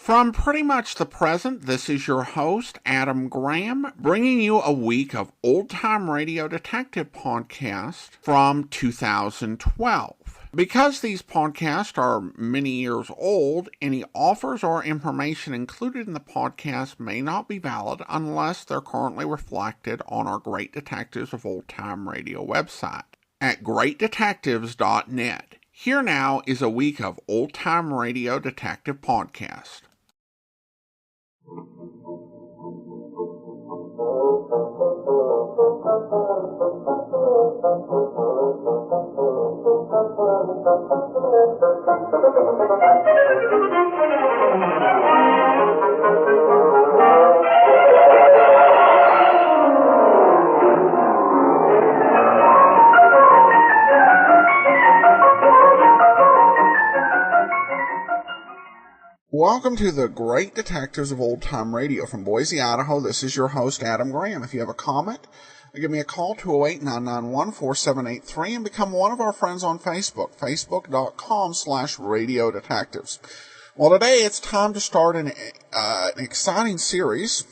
From pretty much the present, this is your host, Adam Graham, bringing you a week of old-time radio detective podcasts from 2012. Because these podcasts are many years old, any offers or information included in the podcast may not be valid unless they're currently reflected on our Great Detectives of Old Time Radio website at greatdetectives.net. Here now is a week of old-time radio detective podcast. Welcome to the Great Detectives of Old Time Radio from Boise, Idaho. This is your host, Adam Graham. If you have a comment, give me a call, 208-991-4783, and become one of our friends on Facebook, facebook.com/radio detectives. Well, today it's time to start an exciting series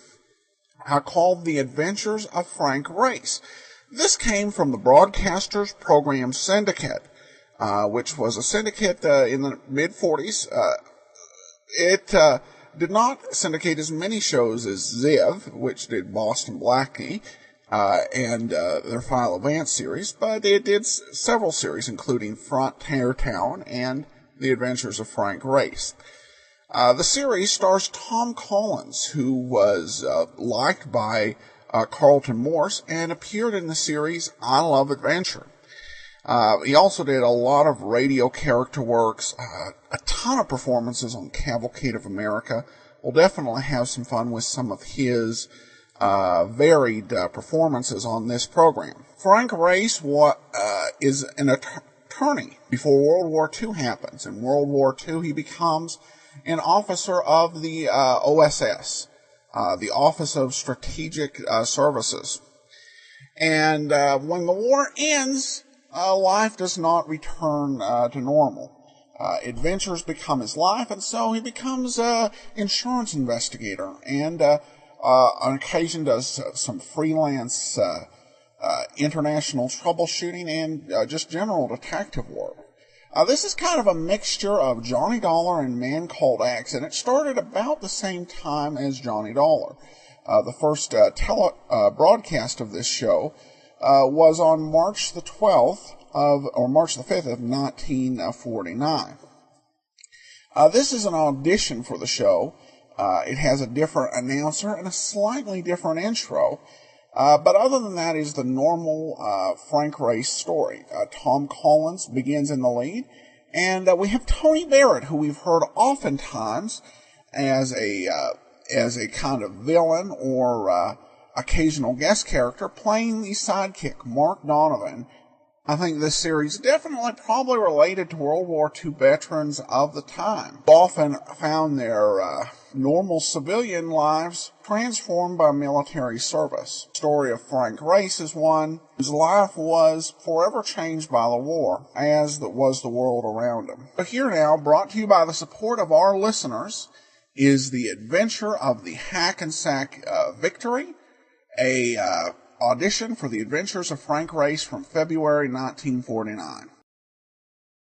called The Adventures of Frank Race. This came from the Broadcasters Program Syndicate, which was a syndicate in the mid-40s. It did not syndicate as many shows as Ziv, which did Boston Blackie and their File Advance series, but it did several series, including Frontier Town and The Adventures of Frank Race. The series stars Tom Collins, who was liked by Carlton Morse and appeared in the series I Love Adventure. He also did a lot of radio character works, a ton of performances on Cavalcade of America. We'll definitely have some fun with some of his varied performances on this program. Frank Race is an attorney before World War II happens. In World War II, he becomes an officer of the OSS, the Office of Strategic Services. And when the war ends, life does not return to normal. Adventures become his life, and so he becomes an insurance investigator, and on occasion does some freelance international troubleshooting and just general detective work. This is kind of a mixture of Johnny Dollar and Man Called X, and it started about the same time as Johnny Dollar. The first broadcast of this show was on March the 5th of 1949. This is an audition for the show. It has a different announcer and a slightly different intro. But other than that is the normal Frank Race story. Tom Collins begins in the lead, and we have Tony Barrett, who we've heard oftentimes as a kind of villain or occasional guest character, playing the sidekick, Mark Donovan. I think this series definitely probably related to World War II veterans of the time, who often found their normal civilian lives transformed by military service. The story of Frank Race is one whose life was forever changed by the war, as was the world around him. But here now, brought to you by the support of our listeners, is The Adventure of the Hackensack Victory, a audition for The Adventures of Frank Race from February 1949.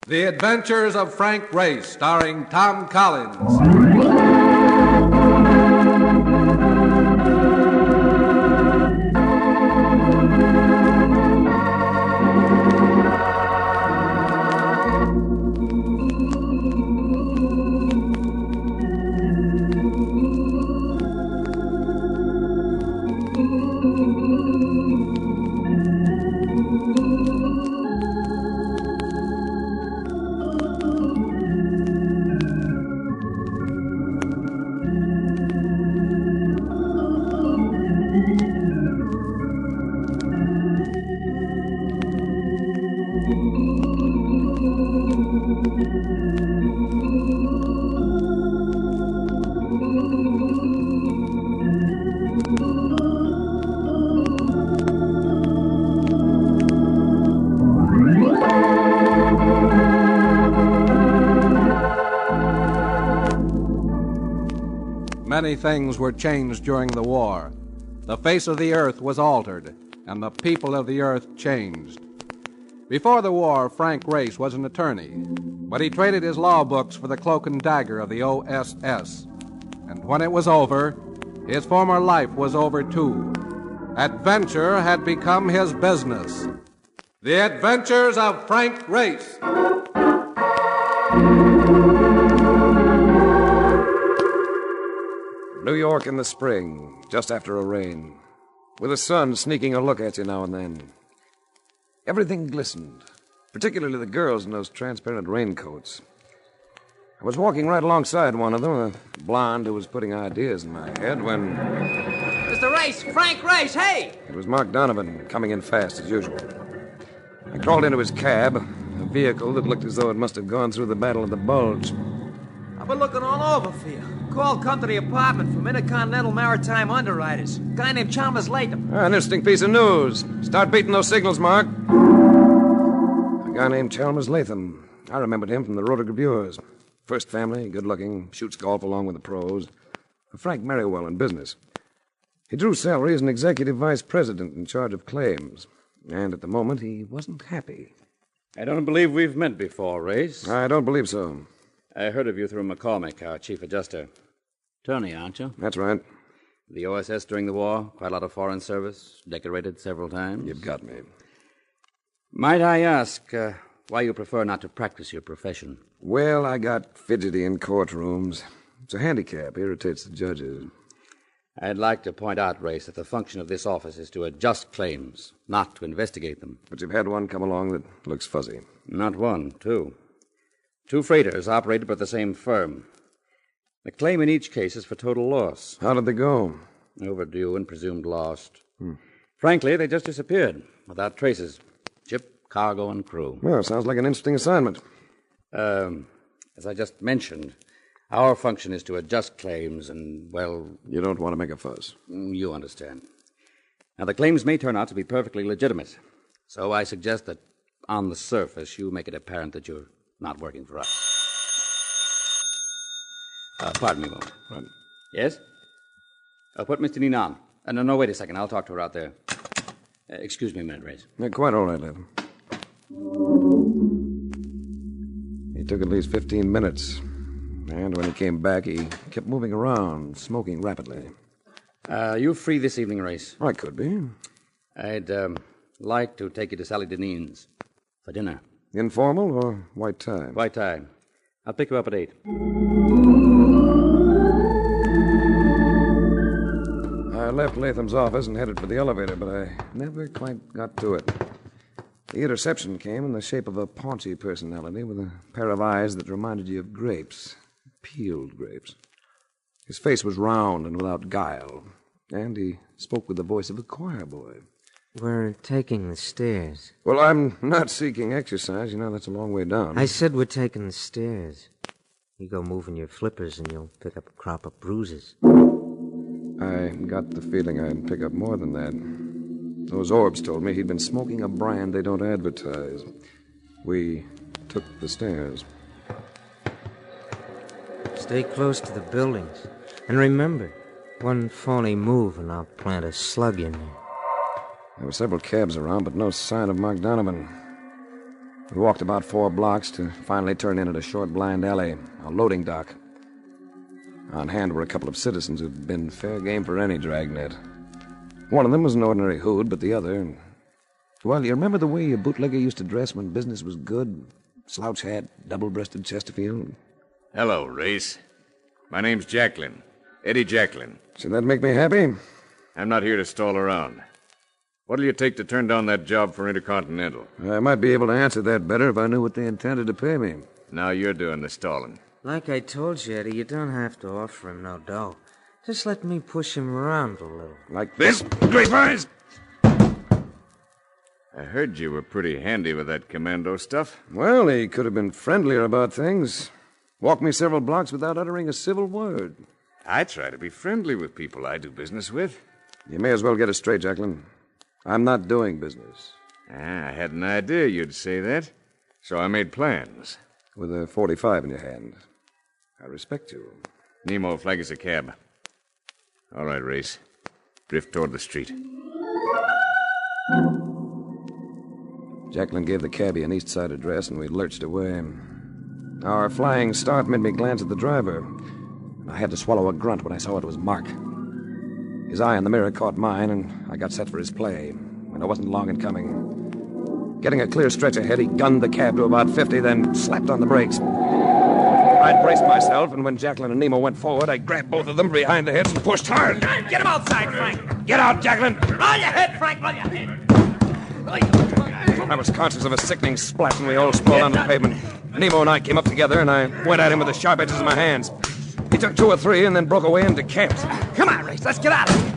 The Adventures of Frank Race, starring Tom Collins. many things were changed during the war. The face of the earth was altered, and the people of the earth changed. Before the war, Frank Race was an attorney, but he traded his law books for the cloak and dagger of the OSS. And when it was over, his former life was over too. Adventure had become his business. The Adventures of Frank Race. New York in the spring, just after a rain, with the sun sneaking a look at you now and then. Everything glistened, particularly the girls in those transparent raincoats. I was walking right alongside one of them, a blonde who was putting ideas in my head, when... Mr. Race! Frank Race! Hey! It was Mark Donovan, coming in fast as usual. I crawled into his cab, a vehicle that looked as though it must have gone through the Battle of the Bulge. I've been looking all over for you. Call company apartment from Intercontinental Maritime Underwriters. Guy named Chalmers Latham. An interesting piece of news. Start beating those signals, Mark. A guy named Chalmers Latham. I remembered him from the Rotogravures. First family, good-looking, shoots golf along with the pros. Frank Merriwell in business. He drew salary as an executive vice president in charge of claims. And at the moment, he wasn't happy. I don't believe we've met before, Race. I don't believe so. I heard of you through McCormick, our chief adjuster. Attorney, aren't you? That's right. The OSS during the war, quite a lot of foreign service, decorated several times. You've got me. Might I ask why you prefer not to practice your profession? Well, I got fidgety in courtrooms. It's a handicap, irritates the judges. I'd like to point out, Race, that the function of this office is to adjust claims, not to investigate them. But you've had one come along that looks fuzzy. Not one, two. Two freighters operated by the same firm. The claim in each case is for total loss. How did they go? Overdue and presumed lost. Frankly, they just disappeared, without traces. Ship, cargo, and crew. Well, sounds like an interesting assignment. As I just mentioned, our function is to adjust claims and, well... You don't want to make a fuss. You understand. Now, the claims may turn out to be perfectly legitimate. So I suggest that, on the surface, you make it apparent that you're not working for us. Pardon me a moment. Right. Yes? Put Mr. Neen on. No, wait a second. I'll talk to her out there. Excuse me a minute, Race. Quite all right, Latham. He took at least 15 minutes. And when he came back, he kept moving around, smoking rapidly. You free this evening, Race? I could be. I'd like to take you to Sally Deneen's for dinner. Informal or white tie? White tie. I'll pick you up at 8. I left Latham's office and headed for the elevator, but I never quite got to it. The interception came in the shape of a paunchy personality with a pair of eyes that reminded you of grapes. Peeled grapes. His face was round and without guile, and he spoke with the voice of a choir boy. We're taking the stairs. Well, I'm not seeking exercise. You know, that's a long way down. I said we're taking the stairs. You go moving your flippers and you'll pick up a crop of bruises. I got the feeling I'd pick up more than that. Those orbs told me he'd been smoking a brand they don't advertise. We took the stairs. Stay close to the buildings. And remember, one phony move and I'll plant a slug in there. There were several cabs around, but no sign of Mark Donovan. We walked about 4 blocks to finally turn in at a short blind alley, a loading dock. On hand were a couple of citizens who'd been fair game for any dragnet. One of them was an ordinary hood, but the other... Well, you remember the way a bootlegger used to dress when business was good? Slouch hat, double-breasted Chesterfield. Hello, Race. My name's Jacklin. Eddie Jacklin. Should that make me happy? I'm not here to stall around. What'll you take to turn down that job for Intercontinental? I might be able to answer that better if I knew what they intended to pay me. Now you're doing the stalling. Like I told you, Eddie, you don't have to offer him no dough. Just let me push him around a little. Like this? Grape eyes! I heard you were pretty handy with that commando stuff. Well, he could have been friendlier about things. Walked me several blocks without uttering a civil word. I try to be friendly with people I do business with. You may as well get it straight, Jacklin. I'm not doing business. I had an idea you'd say that, so I made plans. With a .45 in your hand. I respect you. Nemo, flag us a cab. All right, Race. Drift toward the street. Jacqueline gave the cabbie an east side address, and we lurched away. Our flying start made me glance at the driver. I had to swallow a grunt when I saw it was Mark. His eye in the mirror caught mine, and I got set for his play. And it wasn't long in coming. Getting a clear stretch ahead, he gunned the cab to about 50, then slapped on the brakes. I braced myself, and when Jacqueline and Nemo went forward, I grabbed both of them behind the heads and pushed hard. Get him outside, Frank. Get out, Jacqueline! Roll your head, Frank, roll your head. I was conscious of a sickening splat, and we all sprawled on the pavement. Nemo and I came up together, and I went at him with the sharp edges of my hands. He took 2 or 3 and then broke away into camps. Come on, Race, let's get out of here.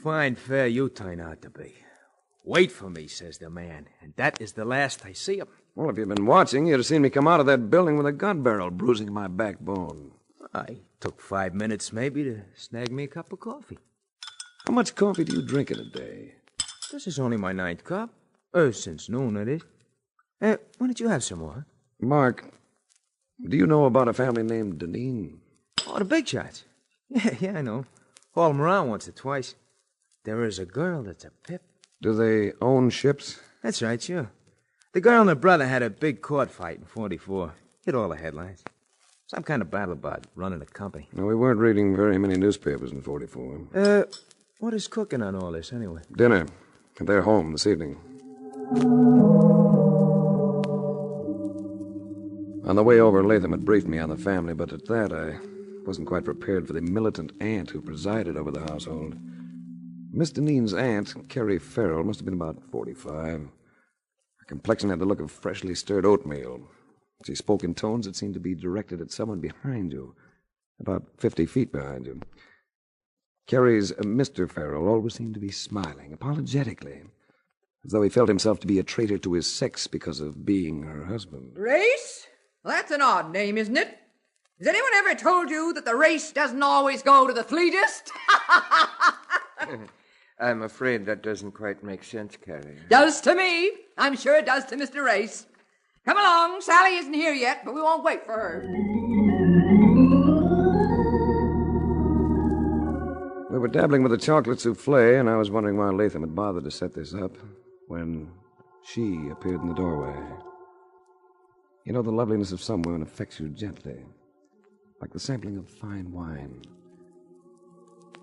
Fine fare you turn out to be. Wait for me, says the man, and that is the last I see him. Well, if you'd been watching, you'd have seen me come out of that building with a gun barrel bruising my backbone. I took 5 minutes, maybe, to snag me a cup of coffee. How much coffee do you drink in a day? This is only my 9th cup. Since noon, it is. Why don't you have some more? Mark, do you know about a family named Deneen? Oh, the big shots. Yeah, I know. Hauled them around once or twice. There is a girl that's a pip. Do they own ships? That's right, sure. The girl and her brother had a big court fight in 44. Hit all the headlines. Some kind of battle about running a company. No, we weren't reading very many newspapers in 44. What is cooking on all this, anyway? Dinner. They're home this evening. On the way over, Latham had briefed me on the family, but at that, I wasn't quite prepared for the militant aunt who presided over the household. Miss Deneen's aunt, Carrie Farrell, must have been about 45. Her complexion had the look of freshly stirred oatmeal. She spoke in tones that seemed to be directed at someone behind you, about 50 feet behind you. Carrie's Mr. Farrell always seemed to be smiling, apologetically, as though he felt himself to be a traitor to his sex because of being her husband. Race? Well, that's an odd name, isn't it? Has anyone ever told you that the race doesn't always go to the fleetest? I'm afraid that doesn't quite make sense, Carrie. Does to me. I'm sure it does to Mr. Race. Come along. Sally isn't here yet, but we won't wait for her. We were dabbling with a chocolate souffle, and I was wondering why Latham had bothered to set this up when she appeared in the doorway. You know, the loveliness of some women affects you gently, like the sampling of fine wine.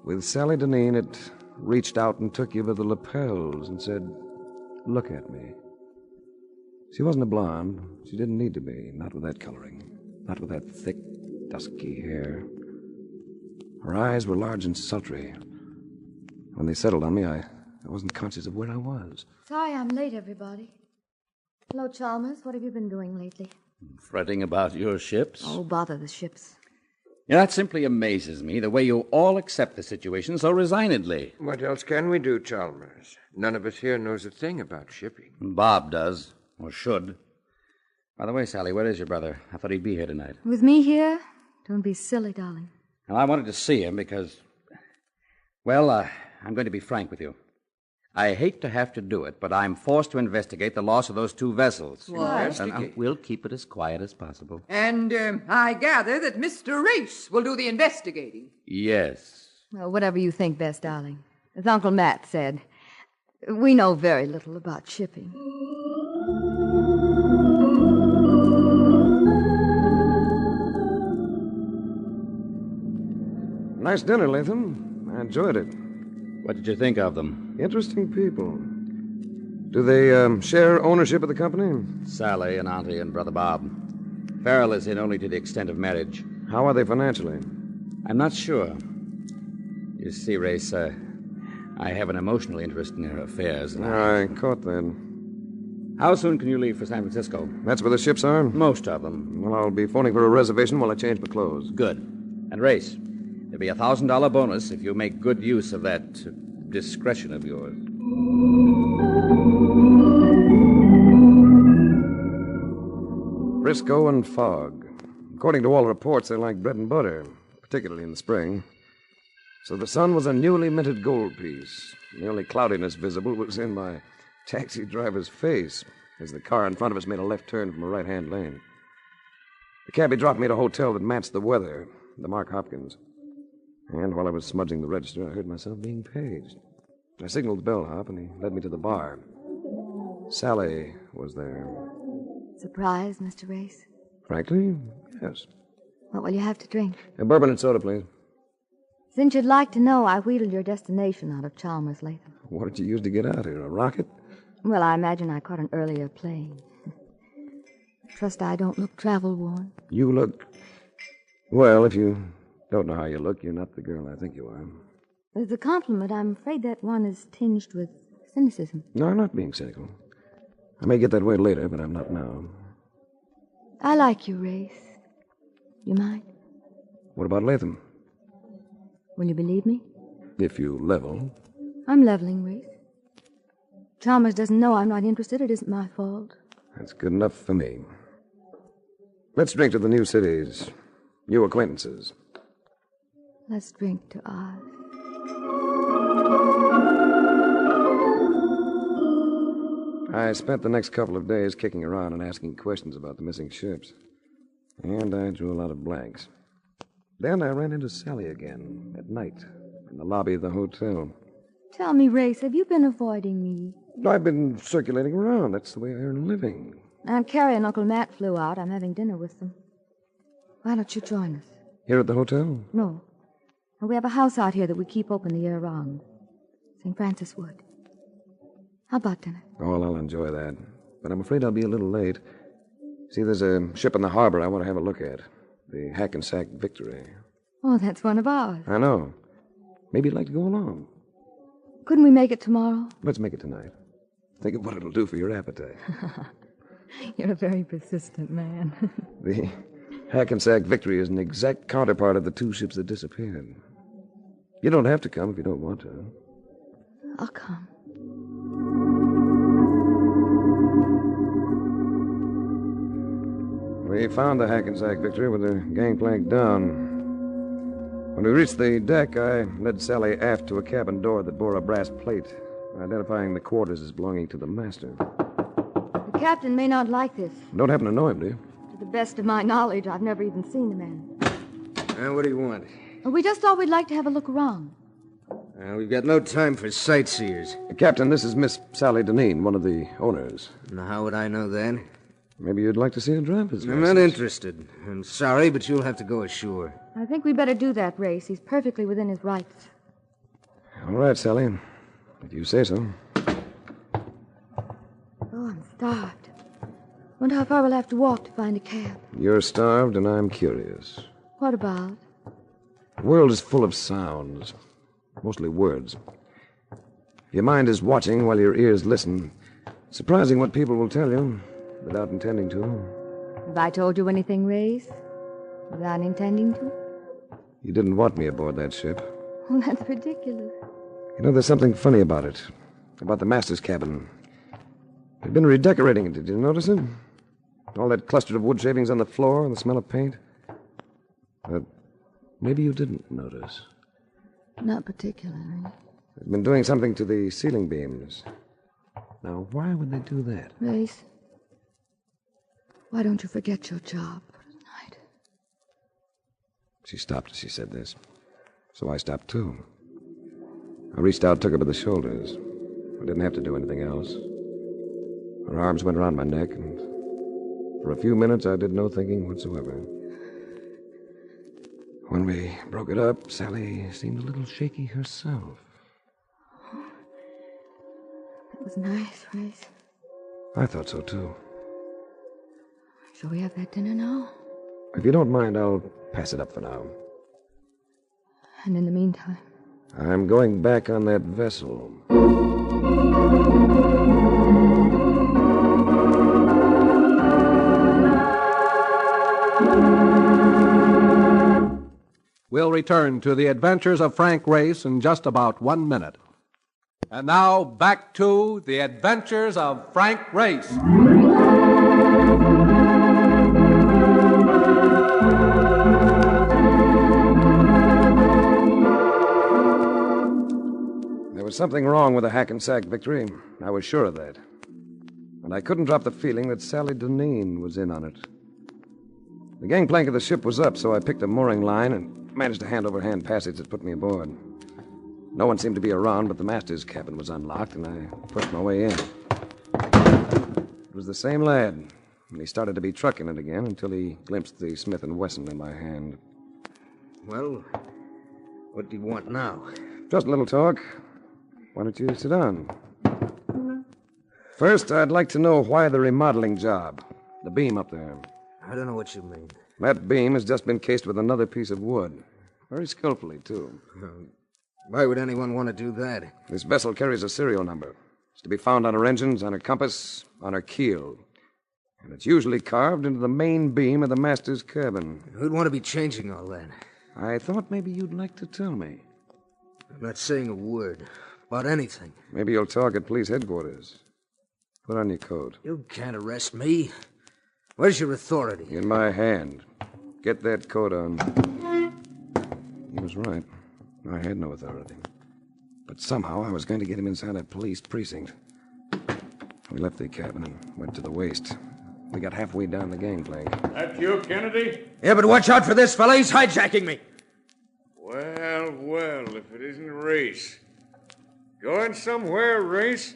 With Sally Deneen, it reached out and took you by the lapels and said, "Look at me." She wasn't a blonde. She didn't need to be, not with that coloring, not with that thick, dusky hair. Her eyes were large and sultry. When they settled on me, I wasn't conscious of where I was. Sorry I'm late, everybody. Hello, Chalmers. What have you been doing lately? Fretting about your ships? Oh, bother the ships. Yeah, that simply amazes me, the way you all accept the situation so resignedly. What else can we do, Chalmers? None of us here knows a thing about shipping. Bob does, or should. By the way, Sally, where is your brother? I thought he'd be here tonight. With me here? Don't be silly, darling. Well, I wanted to see him because, well, I'm going to be frank with you. I hate to have to do it, but I'm forced to investigate the loss of those 2 vessels. What? And we'll keep it as quiet as possible. And I gather that Mr. Race will do the investigating. Yes. Well, whatever you think best, darling. As Uncle Matt said, we know very little about shipping. Nice dinner, Latham. I enjoyed it. What did you think of them? Interesting people. Do they share ownership of the company? Sally and Auntie and Brother Bob. Farrell is in only to the extent of marriage. How are they financially? I'm not sure. You see, Race, I have an emotional interest in her affairs. And I caught that. How soon can you leave for San Francisco? That's where the ships are? Most of them. Well, I'll be phoning for a reservation while I change my clothes. Good. And Race, there'll be a $1,000 bonus if you make good use of that discretion of yours. Frisco and fog. According to all reports, they like bread and butter, particularly in the spring. So the sun was a newly minted gold piece. The only cloudiness visible was in my taxi driver's face. as the car in front of us made a left turn from a right-hand lane. The cabbie dropped me at a hotel that matched the weather, the Mark Hopkins. And while I was smudging the register, I heard myself being paged. I signaled the bellhop, and he led me to the bar. Sally was there. Surprise, Mr. Race? Frankly, yes. What will you have to drink? A bourbon and soda, please. Since you'd like to know, I wheedled your destination out of Chalmers, Latham. What did you use to get out here? A rocket? Well, I imagine I caught an earlier plane. Trust I don't look travel-worn. You look... Well, if you don't know how you look, you're not the girl I think you are. As a compliment, I'm afraid that one is tinged with cynicism. No, I'm not being cynical. I may get that way later, but I'm not now. I like you, Race. You mind? What about Latham? Will you believe me? If you level. I'm leveling, Race. Chalmers doesn't know I'm not interested. It isn't my fault. That's good enough for me. Let's drink to the new cities, new acquaintances. Let's drink to Oz. I spent the next couple of days kicking around and asking questions about the missing ships. And I drew a lot of blanks. Then I ran into Sally again at night in the lobby of the hotel. Tell me, Race, have you been avoiding me? I've been circulating around. That's the way I earn a living. Aunt Carrie and Uncle Matt flew out. I'm having dinner with them. Why don't you join us? Here at the hotel? No. We have a house out here that we keep open the year round. St. Francis Wood. How about dinner? Oh, I'll enjoy that. But I'm afraid I'll be a little late. See, there's a ship in the harbor I want to have a look at. The Hackensack Victory. Oh, that's one of ours. I know. Maybe you'd like to go along. Couldn't we make it tomorrow? Let's make it tonight. Think of what it'll do for your appetite. You're a very persistent man. The Hackensack Victory is an exact counterpart of the two ships that disappeared. You don't have to come if you don't want to. I'll come. We found the Hackensack Victory with the gangplank down. When we reached the deck, I led Sally aft to a cabin door that bore a brass plate, identifying the quarters as belonging to the master. The captain may not like this. Don't happen to know him, do you? To the best of my knowledge, I've never even seen the man. What do you want? We just thought we'd like to have a look around. We've got no time for sightseers. Captain, this is Miss Sally Deneen, one of the owners. Now, how would I know that? Maybe you'd like to see a driver's license. I'm not interested. I'm sorry, but you'll have to go ashore. I think we'd better do that, Race. He's perfectly within his rights. All right, Sally. If you say so. Oh, I'm starved. Wonder how far we'll have to walk to find a cab. You're starved, and I'm curious. What about? The world is full of sounds, mostly words. Your mind is watching while your ears listen. Surprising what people will tell you without intending to. Have I told you anything, Race? Without intending to? You didn't want me aboard that ship. Oh, that's ridiculous. You know, there's something funny about it. About the master's cabin. They've been redecorating it. Did you notice it? All that cluster of wood shavings on the floor and the smell of paint. But maybe you didn't notice. Not particularly. They've been doing something to the ceiling beams. Now, why would they do that? Race, why don't you forget your job for tonight? She stopped as she said this. So I stopped, too. I reached out, took her by the shoulders. I didn't have to do anything else. Her arms went around my neck, and for a few minutes I did no thinking whatsoever. When we broke it up, Sally seemed a little shaky herself. That was nice, Race. I thought so, too. Shall we have that dinner now? If you don't mind, I'll pass it up for now. And in the meantime? I'm going back on that vessel. We'll return to the adventures of Frank Race in just about 1 minute. And now, back to the adventures of Frank Race. There was something wrong with the Hackensack Victory. I was sure of that. and I couldn't drop the feeling that Sally Deneen was in on it. The gangplank of the ship was up, so I picked a mooring line and managed a hand-over-hand passage that put me aboard. No one seemed to be around, but the master's cabin was unlocked, and I pushed my way in. It was the same lad, and he started to be trucking it again until he glimpsed the Smith & Wesson in my hand. Well, what do you want now? Just a little talk. Why don't you sit down? First, I'd like to know why the remodeling job. The beam up there. I don't know what you mean. That beam has just been cased with another piece of wood. Very skillfully, too. Why would anyone want to do that? This vessel carries a serial number. It's to be found on her engines, on her compass, on her keel. And it's usually carved into the main beam of the master's cabin. Who'd want to be changing all that? I thought maybe you'd like to tell me. I'm not saying a word about anything. Maybe you'll talk at police headquarters. Put on your coat. You can't arrest me. Where's your authority? In my hand. Get that coat on. He was right. I had no authority. But somehow I was going to get him inside that police precinct. We left the cabin and went to the waist. We got halfway down the gangplank. That you, Kennedy? Yeah, but watch out for this fella. He's hijacking me. Well, well, if it isn't Race. Going somewhere, Race?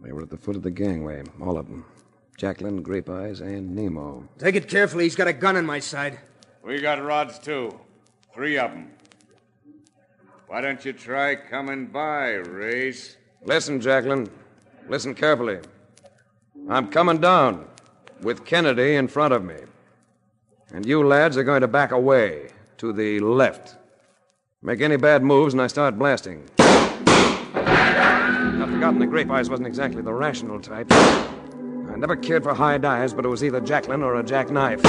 They were at the foot of the gangway, all of them. Jacqueline, Grape Eyes, and Nemo. Take it carefully. He's got a gun on my side. We got rods, too. 3 of them. Why don't you try coming by, Race? Listen, Jacqueline. Listen carefully. I'm coming down with Kennedy in front of me. And you lads are going to back away to the left. Make any bad moves and I start blasting. I've forgotten the Grape Eyes wasn't exactly the rational type. I never cared for high dives, but it was either Jacqueline or a jackknife.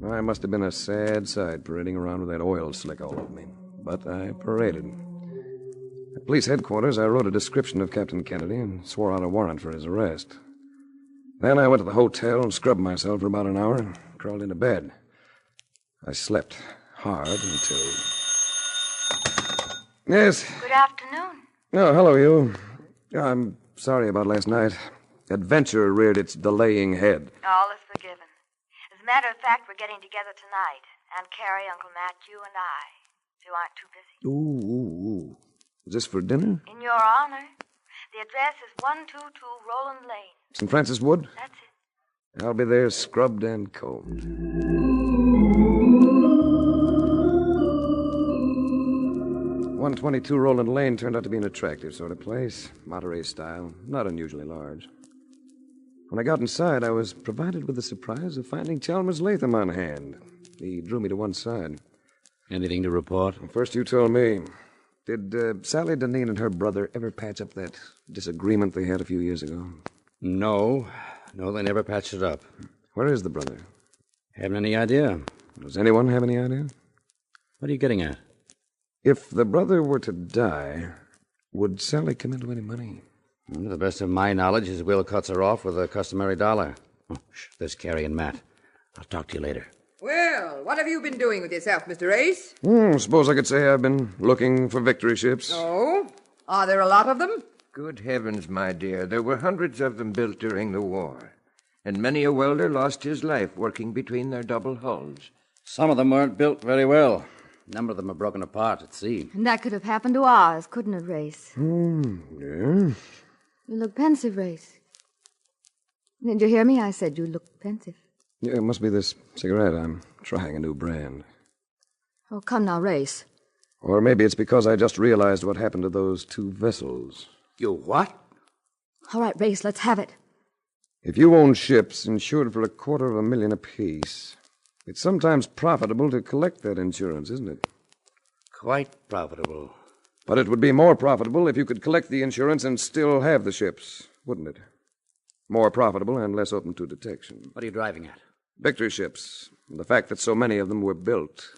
I must have been a sad sight parading around with that oil slick all over me. But I paraded. At police headquarters, I wrote a description of Captain Kennedy and swore out a warrant for his arrest. Then I went to the hotel and scrubbed myself for about an hour and crawled into bed. I slept hard until... Yes? Good afternoon. Oh, hello, you. I'm sorry about last night. Adventure reared its delaying head. All is forgiven. As a matter of fact, we're getting together tonight. Aunt Carrie, Uncle Matt, you and I. So you aren't too busy. Ooh. Is this for dinner? In your honor. The address is 122 Roland Lane. St. Francis Wood? That's it. I'll be there scrubbed and combed. 122 Roland Lane turned out to be an attractive sort of place. Monterey style, not unusually large. When I got inside, I was provided with the surprise of finding Chalmers Latham on hand. He drew me to one side. Anything to report? First you told me. Did Sally Deneen and her brother ever patch up that disagreement they had a few years ago? No, they never patched it up. Where is the brother? Haven't any idea. Does anyone have any idea? What are you getting at? If the brother were to die, would Sally come into any money? To the best of my knowledge, his will cuts her off with a customary $1. Oh, there's Carrie and Matt. I'll talk to you later. Well, what have you been doing with yourself, Mr. Race? Suppose I could say I've been looking for victory ships. Oh? Are there a lot of them? Good heavens, my dear. There were hundreds of them built during the war. And many a welder lost his life working between their double hulls. Some of them weren't built very well. A number of them are broken apart at sea. And that could have happened to ours, couldn't it, Race? Yeah. You look pensive, Race. Did you hear me? I said you look pensive. Yeah, it must be this cigarette. I'm trying a new brand. Oh, come now, Race. Or maybe it's because I just realized what happened to those 2 vessels. You what? All right, Race, let's have it. If you own ships insured for $250,000 apiece, it's sometimes profitable to collect that insurance, isn't it? Quite profitable. But it would be more profitable if you could collect the insurance and still have the ships, wouldn't it? More profitable and less open to detection. What are you driving at? Victory ships, and the fact that so many of them were built.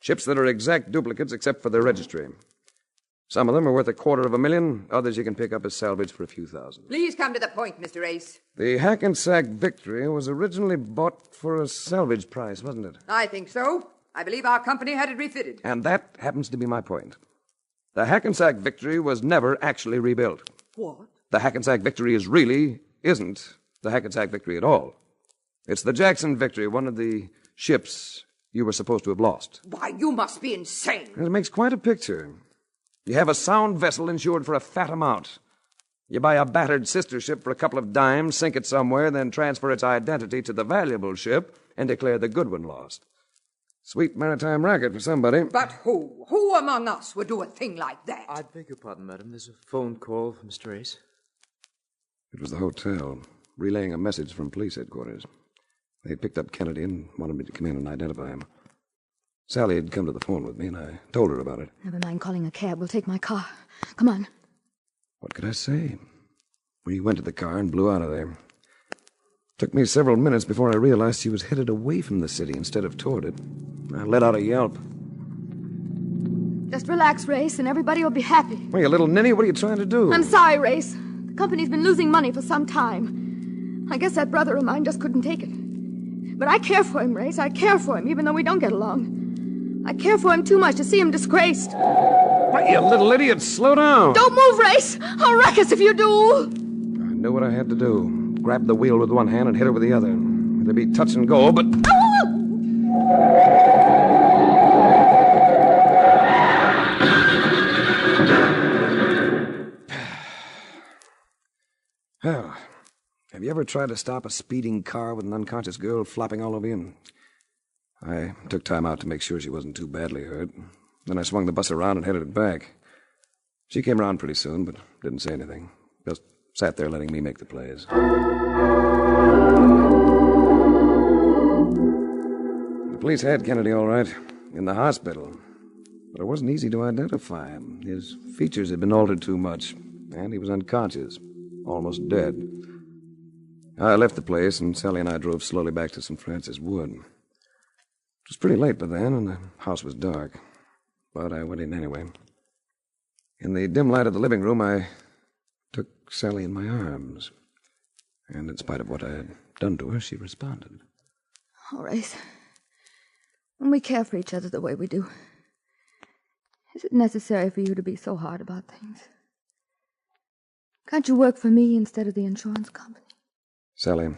Ships that are exact duplicates except for their registry. Some of them are worth $250,000. Others you can pick up as salvage for a few thousand. Please come to the point, Mr. Ace. The Hackensack Victory was originally bought for a salvage price, wasn't it? I think so. I believe our company had it refitted. And that happens to be my point. The Hackensack Victory was never actually rebuilt. What? The Hackensack Victory isn't the Hackensack Victory at all. It's the Jackson Victory, one of the ships you were supposed to have lost. Why, you must be insane. It makes quite a picture. You have a sound vessel insured for a fat amount. You buy a battered sister ship for a couple of dimes, sink it somewhere, then transfer its identity to the valuable ship and declare the good one lost. Sweet maritime racket for somebody. But who? Who among us would do a thing like that? I beg your pardon, madam. There's a phone call for Mr. Ace. It was the hotel, relaying a message from police headquarters. They picked up Kennedy and wanted me to come in and identify him. Sally had come to the phone with me, and I told her about it. Never mind calling a cab. We'll take my car. Come on. What could I say? We went to the car and blew out of there. Took me several minutes before I realized she was headed away from the city instead of toward it. I let out a yelp. Just relax, Race, and everybody will be happy. Well, you little ninny, what are you trying to do? I'm sorry, Race. The company's been losing money for some time. I guess that brother of mine just couldn't take it. But I care for him, Race. I care for him, even though we don't get along. I care for him too much to see him disgraced. Why, you little idiot, slow down. Don't move, Race. I'll wreck us if you do. I knew what I had to do. Grab the wheel with one hand and hit her with the other. It'd be touch and go, but... Well, have you ever tried to stop a speeding car with an unconscious girl flopping all over you? I took time out to make sure she wasn't too badly hurt. Then I swung the bus around and headed it back. She came around pretty soon, but didn't say anything. Just sat there letting me make the plays. The police had Kennedy all right, in the hospital. But it wasn't easy to identify him. His features had been altered too much, and he was unconscious, almost dead. I left the place, and Sally and I drove slowly back to St. Francis Wood. It was pretty late by then, and the house was dark. But I went in anyway. In the dim light of the living room, I took Sally in my arms. And in spite of what I had done to her, she responded. Oh, Race. When we care for each other the way we do, is it necessary for you to be so hard about things? Can't you work for me instead of the insurance company? Sally,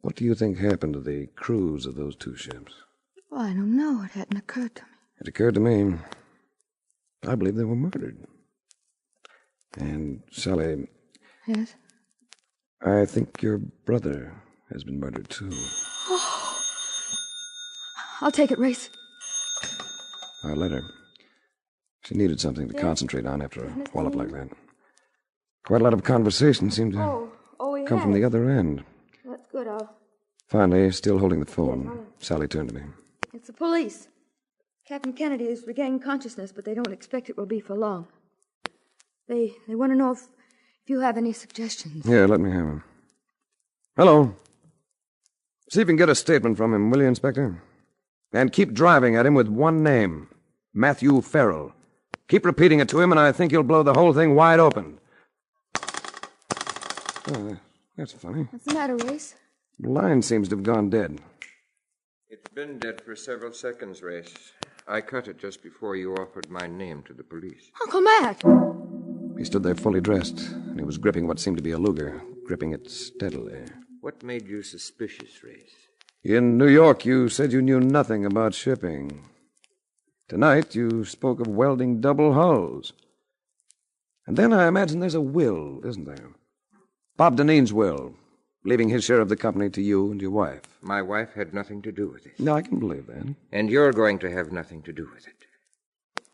what do you think happened to the crews of those two ships? Oh, I don't know. It hadn't occurred to me. It occurred to me. I believe they were murdered. And, Sally... Yes? I think your brother has been murdered, too. Oh. I'll take it, Race. I let her. She needed something to concentrate on after a wallop like that. Quite a lot of conversation seemed to come from the other end. That's good. Finally, still holding the phone, Sally turned to me. It's the police. Captain Kennedy has regained consciousness, but they don't expect it will be for long. They want to know if you have any suggestions. Yeah, let me have him. Hello. See if you can get a statement from him, will you, Inspector? And keep driving at him with one name, Matthew Farrell. Keep repeating it to him, and I think you'll blow the whole thing wide open. Oh, that's funny. What's the matter, Race? The line seems to have gone dead. It's been dead for several seconds, Race. I cut it just before you offered my name to the police. Uncle Matt! He stood there fully dressed, and he was gripping what seemed to be a Luger, gripping it steadily. What made you suspicious, Race? In New York, you said you knew nothing about shipping. Tonight, you spoke of welding double hulls. And then I imagine there's a will, isn't there? Bob Dineen's will, leaving his share of the company to you and your wife. My wife had nothing to do with it. No, I can believe that. And you're going to have nothing to do with it.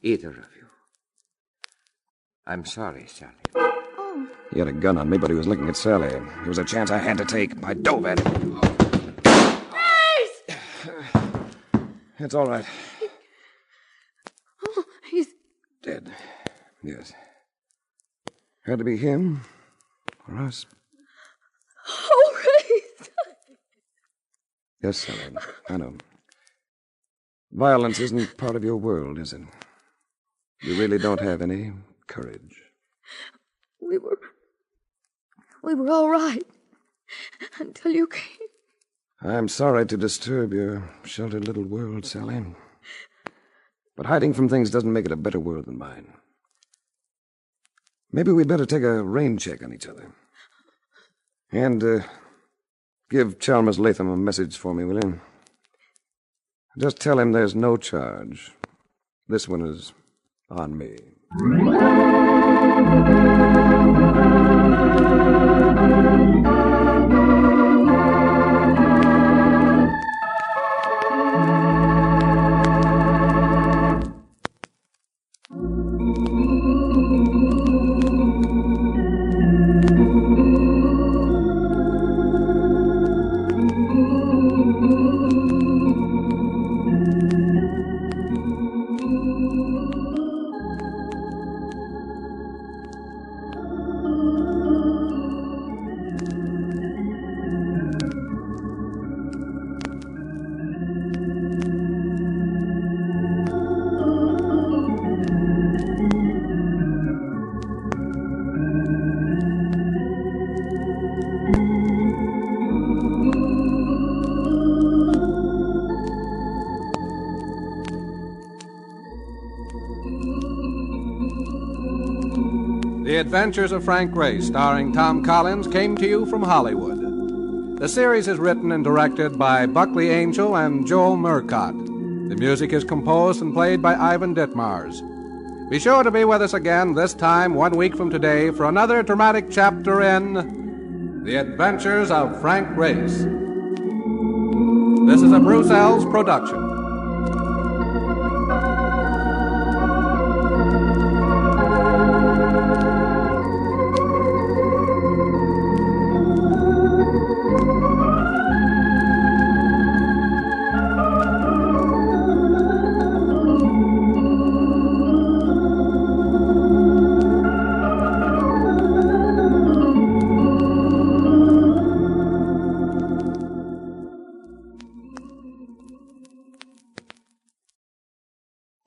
Either of you. I'm sorry, Sally. Oh. He had a gun on me, but he was looking at Sally. It was a chance I had to take. I dove at him. Race! It's all right. Oh, he's dead. Yes. Had to be him or us. Oh, Race! Yes, Sally, I know. Violence isn't part of your world, is it? You really don't have any courage. We were all right until you came. I'm sorry to disturb your sheltered little world, Sally. But hiding from things doesn't make it a better world than mine. Maybe we'd better take a rain check on each other. And, give Chalmers Latham a message for me, will you? Just tell him there's no charge. This one is on me. The Adventures of Frank Grace, starring Tom Collins, came to you from Hollywood. The series is written and directed by Buckley Angel and Joel Murcott. The music is composed and played by Ivan Ditmars. Be sure to be with us again this time 1 week from today for another dramatic chapter in The Adventures of Frank Grace. This is a Bruce Ells production.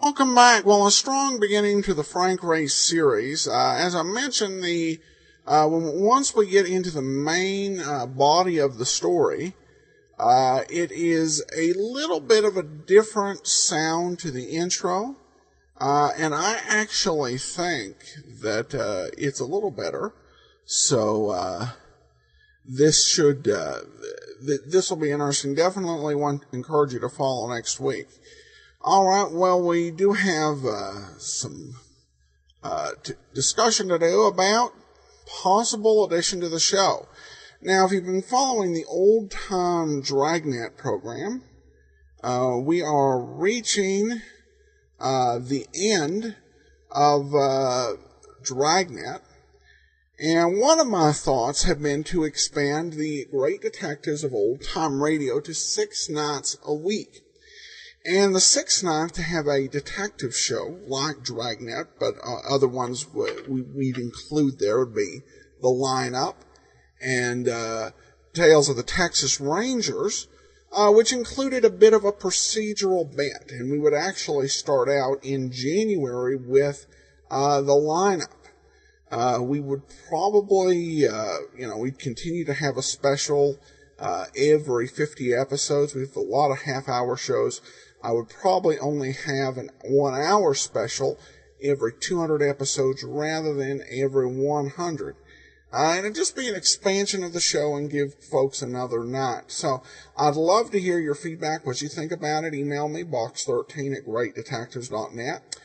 Welcome back. Well, a strong beginning to the Frank Race series. As I mentioned, once we get into the main body of the story, it is a little bit of a different sound to the intro, and I actually think that it's a little better. So this will be interesting. Definitely want to encourage you to follow next week. All right, well, we do have some discussion to do about possible addition to the show. Now, if you've been following the old-time Dragnet program, we are reaching the end of Dragnet, and one of my thoughts have been to expand the Great Detectives of Old-Time Radio to 6 nights a week. And the 6th night to have a detective show like Dragnet, but other ones we'd include there would be The Lineup and Tales of the Texas Rangers, which included a bit of a procedural bent. And we would actually start out in January with The Lineup. We would probably, we'd continue to have a special every 50 episodes. We have a lot of half-hour shows. I would probably only have an 1 hour special every 200 episodes rather than every 100. And it'd just be an expansion of the show and give folks another night. So I'd love to hear your feedback, what you think about it. Email me, box13@greatdetectives.net.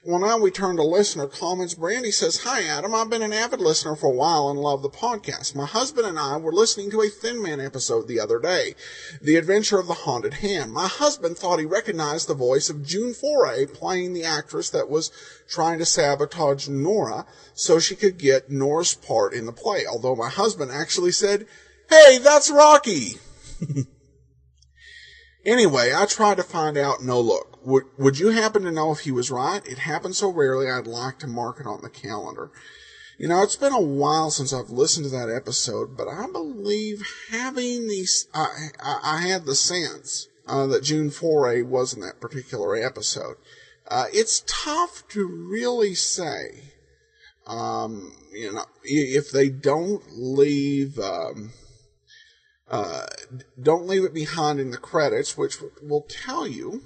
Well, now we turn to listener comments. Brandy says, "Hi, Adam. I've been an avid listener for a while and love the podcast. My husband and I were listening to a Thin Man episode the other day, The Adventure of the Haunted Hand. My husband thought he recognized the voice of June Foray playing the actress that was trying to sabotage Nora so she could get Nora's part in the play, although my husband actually said, 'Hey, that's Rocky!' Anyway, I tried to find out, no luck. Would you happen to know if he was right? It happens so rarely, I'd like to mark it on the calendar. You know, it's been a while since I've listened to that episode, but I believe having these, I had the sense that June Foray was in that particular episode. It's tough to really say, if they don't leave it behind in the credits, which will tell you,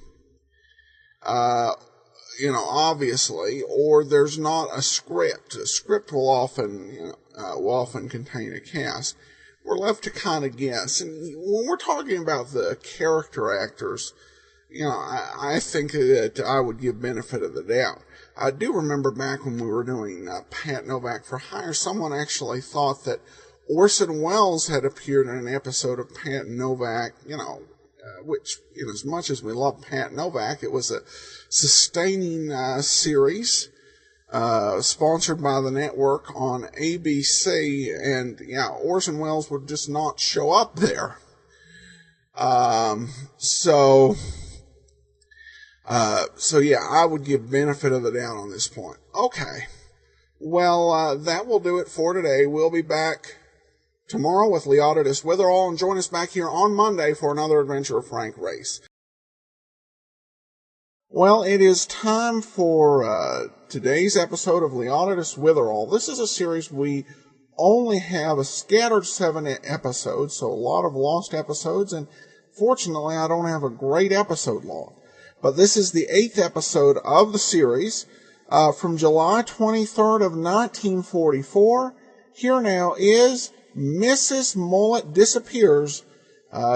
obviously, or there's not a script. A script will often contain a cast. We're left to kind of guess. And when we're talking about the character actors, I think that I would give benefit of the doubt. I do remember back when we were doing Pat Novak for Hire, someone actually thought that Orson Welles had appeared in an episode of Pat Novak, which, as much as we love Pat Novak, it was a sustaining series sponsored by the network on ABC, and Orson Welles would just not show up there. I would give benefit of the doubt on this point. Okay. Well, that will do it for today. We'll be back tomorrow with Leonidas Witherall, and join us back here on Monday for another adventure of Frank Race. Well, it is time for today's episode of Leonidas Witherall. This is a series we only have a scattered 7 episodes, so a lot of lost episodes, and fortunately I don't have a great episode log. But this is the 8th episode of the series from July 23rd of 1944. Here now is Mrs. Mullet Disappears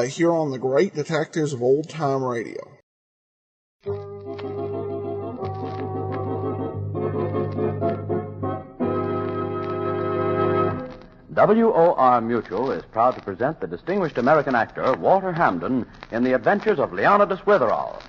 here on the Great Detectives of Old Time Radio. WOR Mutual is proud to present the distinguished American actor Walter Hampden in The Adventures of Leonidas Witherall.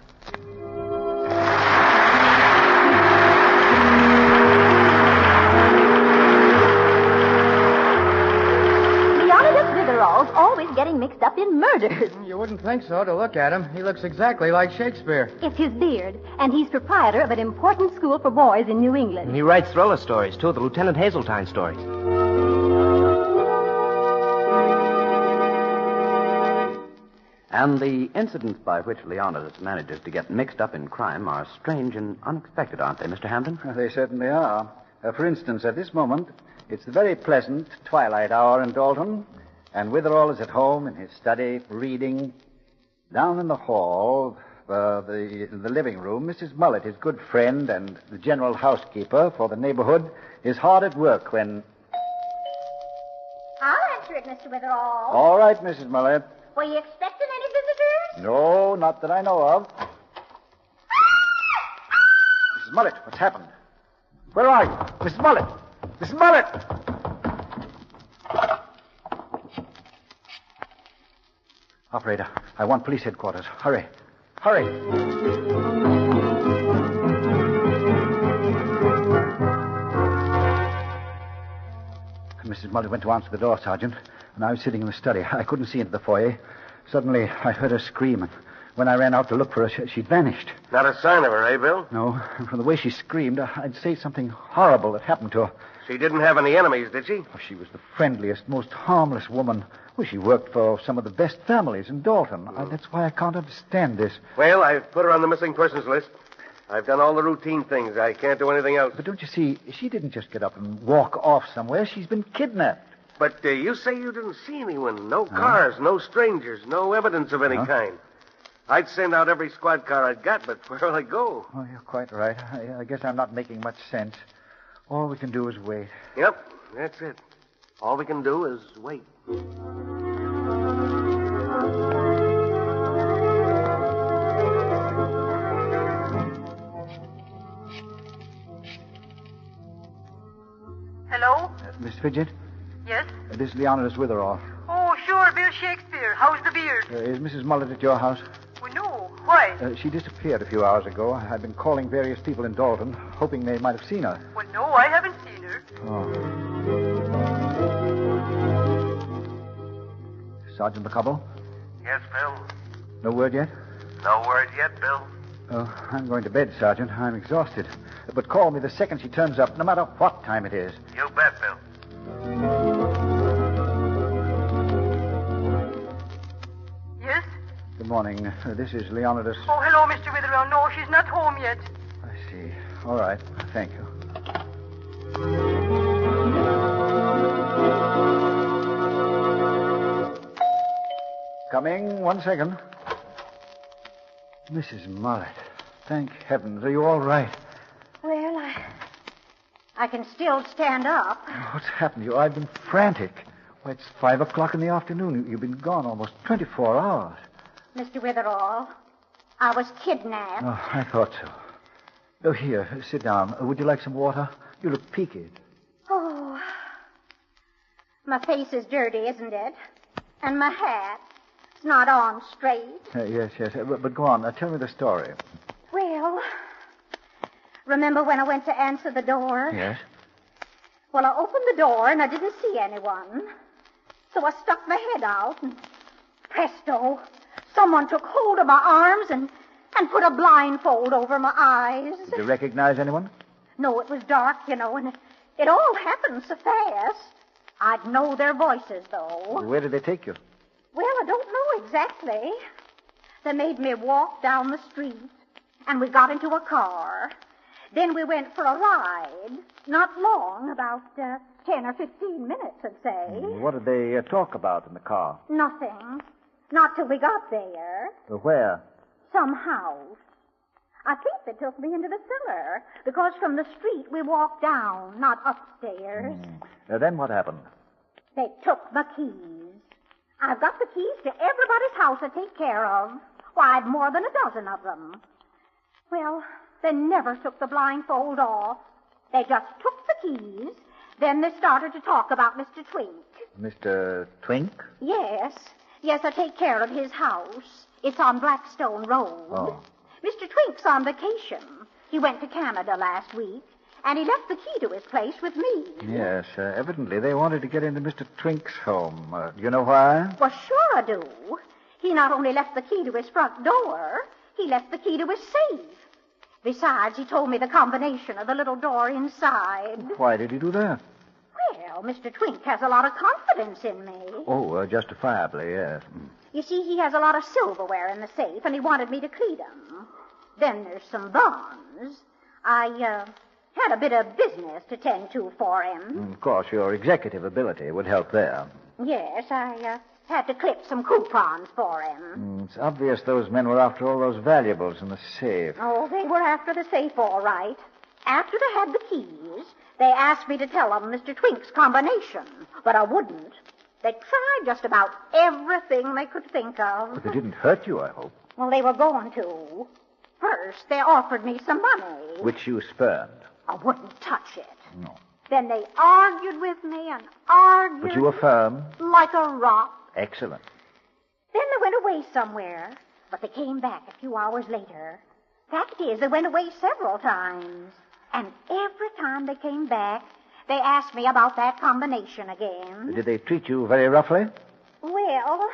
Witherall's always getting mixed up in murders. You wouldn't think so to look at him. He looks exactly like Shakespeare. It's his beard, and he's proprietor of an important school for boys in New England. And he writes thriller stories, too, the Lieutenant Hazeltine stories. And the incidents by which Leonidas manages to get mixed up in crime are strange and unexpected, aren't they, Mr. Hampden? They certainly are. For instance, at this moment, it's the very pleasant twilight hour in Dalton, and Witherall is at home in his study, reading. Down in the hall, the living room, Mrs. Mullet, his good friend and the general housekeeper for the neighborhood, is hard at work when... I'll answer it, Mr. Witherall. All right, Mrs. Mullet. Were you expecting any visitors? No, not that I know of. Mrs. Mullet, what's happened? Where are you? Mrs. Mullet! Mrs. Mullet! Operator, I want police headquarters. Hurry. Hurry. Mrs. Mullet went to answer the door, Sergeant, and I was sitting in the study. I couldn't see into the foyer. Suddenly, I heard her scream, and when I ran out to look for her, she'd vanished. Not a sign of her, eh, Bill? No. From the way she screamed, I'd say something horrible had happened to her. She didn't have any enemies, did she? Oh, she was the friendliest, most harmless woman. Well, she worked for some of the best families in Dalton. That's why I can't understand this. Well, I've put her on the missing persons list. I've done all the routine things. I can't do anything else. But don't you see, she didn't just get up and walk off somewhere. She's been kidnapped. But you say you didn't see anyone. No cars, no strangers, no evidence of any kind. I'd send out every squad car I'd got, but where'll I go? Oh, you're quite right. I guess I'm not making much sense. All we can do is wait. Yep, that's it. All we can do is wait. Hello? Miss Fidget? Yes? This is Leonidas Witherall. Oh, sure, Bill Shakespeare. How's the beard? Is Mrs. Mullet at your house? Well, no. Why? She disappeared a few hours ago. I've been calling various people in Dalton, hoping they might have seen her. Well, no, I haven't seen her. Oh. Sergeant McCubble? Yes, Bill? No word yet? No word yet, Bill? Oh, I'm going to bed, Sergeant. I'm exhausted. But call me the second she turns up, no matter what time it is. You bet, Bill. Yes? Good morning. This is Leonidas. Oh, hello, Mr. Witherall. No, she's not home yet. see. All right. Thank you. Coming. 1 second. Mrs. Mullet. Thank heavens. Are you all right? Well, I can still stand up. What's happened to you? I've been frantic. Why, it's 5 o'clock in the afternoon. You've been gone almost 24 hours. Mr. Witherall, I was kidnapped. Oh, I thought so. Oh, here, sit down. Would you like some water? You look peaked. Oh, my face is dirty, isn't it? And my hat, it's not on straight. Yes. But go on. Tell me the story. Well, remember when I went to answer the door? Yes. Well, I opened the door and I didn't see anyone. So I stuck my head out and presto, someone took hold of my arms and put a blindfold over my eyes. Did you recognize anyone? No, it was dark, and it all happened so fast. I'd know their voices, though. Where did they take you? Well, I don't know exactly. They made me walk down the street, and we got into a car. Then we went for a ride. Not long, about 10 or 15 minutes, I'd say. What did they talk about in the car? Nothing. Not till we got there. Where? Some house. I think they took me into the cellar, because from the street we walked down, not upstairs. Then what happened? They took my keys. I've got the keys to everybody's house I take care of. Why, I've more than a dozen of them. Well, they never took the blindfold off. They just took the keys. Then they started to talk about Mr. Twink. Mr. Twink? Yes, I take care of his house. It's on Blackstone Road. Oh. Mr. Twink's on vacation. He went to Canada last week, and he left the key to his place with me. Yes, evidently they wanted to get into Mr. Twink's home. Do you know why? Well, sure I do. He not only left the key to his front door, he left the key to his safe. Besides, he told me the combination of the little door inside. Why did he do that? Well, Mr. Twink has a lot of confidence in me. Oh, justifiably, yes. You see, he has a lot of silverware in the safe, and he wanted me to clean them. Then there's some bonds. I had a bit of business to tend to for him. Of course, your executive ability would help there. Yes, I had to clip some coupons for him. It's obvious those men were after all those valuables in the safe. Oh, they were after the safe, all right. After they had the keys, they asked me to tell them Mr. Twink's combination, but I wouldn't. They tried just about everything they could think of. But they didn't hurt you, I hope. Well, they were going to. First, they offered me some money. Which you spurned. I wouldn't touch it. No. Then they argued with me and argued. But you were firm. Like a rock. Excellent. Then they went away somewhere, but they came back a few hours later. Fact is, they went away several times. And every time they came back, they asked me about that combination again. Did they treat you very roughly? Well,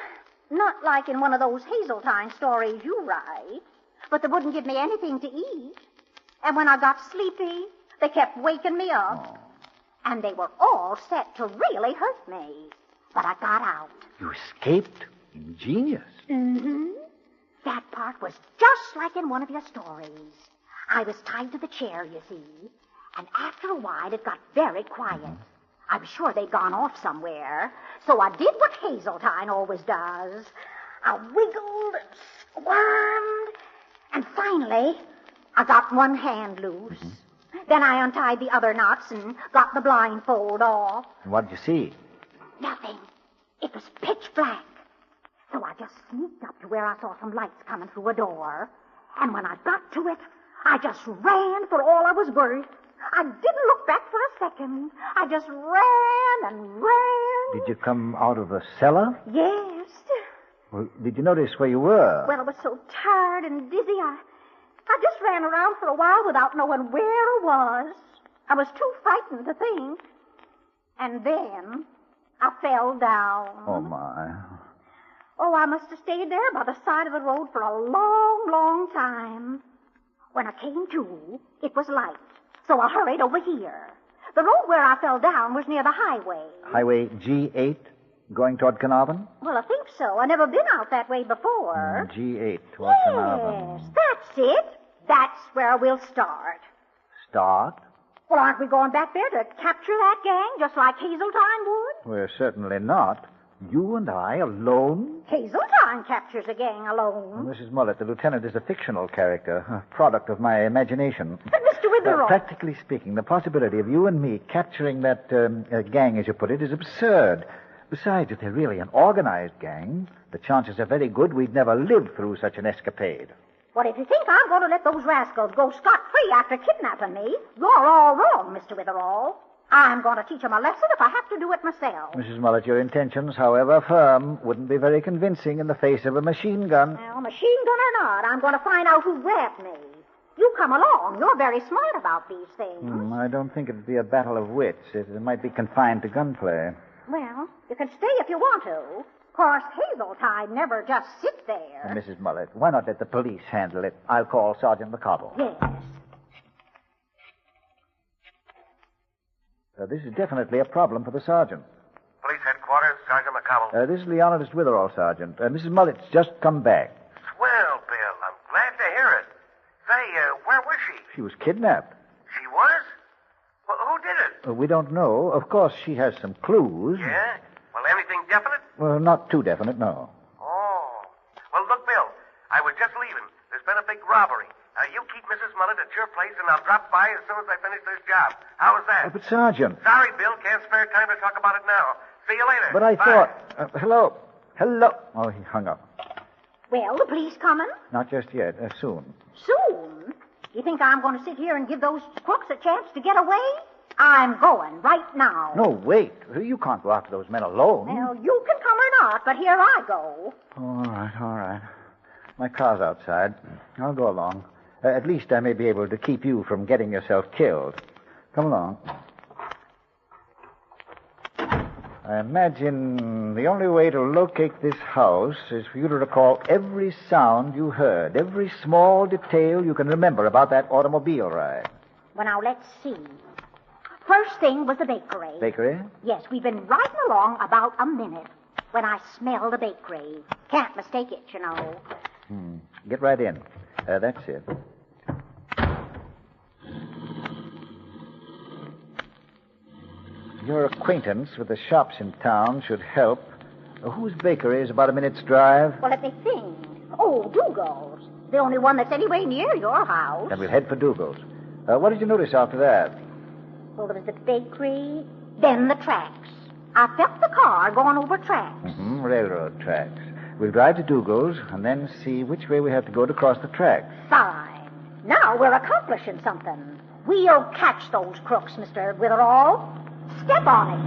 not like in one of those Hazeltine stories you write. But they wouldn't give me anything to eat. And when I got sleepy, they kept waking me up. Oh. And they were all set to really hurt me. But I got out. You escaped? Ingenious. Mm-hmm. That part was just like in one of your stories. I was tied to the chair, you see. And after a while, it got very quiet. I'm sure they'd gone off somewhere. So I did what Hazeltine always does. I wiggled and squirmed. And finally, I got one hand loose. Then I untied the other knots and got the blindfold off. What did you see? Nothing. It was pitch black. So I just sneaked up to where I saw some lights coming through a door. And when I got to it, I just ran for all I was worth. I didn't look back for a second. I just ran and ran. Did you come out of the cellar? Yes. Well, did you notice where you were? Well, I was so tired and dizzy, I just ran around for a while without knowing where I was. I was too frightened to think. And then I fell down. Oh, my. Oh, I must have stayed there by the side of the road for a long, long time. When I came to, it was light, so I hurried over here. The road where I fell down was near the highway. Highway G8, going toward Carnarvon? Well, I think so. I've never been out that way before. G8 toward Carnarvon. Yes, that's it. That's where we'll start. Start? Well, aren't we going back there to capture that gang just like Hazeltine would? We're certainly not. You and I alone? Hazeltine captures a gang alone. Mrs. Mullet, the lieutenant is a fictional character, a product of my imagination. But, Mr. Witherall... practically speaking, the possibility of you and me capturing that gang, as you put it, is absurd. Besides, if they're really an organized gang, the chances are very good we'd never live through such an escapade. Well, if you think I'm going to let those rascals go scot-free after kidnapping me, you're all wrong, Mr. Witherall. I'm going to teach them a lesson if I have to do it myself. Mrs. Mullet, your intentions, however firm, wouldn't be very convincing in the face of a machine gun. Well, machine gun or not, I'm going to find out who grabbed me. You come along. You're very smart about these things. I don't think it'd be a battle of wits. It might be confined to gunplay. Well, you can stay if you want to. Of course, Hazeltine never just sit there. Mrs. Mullet, why not let the police handle it? I'll call Sergeant McCobble. Yes. This is definitely a problem for the sergeant. Police headquarters, Sergeant McCobble. This is Leonidas Witherall, Sergeant. Mrs. Mullet's just come back. Swell, Bill. I'm glad to hear it. Say, where was she? She was kidnapped. She was? Well, who did it? We don't know. Of course, she has some clues. Yeah? Well, anything definite? Well, not too definite, no. Oh. Well, look, Bill, I was just leaving. There's been a big robbery. You keep Mrs. Mullet at your place, and I'll drop by as soon as I finish this job. How's that? But, Sergeant... Sorry, Bill. Can't spare time to talk about it now. See you later. But I Bye. thought... hello. Hello. Oh, he hung up. Well, the police coming? Not just yet. Soon. Soon? You think I'm going to sit here and give those crooks a chance to get away? I'm going right now. No, wait. You can't go after those men alone. Well, you can come or not, but here I go. All right. My car's outside. I'll go along. At least I may be able to keep you from getting yourself killed. Come along. I imagine the only way to locate this house is for you to recall every sound you heard, every small detail you can remember about that automobile ride. Well, now, let's see. First thing was the bakery. Bakery? Yes, we've been riding along about a minute when I smelled the bakery. Can't mistake it, you know. Get right in. That's it. Your acquaintance with the shops in town should help. Whose bakery is about a minute's drive? Well, let me think. Oh, Dougal's. The only one that's anywhere near your house. Then we'll head for Dougal's. What did you notice after that? Well, there was the bakery, then the tracks. I felt the car going over tracks. Railroad tracks. We'll drive to Dougal's and then see which way we have to go to cross the tracks. Fine. Now we're accomplishing something. We'll catch those crooks, Mr. Witherall. Step on it.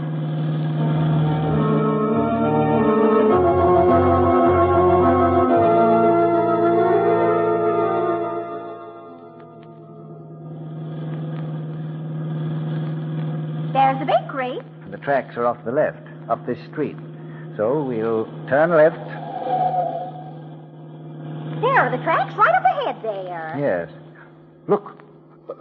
There's the bakery. And the tracks are off to the left, up this street. So we'll turn left. There are the tracks right up ahead there. Yes.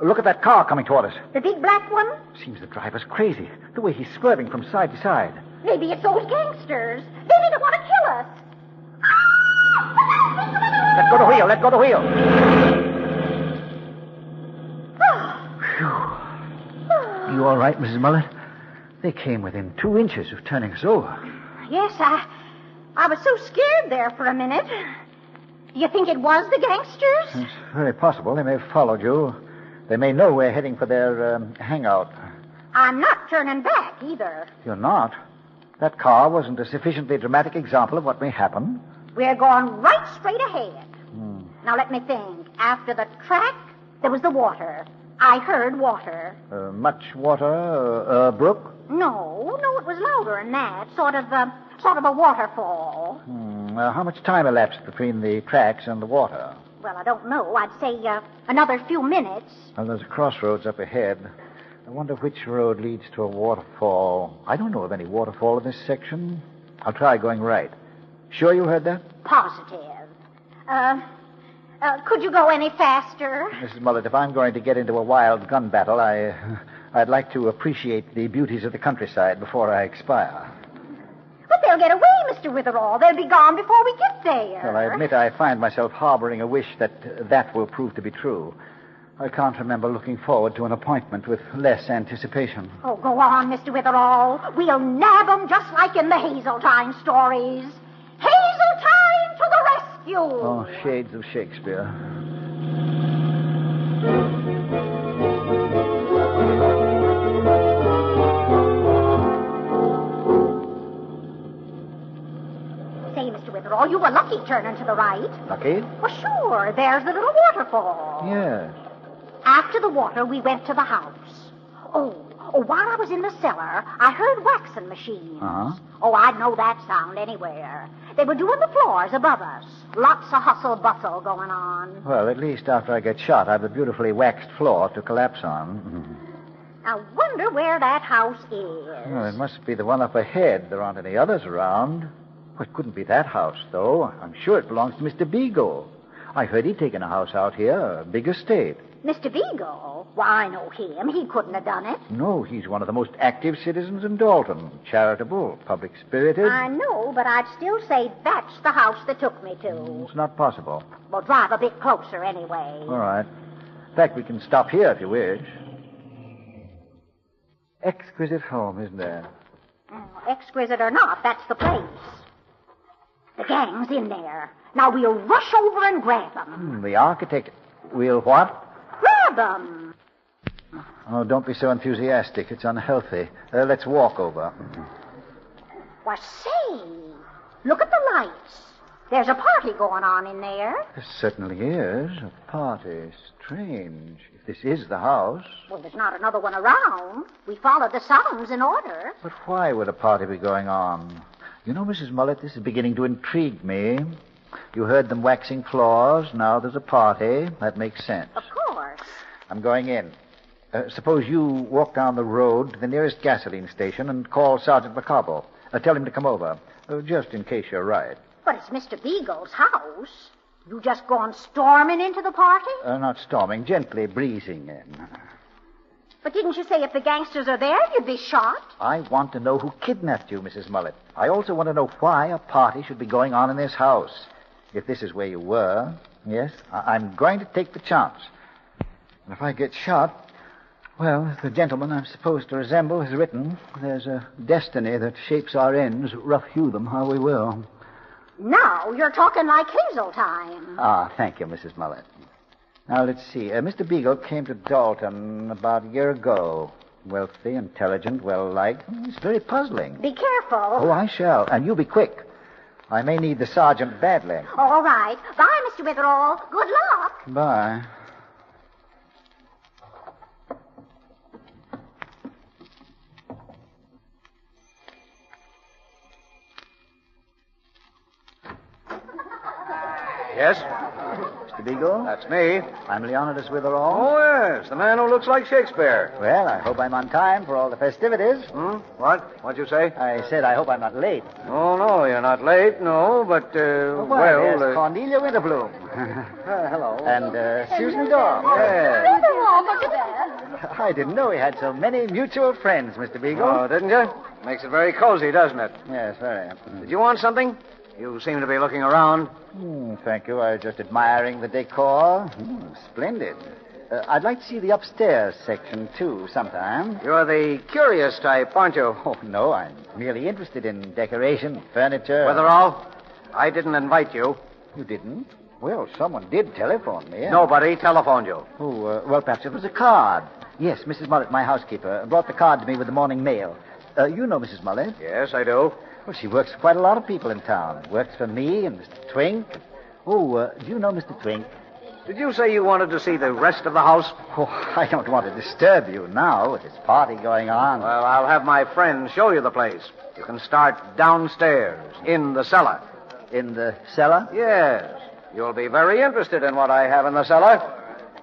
Look at that car coming toward us. The big black one? Seems the driver's crazy. The way he's swerving from side to side. Maybe it's those gangsters. They didn't want to kill us. Let go the wheel. Let go the wheel. You all right, Mrs. Mullet? They came within 2 inches of turning us over. Yes, I was so scared there for a minute. Do you think it was the gangsters? It's very possible. They may have followed you. They may know we're heading for their hangout. I'm not turning back, either. You're not? That car wasn't a sufficiently dramatic example of what may happen? We're going right straight ahead. Now, let me think. After the track, there was the water. I heard water. Much water? Brook? No, it was louder than that. Sort of a waterfall. How much time elapsed between the tracks and the water? Well, I don't know. I'd say another few minutes. Well, there's a crossroads up ahead. I wonder which road leads to a waterfall. I don't know of any waterfall in this section. I'll try going right. Sure you heard that? Positive. Could you go any faster? Mrs. Mullet, if I'm going to get into a wild gun battle, I'd like to appreciate the beauties of the countryside before I expire. But They'll get away, Mr. Witherall. They'll be gone before we get there. Well, I admit I find myself harboring a wish that will prove to be true. I can't remember looking forward to an appointment with less anticipation. Oh, go on, Mr. Witherall. We'll nab 'em just like in the Hazeltine stories. Hazeltine to the rescue! Oh, shades of Shakespeare. Say, Mr. Witherall, you were lucky turning to the right. Lucky? Well, sure. There's the little waterfall. Yes. After the water, we went to the house. Oh, while I was in the cellar, I heard waxing machines. Uh-huh. Oh, I'd know that sound anywhere. They were doing the floors above us. Lots of hustle-bustle going on. Well, at least after I get shot, I've a beautifully waxed floor to collapse on. I wonder where that house is. Well, it must be the one up ahead. There aren't any others around. Well, it couldn't be that house, though. I'm sure it belongs to Mr. Beagle. I heard he'd taken a house out here, a big estate. Mr. Beagle? Why, I know him. He couldn't have done it. No, he's one of the most active citizens in Dalton. Charitable, public-spirited. I know, but I'd still say that's the house they took me to. It's not possible. Well, drive a bit closer anyway. All right. In fact, we can stop here if you wish. Exquisite home, isn't there? Exquisite or not, that's the place. The gang's in there. Now we'll rush over and grab them. The architect... We'll what? Grab them. Oh, don't be so enthusiastic. It's unhealthy. Let's walk over. Well, say, look at the lights. There's a party going on in there. There certainly is. A party. Strange. If this is the house. Well, there's not another one around. We followed the sounds in order. But why would a party be going on? You know, Mrs. Mullet, this is beginning to intrigue me. You heard them waxing floors. Now there's a party. That makes sense. Of course. I'm going in. Suppose you walk down the road to the nearest gasoline station and call Sergeant McCobble. Tell him to come over, just in case you're right. But it's Mr. Beagle's house. You just gone storming into the party? Not storming, gently breezing in. But didn't you say if the gangsters are there, you'd be shot? I want to know who kidnapped you, Mrs. Mullet. I also want to know why a party should be going on in this house. If this is where you were, yes, I'm going to take the chance. And if I get shot, well, as the gentleman I'm supposed to resemble has written, there's a destiny that shapes our ends, rough hew them how we will. Now you're talking like Hazeltine. Ah, thank you, Mrs. Mullet. Now, let's see. Mr. Beagle came to Dalton about a year ago. Wealthy, intelligent, well-liked. It's very puzzling. Be careful. Oh, I shall. And you be quick. I may need the sergeant badly. All right. Bye, Mr. Witherall. Good luck. Bye. Yes? Mr. Beagle? That's me. I'm Leonidas Witherall. Oh, yes. The man who looks like Shakespeare. Well, I hope I'm on time for all the festivities. What? What'd you say? I said I hope I'm not late. Oh, no, you're not late, no, but, there's Cornelia Winterbloom. hello. And Susan Dorr. Yes. Look at that. I didn't know we had so many mutual friends, Mr. Beagle. Oh, didn't you? Makes it very cozy, doesn't it? Yes, very. Did you want something? You seem to be looking around. Thank you. I was just admiring the decor. Splendid. I'd like to see the upstairs section, too, sometime. You're the curious type, aren't you? Oh, no. I'm merely interested in decoration, furniture. Witherall, I didn't invite you. You didn't? Well, someone did telephone me. Nobody telephoned you. Oh, well, perhaps it was a card. Yes, Mrs. Mullet, my housekeeper, brought the card to me with the morning mail. You know Mrs. Mullet? Yes, I do. Well, she works for quite a lot of people in town. Works for me and Mr. Twink. Oh, do you know Mr. Twink? Did you say you wanted to see the rest of the house? Oh, I don't want to disturb you now with this party going on. Well, I'll have my friend show you the place. You can start downstairs, in the cellar. In the cellar? Yes. You'll be very interested in what I have in the cellar.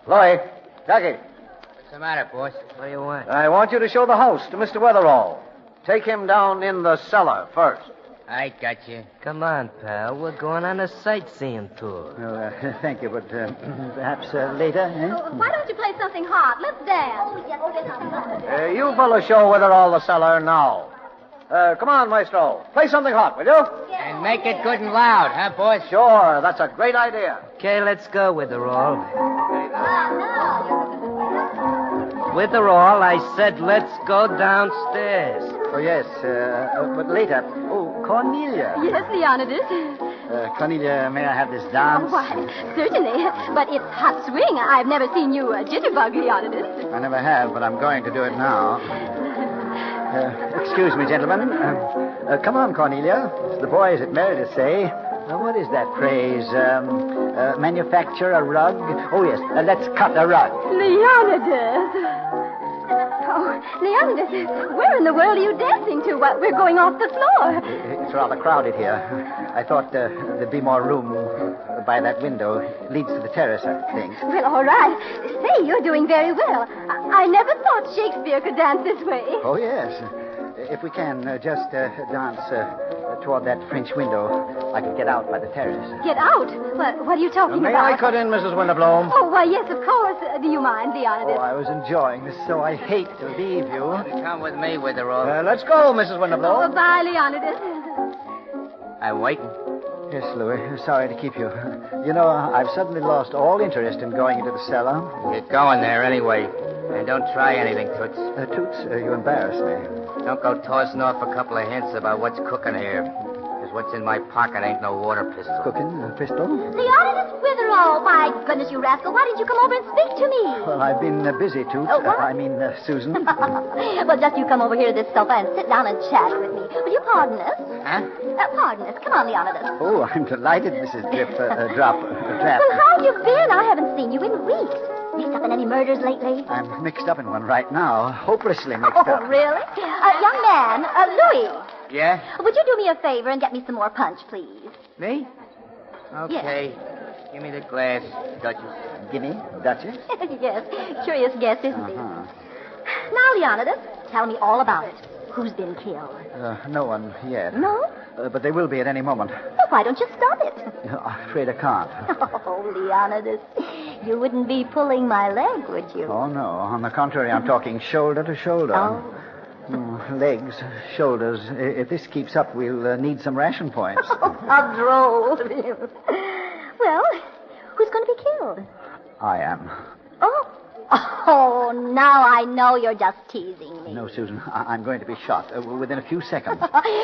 Louie, Jackie. What's the matter, boss? What do you want? I want you to show the house to Mr. Witherall. Take him down in the cellar first. I got you. Come on, pal. We're going on a sightseeing tour. Well, thank you, but perhaps later, eh? Why don't you play something hot? Let's dance. You fellas show Witherall the cellar now. Come on, Maestro. Play something hot, will you? And make it good and loud, huh, boys? Sure, that's a great idea. Okay, let's go, Witherall. Witherall, I said let's go downstairs. Oh, yes, but later. Oh, Cornelia. Yes, Leonidas. Cornelia, may I have this dance? Why, certainly. But it's hot swing. I've never seen you jitterbug, Leonidas. I never have, but I'm going to do it now. Excuse me, gentlemen. Come on, Cornelia. As the boys at Meredith say, what is that phrase? Manufacture a rug? Oh, yes, let's cut a rug. Leonidas! Oh, Leonidas, where in the world are you dancing to? We're going off the floor. It's rather crowded here. I thought there'd be more room by that window. It leads to the terrace, I think. Well, all right. Say, you're doing very well. I never thought Shakespeare could dance this way. Oh, yes. If we can, just dance toward that French window, I could get out by the terrace. Get out? What are you talking May about? I cut in, Mrs. Winterbloom? Oh, why, yes, of course. Do you mind, Leonidas? Oh, I was enjoying this, so I hate to leave you. Come with me, Witherall. Let's go, Mrs. Winterbloom. Oh, bye, Leonidas. I'm waiting. Yes, Louis. Sorry to keep you. You know, I've suddenly lost all interest in going into the cellar. Get going there anyway. And don't try anything, Toots. Toots, you embarrass me. Don't go tossing off a couple of hints about what's cooking here. Because what's in my pocket ain't no water pistol. Cooking? A pistol? Leonidas Witherall! My goodness, you rascal. Why didn't you come over and speak to me? Well, I've been busy, Toots. Oh, what? Susan. Well, just you come over here to this sofa and sit down and chat with me. Will you pardon us? Huh? Pardon us. Come on, Leonidas. Oh, I'm delighted, Mrs. Trap. Well, how have you been? I haven't seen you in weeks. Mixed up in any murders lately? I'm mixed up in one right now. Hopelessly mixed Oh, up. really? Young man, Louis. Yeah? Would you do me a favor and get me some more punch, please? Me? Okay. Give me the glass, Duchess. Gimme, Duchess? Yes. Curious guess, isn't he? Now, Leonidas, tell me all about it. Who's been killed? No one yet. No? But they will be at any moment. Well, why don't you stop it? I'm afraid I can't. Oh, Leonidas, you wouldn't be pulling my leg, would you? Oh, no. On the contrary, I'm talking shoulder to shoulder. Oh. Legs, shoulders. If this keeps up, we'll need some ration points. Oh, how droll of you. Well, who's going to be killed? I am. Oh, now I know you're just teasing me. No, Susan, I'm going to be shot within a few seconds.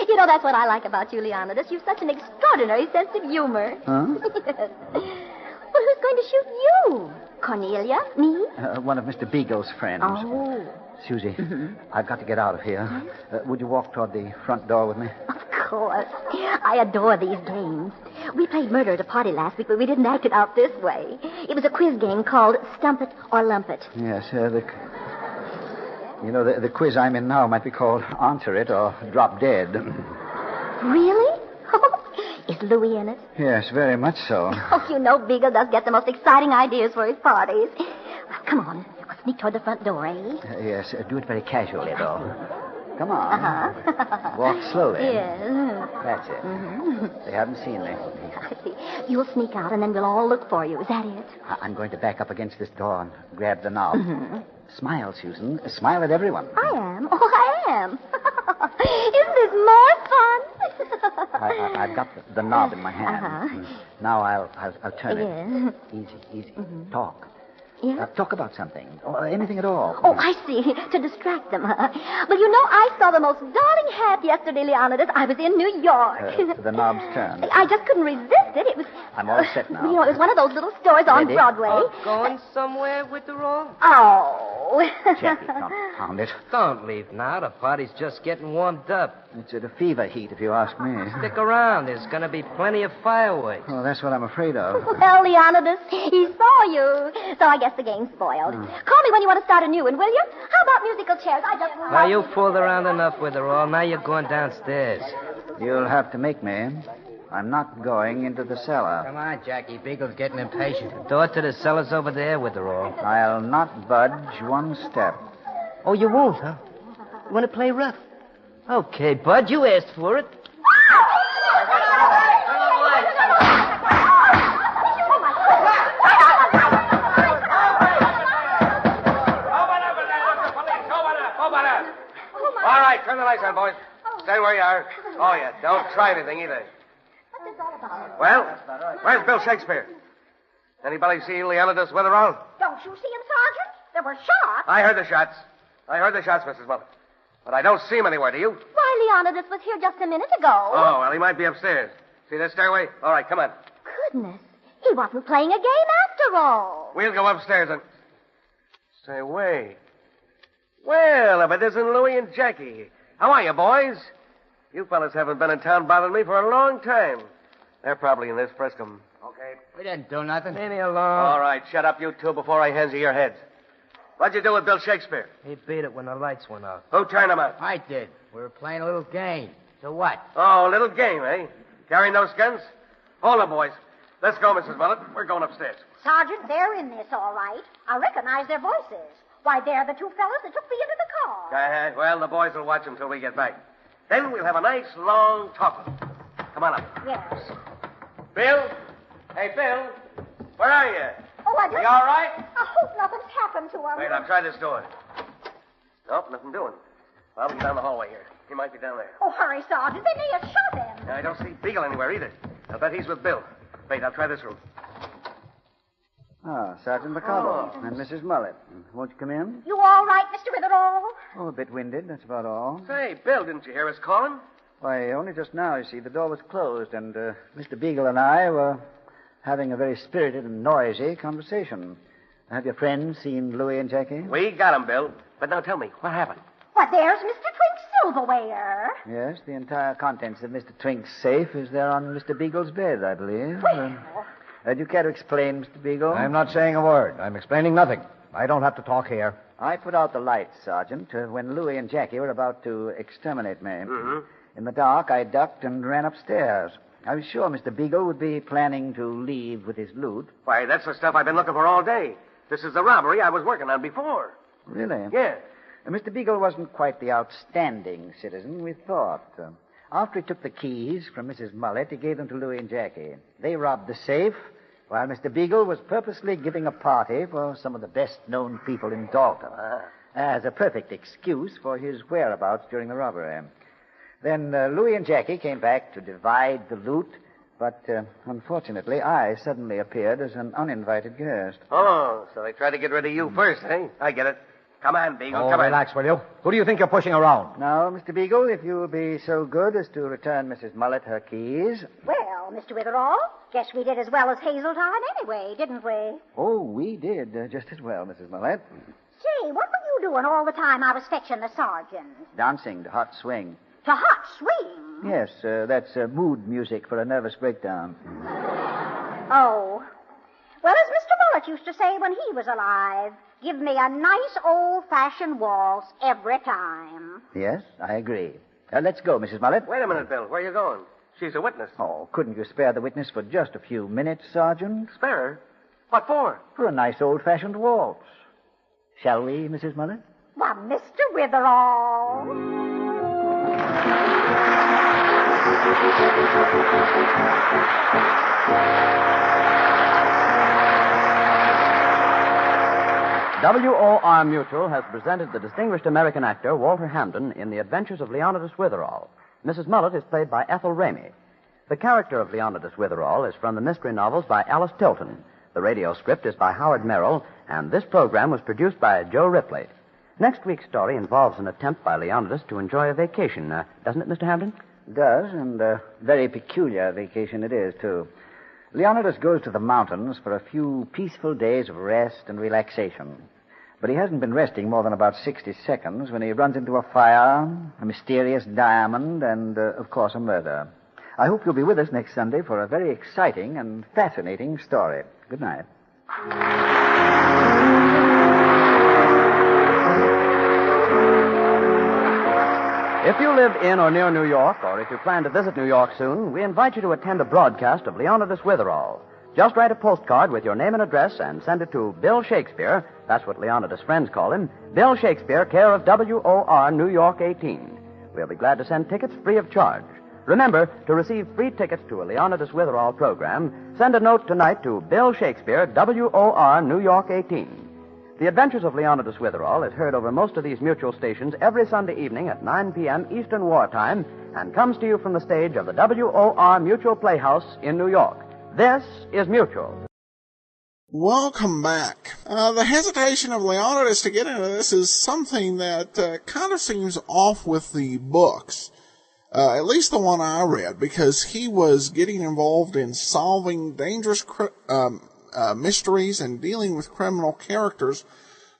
You know, that's what I like about you, Leonidas. You've such an extraordinary sense of humor. Huh? Yes. Well, who's going to shoot you? Cornelia? Me? One of Mr. Beagle's friends. Oh. Susie, I've got to get out of here. Would you walk toward the front door with me? Of course. I adore these games. We played murder at a party last week, but we didn't act it out this way. It was a quiz game called Stump It or Lump It. Yes, the quiz I'm in now might be called Answer It or Drop Dead. Really? Is Louis in it? Yes, very much so. Oh, you know Beagle does get the most exciting ideas for his parties. Well, come on. We'll sneak toward the front door, eh? Yes, do it very casually, though. Come on. Uh-huh. Walk slowly. Yes. That's it. Mm-hmm. They haven't seen me. I see. You'll sneak out, and then we'll all look for you. Is that it? I'm going to back up against this door and grab the knob. Mm-hmm. Smile, Susan. Smile at everyone. I am. Oh, I am. Isn't this more fun? I've got the knob in my hand. Uh-huh. Now I'll turn it. Yes. Easy. Talk. Yeah? Talk about something. Or anything at all. Oh, I see. To distract them, huh? Well, you know, I saw the most darling hat yesterday, Leonidas. I was in New York. The knob's turned. I just couldn't resist it. It was... I'm all set now. You know, it was one of those little stores on Ready? Broadway. Going somewhere with the roll? Oh. Jackie, confound it. Don't leave now. The party's just getting warmed up. It's at a fever heat, if you ask me. Stick around. There's going to be plenty of fireworks. Oh, that's what I'm afraid of. Well, Leonidas, he saw you. So I guess the game's spoiled. Call me when you want to start a new one, will you? How about musical chairs? I just love... Now, you fooled around enough with her all. Now you're going downstairs. You'll have to make me. I'm not going into the cellar. Come on, Jackie. Beagle's getting impatient. The door to the cellar's over there with her all. I'll not budge one step. Oh, you won't, huh? You want to play rough? Okay, Bud, you asked for it. All right, turn the lights on, boys. Stand where you are. Oh, yeah, don't try anything either. What's this all about? Well, where's Bill Shakespeare? Anybody see Leonidas Witherall? Don't you see him, Sergeant? There were shots. I heard the shots. Mrs. Mullet. But I don't see him anywhere, do you? Why, Leonidas was here just a minute ago. Oh, well, he might be upstairs. See that stairway? All right, come on. Goodness. He wasn't playing a game after all. We'll go upstairs and... Say, wait. Well, if it isn't Louie and Jackie. How are you, boys? You fellas haven't been in town bothering me for a long time. They're probably in this Friscom. Okay. We didn't do nothing. Leave me alone. All right, shut up, you two, before I hands you your heads. What'd you do with Bill Shakespeare? He beat it when the lights went out. Who turned him out? I did. We were playing a little game. So what? Oh, a little game, eh? Carrying those guns? Hold on, boys. Let's go, Mrs. Mullet. We're going upstairs. Sergeant, they're in this, all right. I recognize their voices. Why, they're the two fellas that took me into the car. Well, the boys will watch them till we get back. Then we'll have a nice, long talk. Come on up. Yes. Bill? Hey, Bill. Where are you? Oh, I just... You all right? I hope nothing's happened to him. Wait, I'll try this door. Nope, nothing doing. I'll be down the hallway here. He might be down there. Oh, hurry, Sergeant. They may have shot him. I don't see Beagle anywhere either. I'll bet he's with Bill. Wait, I'll try this room. Ah, Sergeant Mercado and Mrs. Mullet. Won't you come in? You all right, Mr. Witherall? Oh, a bit winded, that's about all. Say, Bill, didn't you hear us calling? Why, only just now, you see, the door was closed, and Mr. Beagle and I were having a very spirited and noisy conversation. Have your friends seen Louie and Jackie? We got 'em, Bill. But now tell me, what happened? Why, there's Mr. Twink's silverware. Yes, the entire contents of Mr. Twink's safe is there on Mr. Beagle's bed, I believe. Well... do you care to explain, Mr. Beagle? I'm not saying a word. I'm explaining nothing. I don't have to talk here. I put out the lights, Sergeant, when Louie and Jackie were about to exterminate me. Mm-hmm. In the dark, I ducked and ran upstairs. I was sure Mr. Beagle would be planning to leave with his loot. Why, that's the stuff I've been looking for all day. This is the robbery I was working on before. Really? Yeah. Mr. Beagle wasn't quite the outstanding citizen we thought. After he took the keys from Mrs. Mullet, he gave them to Louie and Jackie. They robbed the safe, while Mr. Beagle was purposely giving a party for some of the best-known people in Dalton, as a perfect excuse for his whereabouts during the robbery. Then Louie and Jackie came back to divide the loot, but unfortunately, I suddenly appeared as an uninvited guest. Oh, so they tried to get rid of you first, eh? I get it. Come on, Beagle, Oh, come on. relax, will you? Who do you think you're pushing around? Now, Mr. Beagle, if you will be so good as to return Mrs. Mullet her keys. Well, Mr. Witherall, guess we did as well as Hazeltine anyway, didn't we? Oh, we did just as well, Mrs. Mullet. Say, what were you doing all the time I was fetching the sergeant? Dancing to hot swing. To hot swing? Yes, that's mood music for a nervous breakdown. Oh. Well, as Mr. Mullet used to say when he was alive, give me a nice old-fashioned waltz every time. Yes, I agree. Let's go, Mrs. Mullet. Wait a minute, Bill. Where are you going? She's a witness. Oh, couldn't you spare the witness for just a few minutes, Sergeant? Spare her? What for? For a nice old-fashioned waltz. Shall we, Mrs. Mullet? Why, Mr. Witherall. WOR Mutual has presented the distinguished American actor Walter Hampden in The Adventures of Leonidas Witherall. Mrs. Mullet is played by Ethel Ramey. The character of Leonidas Witherall is from the mystery novels by Alice Tilton. The radio script is by Howard Merrill, and this program was produced by Joe Ripley. Next week's story involves an attempt by Leonidas to enjoy a vacation, doesn't it, Mr. Hampden? It does, and a very peculiar vacation it is, too. Leonidas goes to the mountains for a few peaceful days of rest and relaxation. But he hasn't been resting more than about 60 seconds when he runs into a fire, a mysterious diamond, and, of course, a murder. I hope you'll be with us next Sunday for a very exciting and fascinating story. Good night. If you live in or near New York, or if you plan to visit New York soon, we invite you to attend a broadcast of Leonidas Witherall. Just write a postcard with your name and address and send it to Bill Shakespeare. That's what Leonidas' friends call him. Bill Shakespeare, care of WOR, New York 18. We'll be glad to send tickets free of charge. Remember, to receive free tickets to a Leonidas Witherall program, send a note tonight to Bill Shakespeare, WOR, New York 18. The Adventures of Leonidas Witherall is heard over most of these Mutual stations every Sunday evening at 9 p.m. Eastern Wartime and comes to you from the stage of the WOR Mutual Playhouse in New York. This is Mutual. Welcome back. The hesitation of Leonidas to get into this is something that kind of seems off with the books. At least the one I read, because he was getting involved in solving dangerous mysteries and dealing with criminal characters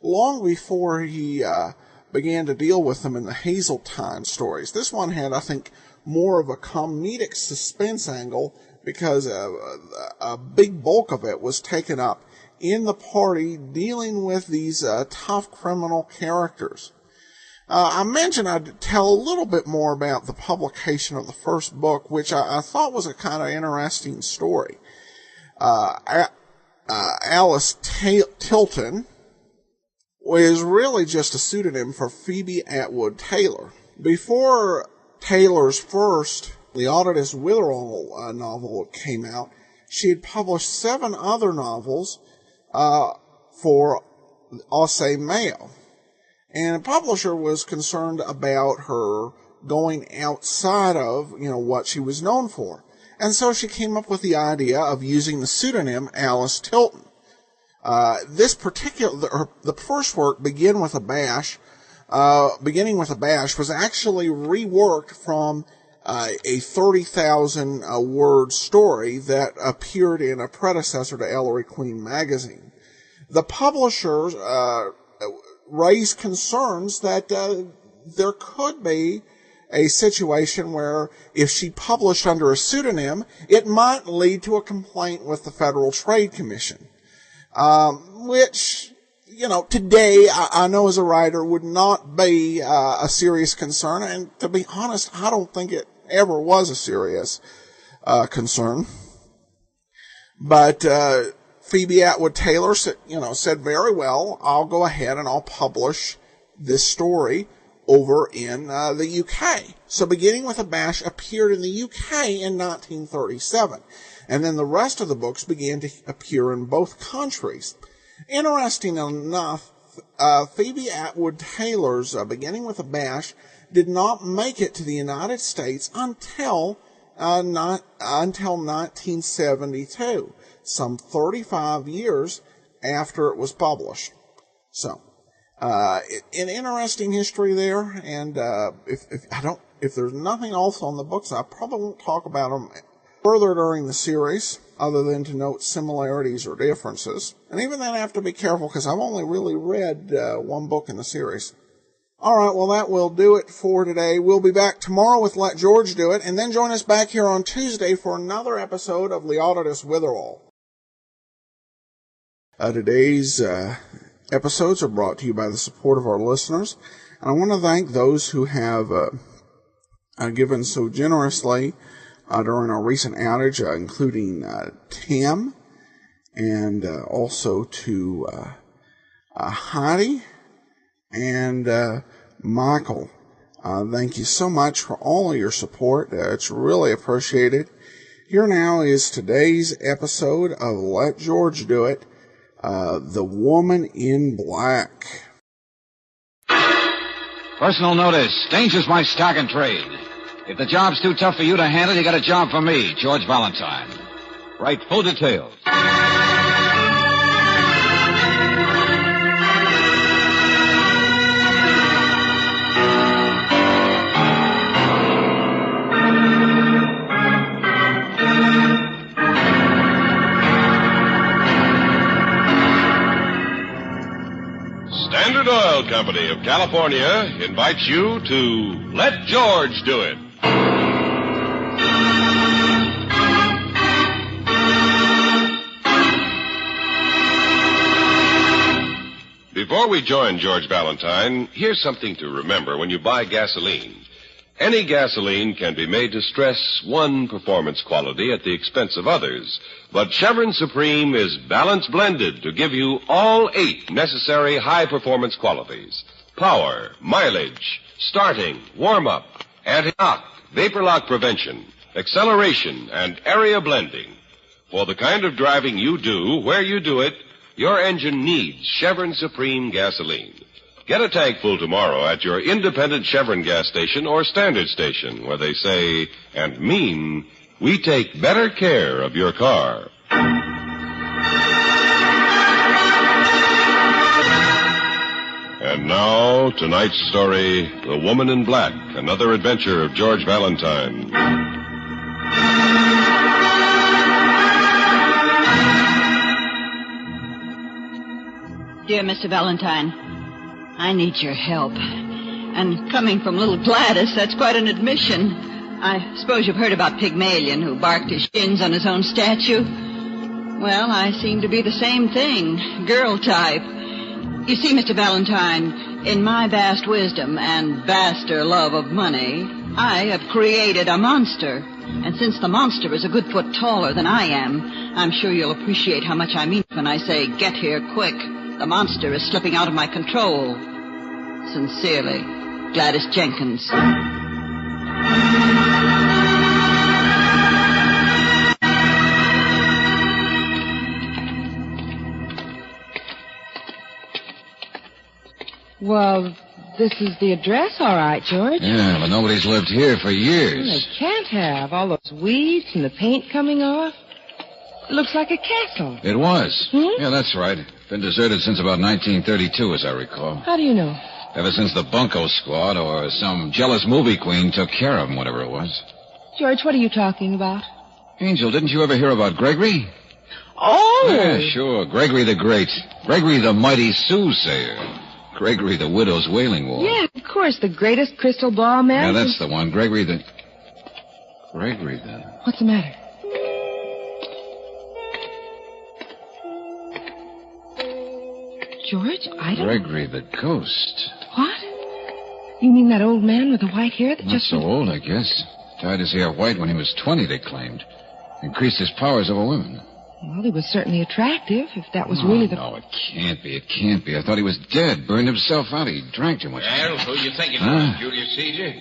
long before he began to deal with them in the Hazeltine stories. This one had, I think, more of a comedic suspense angle because a big bulk of it was taken up in the party dealing with these tough criminal characters. I mentioned I'd tell a little bit more about the publication of the first book, which I thought was a kind of interesting story. Alice Tilton was really just a pseudonym for Phoebe Atwood Taylor. Before Taylor's first Leonidas Witherall novel came out, she had published 7 other novels for Aussay Mail. And a publisher was concerned about her going outside of, what she was known for. And so she came up with the idea of using the pseudonym Alice Tilton. The first work, Beginning with a Bash, was actually reworked from a 30,000 word story that appeared in a predecessor to Ellery Queen magazine. The publishers raised concerns that there could be a situation where if she published under a pseudonym, it might lead to a complaint with the Federal Trade Commission, which, today I know as a writer would not be a serious concern, and to be honest, I don't think it ever was a serious concern. But Phoebe Atwood Taylor said, very well, I'll go ahead and I'll publish this story over in the UK. So Beginning with a Bash appeared in the UK in 1937. And then the rest of the books began to appear in both countries. Interesting enough, Phoebe Atwood Taylor's Beginning with a Bash did not make it to the United States until 1972, some 35 years after it was published. So, an interesting history there, and if there's nothing else on the books, I probably won't talk about them further during the series, other than to note similarities or differences. And even then I have to be careful because I've only really read one book in the series. All right, well, that will do it for today. We'll be back tomorrow with Let George Do It, and then join us back here on Tuesday for another episode of Leonidas Witherall. Today's episodes are brought to you by the support of our listeners, and I want to thank those who have given so generously during our recent outage, including Tim, and also to Heidi and Michael. Thank you so much for all of your support. It's really appreciated. Here now is today's episode of Let George Do It, The Woman in Black. Personal notice. Danger's my stock and trade. If the job's too tough for you to handle, you got a job for me, George Valentine. Write full details. Standard Oil Company of California invites you to Let George Do It. Before we join George Valentine, here's something to remember when you buy gasoline. Any gasoline can be made to stress one performance quality at the expense of others, but Chevron Supreme is balance blended to give you all 8 necessary high-performance qualities: power, mileage, starting, warm-up, anti-knock, vapor lock prevention, acceleration, and area blending. For the kind of driving you do, where you do it, Your engine needs Chevron Supreme gasoline. Get a tank full tomorrow at your independent Chevron gas station or standard station, where they say and mean, we take better care of your car. And now, tonight's story, The Woman in Black, another adventure of George Valentine. Dear Mr. Valentine, I need your help. And coming from little Gladys, that's quite an admission. I suppose you've heard about Pygmalion, who barked his shins on his own statue. Well, I seem to be the same thing, girl type. You see, Mr. Valentine, in my vast wisdom and vaster love of money, I have created a monster. And since the monster is a good foot taller than I am, I'm sure you'll appreciate how much I mean when I say, get here quick. The monster is slipping out of my control. Sincerely, Gladys Jenkins. Well, this is the address, all right, George. Yeah, but nobody's lived here for years. They can't have. All those weeds and the paint coming off. It looks like a castle. It was. Hmm? Yeah, that's right. Been deserted since about 1932, as I recall. How do you know? Ever since the Bunko Squad or some jealous movie queen took care of him, whatever it was. George, what are you talking about? Angel, didn't you ever hear about Gregory? Oh! Yeah, sure. Gregory the Great. Gregory the Mighty Soothsayer. Gregory the Widow's Wailing Wall. Yeah, of course. The greatest crystal ball man. Yeah, that's the one. Gregory the... What's the matter? George, I don't... Gregory the Ghost. What? You mean that old man with the white hair that Not just... so old, I guess. Dyed his hair white when he was 20, they claimed. Increased his powers over women. Well, he was certainly attractive, if that was really the... No, it can't be. It can't be. I thought he was dead. Burned himself out. He drank too much. Well, who you think it Huh? was, Julius Caesar?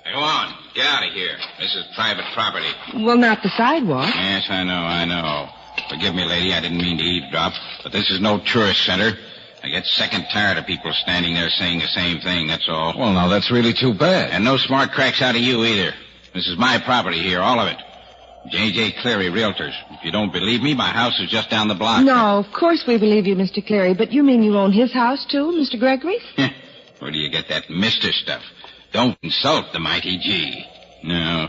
Now, go on. Get out of here. This is private property. Well, not the sidewalk. Yes, I know. Forgive me, lady. I didn't mean to eavesdrop. But this is no tourist center. I get sick and tired of people standing there saying the same thing, that's all. Well, now, that's really too bad. And no smart cracks out of you either. This is my property here, all of it. J.J. Cleary, Realtors. If you don't believe me, my house is just down the block. No, of course we believe you, Mr. Cleary, but you mean you own his house, too, Mr. Gregory? Where do you get that mister stuff? Don't insult the mighty G. No,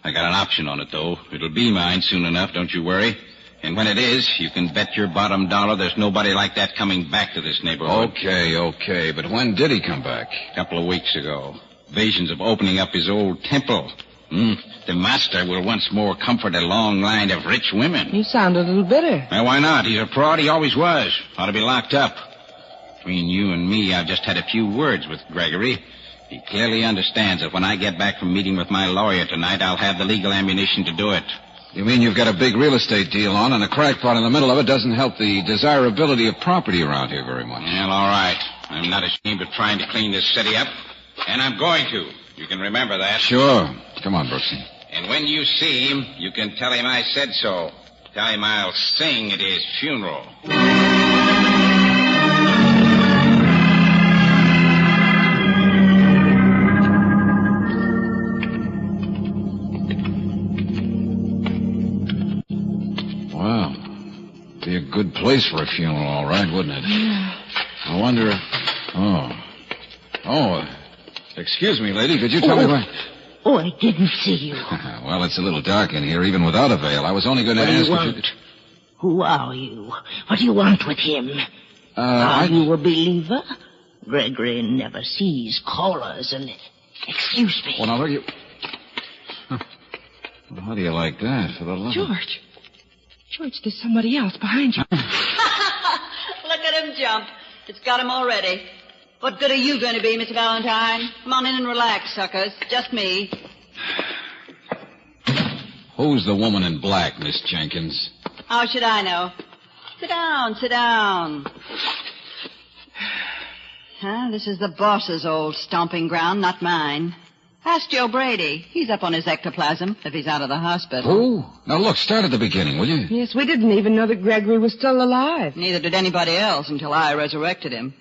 I got an option on it, though. It'll be mine soon enough, don't you worry. And when it is, you can bet your bottom dollar there's nobody like that coming back to this neighborhood. Okay, but when did he come back? A couple of weeks ago. Visions of opening up his old temple. The master will once more comfort a long line of rich women. You sound a little bitter. Well, why not? He's a fraud. He always was. Ought to be locked up. Between you and me, I've just had a few words with Gregory. He clearly understands that when I get back from meeting with my lawyer tonight, I'll have the legal ammunition to do it. You mean you've got a big real estate deal on, and a crackpot in the middle of it doesn't help the desirability of property around here very much? Well, all right. I'm not ashamed of trying to clean this city up. And I'm going to. You can remember that. Sure. Come on, Brooksy. And when you see him, you can tell him I said so. Tell him I'll sing at his funeral. Wow. Be a good place for a funeral, all right, wouldn't it? Yeah. I wonder if... Oh, excuse me, lady. Could you tell me where... Oh, I didn't see you. Well, it's a little dark in here, even without a veil. I was only going to What do ask you if want? you could... Who are you? What do you want with him? Are you a believer? Gregory never sees callers and... Excuse me. Well, now, look, you... Well, how do you like that, for the love of... George, there's somebody else behind you. Look at him jump. It's got him already. What good are you going to be, Mr. Valentine? Come on in and relax, suckers. Just me. Who's the woman in black, Miss Jenkins? How should I know? Sit down. This is the boss's old stomping ground, not mine. Ask Joe Brady. He's up on his ectoplasm, if he's out of the hospital. Who? Now, look, start at the beginning, will you? Yes, we didn't even know that Gregory was still alive. Neither did anybody else until I resurrected him.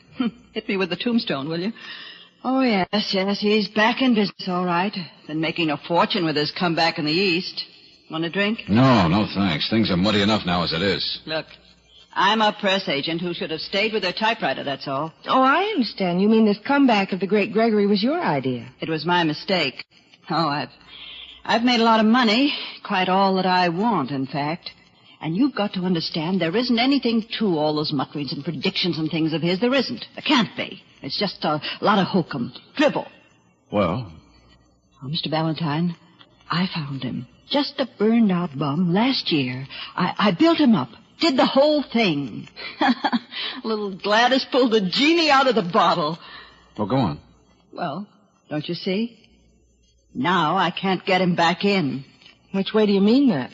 Hit me with the tombstone, will you? Oh, yes, he's back in business, all right. Been making a fortune with his comeback in the East. Want a drink? No, thanks. Things are muddy enough now as it is. Look, I'm a press agent who should have stayed with her typewriter, that's all. Oh, I understand. You mean this comeback of the great Gregory was your idea. It was my mistake. Oh, I've made a lot of money. Quite all that I want, in fact. And you've got to understand there isn't anything to all those mutterings and predictions and things of his. There isn't. There can't be. It's just a lot of hokum. Dribble. Well? Oh, Mr. Valentine, I found him. Just a burned-out bum last year. I built him up. Did the whole thing. Little Gladys pulled the genie out of the bottle. Well, go on. Well, don't you see? Now I can't get him back in. Which way do you mean that?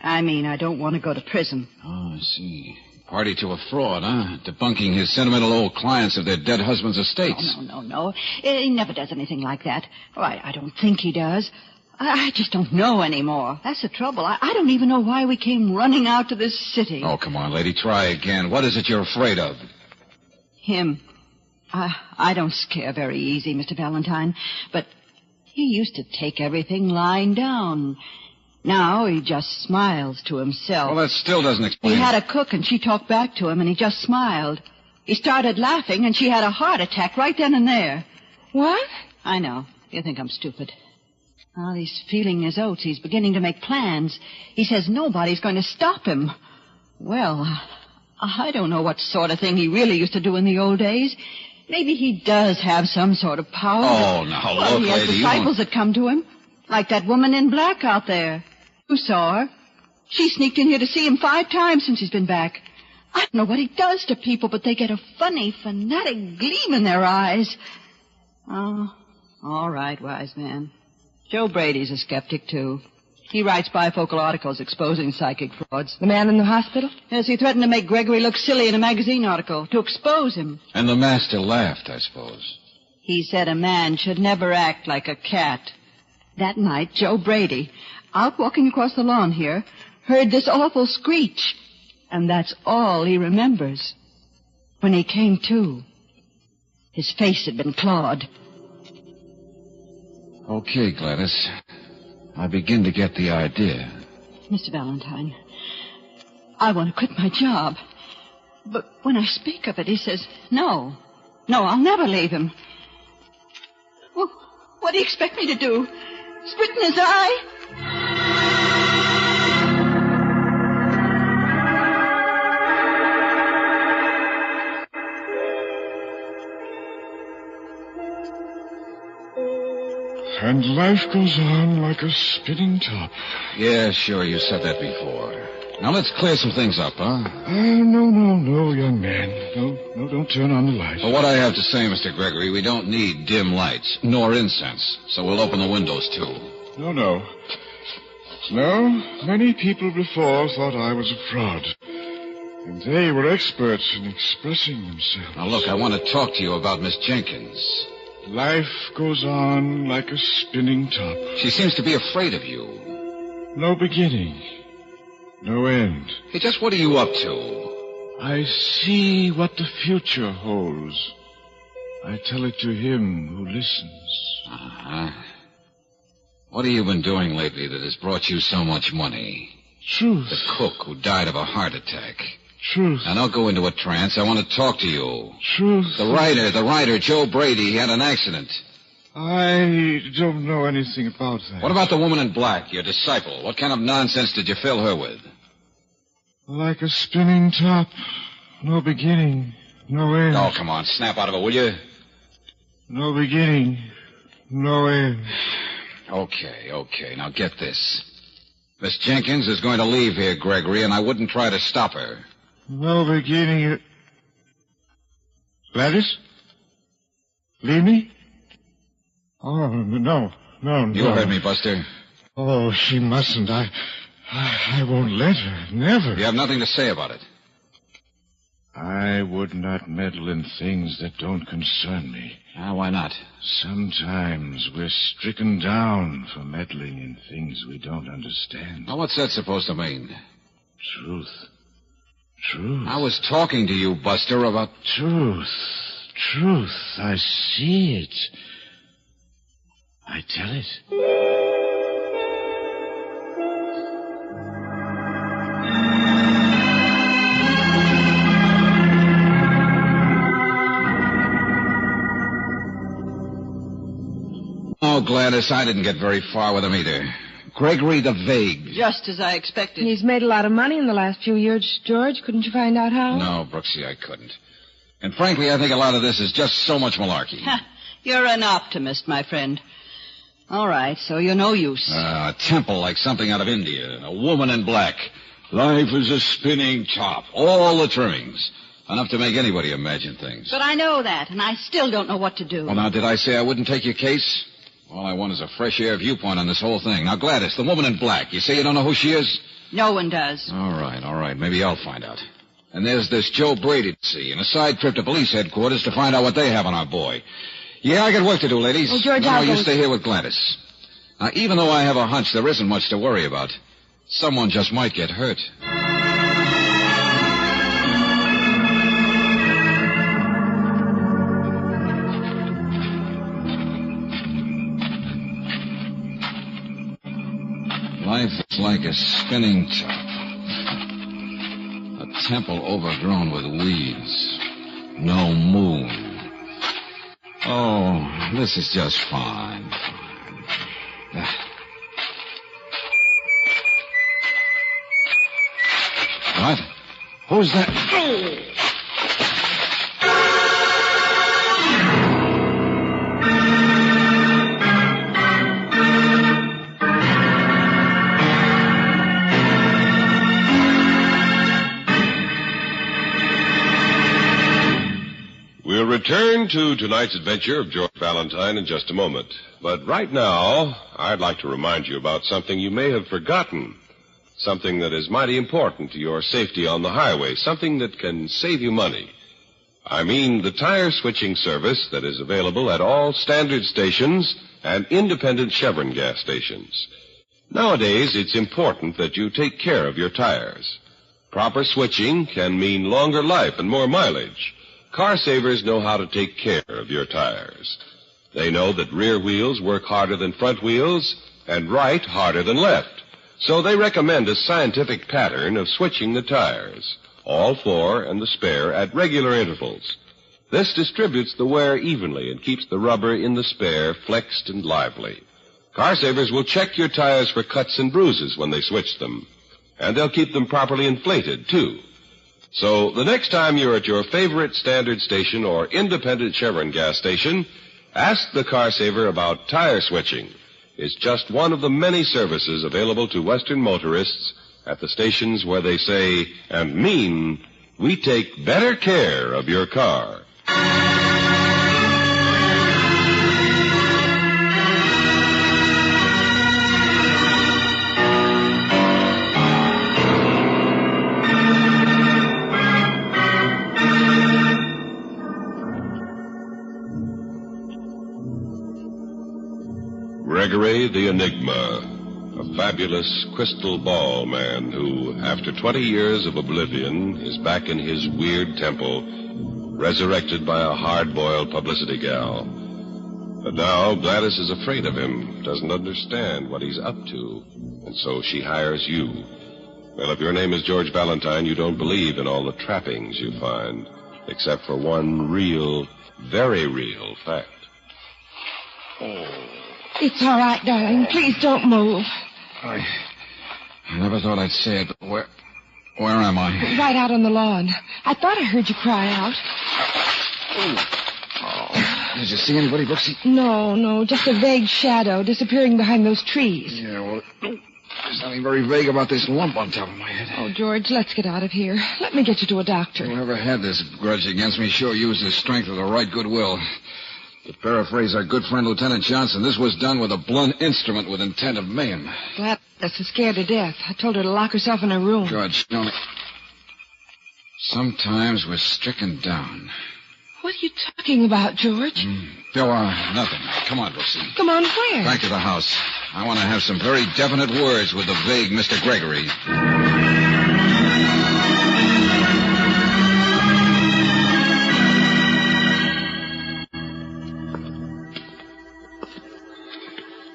I mean, I don't want to go to prison. Oh, I see. Party to a fraud, huh? Debunking his sentimental old clients of their dead husbands' estates. No. He never does anything like that. Oh, I don't think he does. I just don't know anymore. That's the trouble. I don't even know why we came running out to this city. Oh, come on, lady. Try again. What is it you're afraid of? Him. I don't scare very easy, Mr. Valentine. But he used to take everything lying down. Now he just smiles to himself. Well, that still doesn't explain. He had a cook, and she talked back to him, and he just smiled. He started laughing, and she had a heart attack right then and there. What? I know. You think I'm stupid. Now he's feeling his oats. He's beginning to make plans. He says nobody's going to stop him. Well, I don't know what sort of thing he really used to do in the old days. Maybe he does have some sort of power. Oh, now, well, look, he has lady, disciples that come to him. Like that woman in black out there. You saw her. She sneaked in here to see him 5 times since he's been back. I don't know what he does to people, but they get a funny, fanatic gleam in their eyes. Oh, all right, wise man. Joe Brady's a skeptic, too. He writes bifocal articles exposing psychic frauds. The man in the hospital? Yes, he threatened to make Gregory look silly in a magazine article, to expose him. And the master laughed, I suppose. He said a man should never act like a cat. That night, Joe Brady, out walking across the lawn here, heard this awful screech. And that's all he remembers. When he came to, his face had been clawed. Okay, Gladys. I begin to get the idea. Mr. Valentine, I want to quit my job. But when I speak of it, he says, no, I'll never leave him. Well, what do you expect me to do? Spit in his eye? And life goes on like a spinning top. Yeah, sure, you said that before. Now let's clear some things up, huh? No, young man. No, don't turn on the lights. For what I have to say, Mr. Gregory, we don't need dim lights, nor incense, so we'll open the windows, too. No. Many people before thought I was a fraud. And they were experts in expressing themselves. Now, look, I want to talk to you about Miss Jenkins. Life goes on like a spinning top. She seems to be afraid of you. No beginning. No end. Hey, just what are you up to? I see what the future holds. I tell it to him who listens. Uh-huh. What have you been doing lately that has brought you so much money? Truth. The cook who died of a heart attack. Truth. Now, don't go into a trance. I want to talk to you. Truth. The writer, Joe Brady, he had an accident. I don't know anything about that. What about the woman in black, your disciple? What kind of nonsense did you fill her with? Like a spinning top. No beginning, no end. Oh, come on, snap out of it, will you? No beginning, no end. Okay. Now get this. Miss Jenkins is going to leave here, Gregory, and I wouldn't try to stop her. No beginning. Gladys? Leave me? Oh, no. You heard me, Buster. Oh, she mustn't. I won't let her. Never. You have nothing to say about it. I would not meddle in things that don't concern me. Why not? Sometimes we're stricken down for meddling in things we don't understand. Now, what's that supposed to mean? Truth. I was talking to you, Buster, about... Truth. I see it. I tell it. Oh, Gladys, I didn't get very far with him either. Gregory the Vague. Just as I expected. He's made a lot of money in the last few years, George. Couldn't you find out how? No, Brooksy, I couldn't. And frankly, I think a lot of this is just so much malarkey. You're an optimist, my friend. All right, so you're no use. A temple like something out of India. A woman in black. Life is a spinning top. All the trimmings. Enough to make anybody imagine things. But I know that, and I still don't know what to do. Well, now, did I say I wouldn't take your case? All I want is a fresh air viewpoint on this whole thing. Now, Gladys, the woman in black, you say you don't know who she is? No one does. All right. Maybe I'll find out. And there's this Joe Brady to see, and a side trip to police headquarters to find out what they have on our boy. Yeah, I got work to do, ladies. Oh, George, no, you stay here with Gladys. Now, even though I have a hunch there isn't much to worry about, someone just might get hurt. Life is like a spinning top. A temple overgrown with weeds. No moon. Oh, this is just fine. What? Who's that? We'll return to tonight's adventure of George Valentine in just a moment. But right now, I'd like to remind you about something you may have forgotten. Something that is mighty important to your safety on the highway. Something that can save you money. I mean the tire switching service that is available at all standard stations and independent Chevron gas stations. Nowadays, it's important that you take care of your tires. Proper switching can mean longer life and more mileage. Car savers know how to take care of your tires. They know that rear wheels work harder than front wheels and right harder than left. So they recommend a scientific pattern of switching the tires, all four and the spare, at regular intervals. This distributes the wear evenly and keeps the rubber in the spare flexed and lively. Car savers will check your tires for cuts and bruises when they switch them. And they'll keep them properly inflated, too. So the next time you're at your favorite standard station or independent Chevron gas station, ask the car saver about tire switching. It's just one of the many services available to Western motorists at the stations where they say and mean, we take better care of your car. Gregory the Enigma, a fabulous crystal ball man who, after 20 years of oblivion, is back in his weird temple, resurrected by a hard-boiled publicity gal. But now Gladys is afraid of him, doesn't understand what he's up to, and so she hires you. Well, if your name is George Valentine, you don't believe in all the trappings you find, except for one real, very real fact. Oh. It's all right, darling. Please don't move. I never thought I'd say it, but where am I? Right out on the lawn. I thought I heard you cry out. Oh, did you see anybody, Brooksy? No, just a vague shadow disappearing behind those trees. Yeah, well, there's nothing very vague about this lump on top of my head. Oh, George, let's get out of here. Let me get you to a doctor. Whoever had this grudge against me sure used his strength with the right goodwill. To paraphrase our good friend Lieutenant Johnson, this was done with a blunt instrument with intent of mayhem. Gladys is scared to death. I told her to lock herself in her room. George, Sometimes we're stricken down. What are you talking about, George? Nothing. Come on, Brooksy. Come on, where? Back to the house. I want to have some very definite words with the vague Mr. Gregory.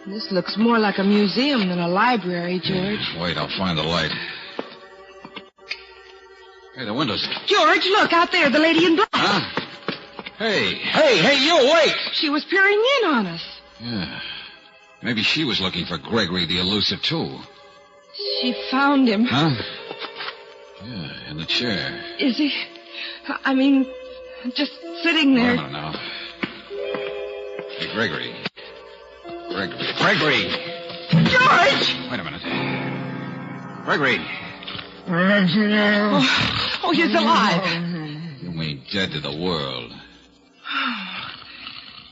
This looks more like a museum than a library, George. Wait, I'll find the light. Hey, the windows. George, look, out there, the lady in black. Huh? Hey, you, wait! She was peering in on us. Yeah. Maybe she was looking for Gregory the elusive, too. She found him. Huh? Yeah, in the chair. Is he? I mean, just sitting there. Wait a minute now. Hey, Gregory. Gregory! George! Wait a minute. Gregory! Oh, he's alive. You mean dead to the world.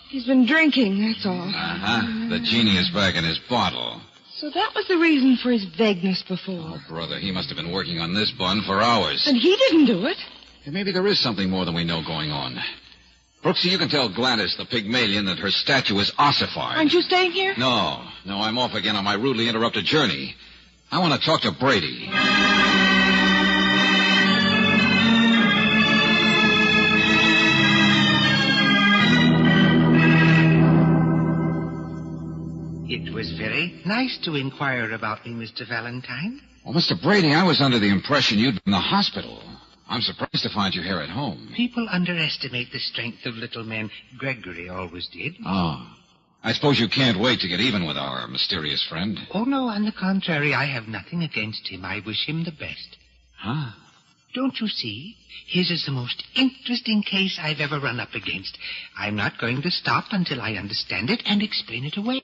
He's been drinking, that's all. Uh-huh. The genie is back in his bottle. So that was the reason for his vagueness before. Oh, brother, he must have been working on this bun for hours. And he didn't do it. Yeah, maybe there is something more than we know going on. Brooksy, you can tell Gladys, the Pygmalion, that her statue is ossified. Aren't you staying here? No, I'm off again on my rudely interrupted journey. I want to talk to Brady. It was very nice to inquire about me, Mr. Valentine. Well, Mr. Brady, I was under the impression you'd been in the hospital. I'm surprised to find you here at home. People underestimate the strength of little men. Gregory always did. Oh. I suppose you can't wait to get even with our mysterious friend. Oh, no, on the contrary, I have nothing against him. I wish him the best. Huh? Don't you see? His is the most interesting case I've ever run up against. I'm not going to stop until I understand it and explain it away.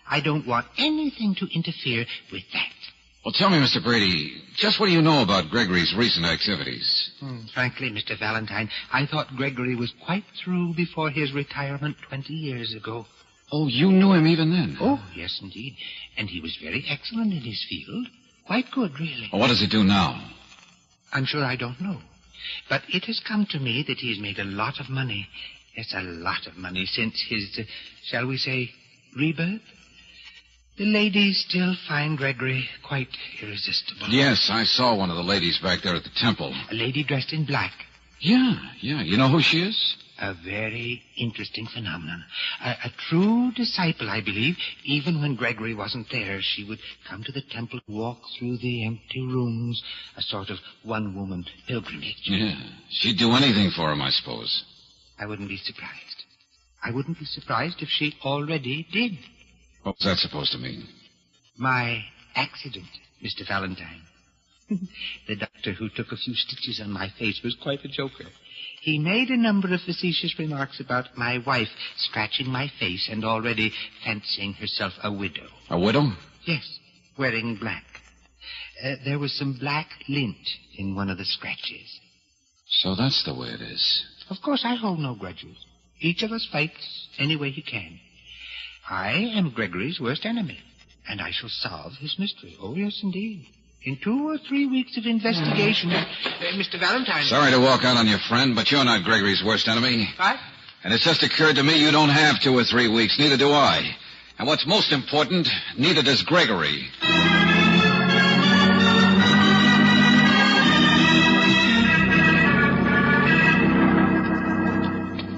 I don't want anything to interfere with that. Well, tell me, Mr. Brady, just what do you know about Gregory's recent activities? Frankly, Mr. Valentine, I thought Gregory was quite through before his retirement 20 years ago. Oh, you knew him even then? Oh, yes, indeed. And he was very excellent in his field. Quite good, really. Well, what does he do now? I'm sure I don't know. But it has come to me that he's made a lot of money. Yes, a lot of money since his, shall we say, rebirth. The ladies still find Gregory quite irresistible. Yes, I saw one of the ladies back there at the temple. A lady dressed in black. Yeah. You know who she is? A very interesting phenomenon. A true disciple, I believe. Even when Gregory wasn't there, she would come to the temple, walk through the empty rooms, a sort of one-woman pilgrimage. Yeah. She'd do anything for him, I suppose. I wouldn't be surprised. I wouldn't be surprised if she already did. What's that supposed to mean? My accident, Mr. Valentine. The doctor who took a few stitches on my face was quite a joker. He made a number of facetious remarks about my wife scratching my face and already fancying herself a widow. A widow? Yes, wearing black. There was some black lint in one of the scratches. So that's the way it is. Of course, I hold no grudges. Each of us fights any way he can. I am Gregory's worst enemy, and I shall solve his mystery. Oh, yes, indeed. In 2 or 3 weeks of investigation, Mr. Valentine... Sorry to walk out on your friend, but you're not Gregory's worst enemy. What? And it's just occurred to me you don't have 2 or 3 weeks. Neither do I. And what's most important, neither does Gregory.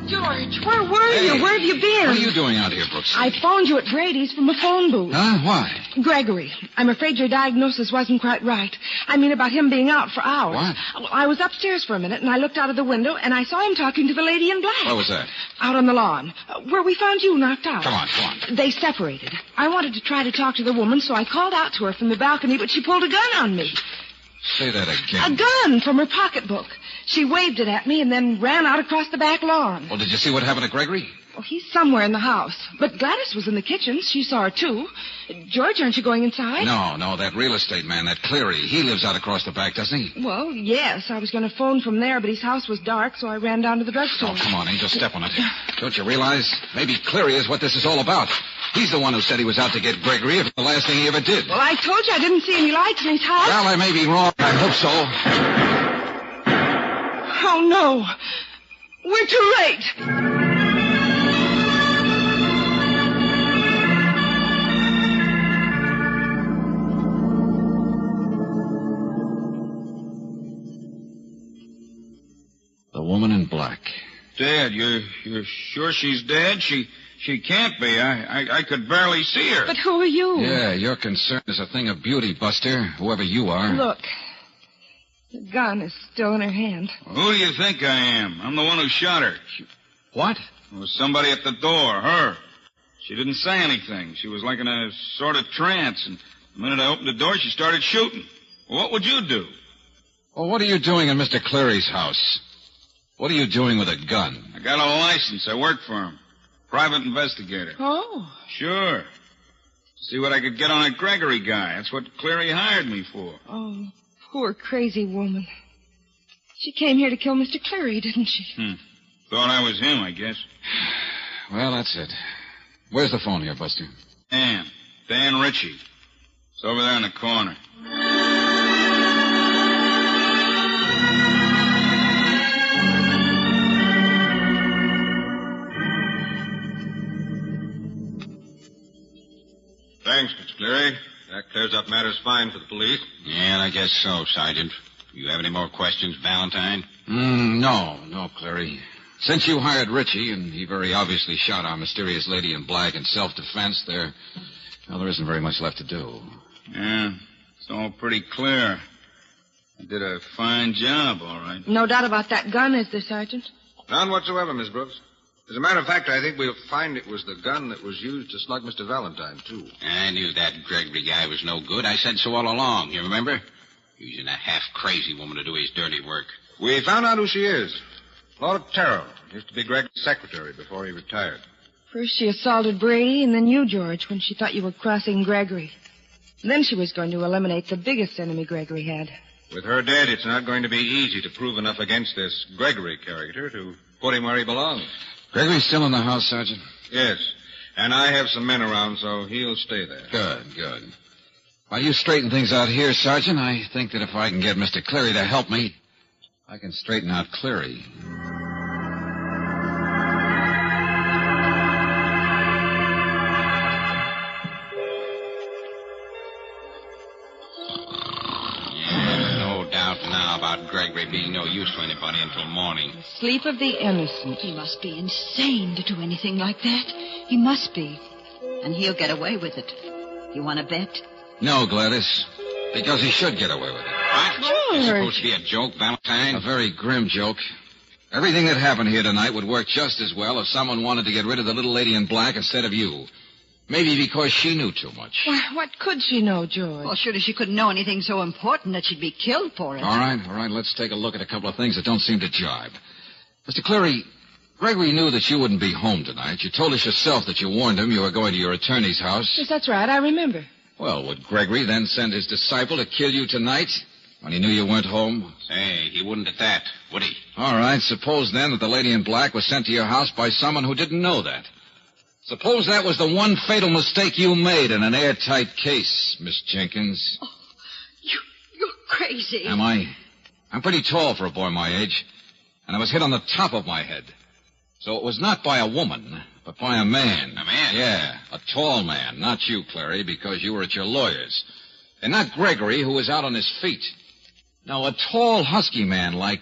George, where were you? Where have you been? What are you doing out here, Brooks? I phoned you at Brady's from a phone booth. Huh? Why? Gregory, I'm afraid your diagnosis wasn't quite right. I mean about him being out for hours. What? Well, I was upstairs for a minute, and I looked out of the window, and I saw him talking to the lady in black. Where was that? Out on the lawn, where we found you knocked out. Come on. They separated. I wanted to try to talk to the woman, so I called out to her from the balcony, but she pulled a gun on me. Say that again. A gun from her pocketbook. She waved it at me and then ran out across the back lawn. Well, did you see what happened to Gregory? Well, he's somewhere in the house. But Gladys was in the kitchen. She saw her, too. George, aren't you going inside? No, that real estate man, that Cleary, he lives out across the back, doesn't he? Well, yes. I was going to phone from there, but his house was dark, so I ran down to the drugstore. Oh, come on, Angel, step on it. Don't you realize? Maybe Cleary is what this is all about. He's the one who said he was out to get Gregory, if the last thing he ever did. Well, I told you I didn't see any lights in his house. Well, I may be wrong. I hope so. Oh, no. We're too late. The woman in black. Dead? You're sure she's dead? She can't be. I could barely see her. But who are you? Yeah, your concern is a thing of beauty, Buster, whoever you are. Look. The gun is still in her hand. Who do you think I am? I'm the one who shot her. What? There was somebody at the door, her. She didn't say anything. She was like in a sort of trance, and the minute I opened the door, she started shooting. Well, what would you do? Well, what are you doing in Mr. Cleary's house? What are you doing with a gun? I got a license. I work for him. Private investigator. Oh. Sure. See what I could get on that Gregory guy. That's what Cleary hired me for. Oh, poor crazy woman. She came here to kill Mr. Cleary, didn't she? Thought I was him, I guess. Well, that's it. Where's the phone here, Buster? Dan Ritchie. It's over there in the corner. Thanks, Mr. Cleary. That clears up matters fine for the police. Yeah, I guess so, Sergeant. You have any more questions, Valentine? No, Cleary. Since you hired Ritchie, and he very obviously shot our mysterious lady in black in self-defense, there isn't very much left to do. Yeah, it's all pretty clear. I did a fine job, all right. No doubt about that gun, is there, Sergeant? None whatsoever, Miss Brooks. As a matter of fact, I think we'll find it was the gun that was used to slug Mr. Valentine, too. I knew that Gregory guy was no good. I said so all along, you remember? Using a half-crazy woman to do his dirty work. We found out who she is. Laura Terrell. Used to be Greg's secretary before he retired. First she assaulted Brady, and then you, George, when she thought you were crossing Gregory. And then she was going to eliminate the biggest enemy Gregory had. With her dead, it's not going to be easy to prove enough against this Gregory character to put him where he belongs. Gregory's still in the house, Sergeant? Yes. And I have some men around, so he'll stay there. Good. While you straighten things out here, Sergeant, I think that if I can get Mr. Cleary to help me, I can straighten out Cleary. About Gregory being no use to anybody until morning. Sleep of the innocent. He must be insane to do anything like that. He must be. And he'll get away with it. You want to bet? No, Gladys. Because he should get away with it. What? George. It's supposed to be a joke, Valentine? A very grim joke. Everything that happened here tonight would work just as well if someone wanted to get rid of the little lady in black instead of you. Maybe because she knew too much. Why, what could she know, George? Well, surely she couldn't know anything so important that she'd be killed for it. All right. Let's take a look at a couple of things that don't seem to jibe. Mr. Cleary, Gregory knew that you wouldn't be home tonight. You told us yourself that you warned him you were going to your attorney's house. Yes, that's right. I remember. Well, would Gregory then send his disciple to kill you tonight when he knew you weren't home? Hey, he wouldn't at that, would he? All right. Suppose then that the lady in black was sent to your house by someone who didn't know that. Suppose that was the one fatal mistake you made in an airtight case, Miss Jenkins. Oh, you're crazy. Am I? I'm pretty tall for a boy my age, and I was hit on the top of my head. So it was not by a woman, but by a man. A man? Yeah, a tall man. Not you, Clary, because you were at your lawyer's. And not Gregory, who was out on his feet. No, a tall, husky man like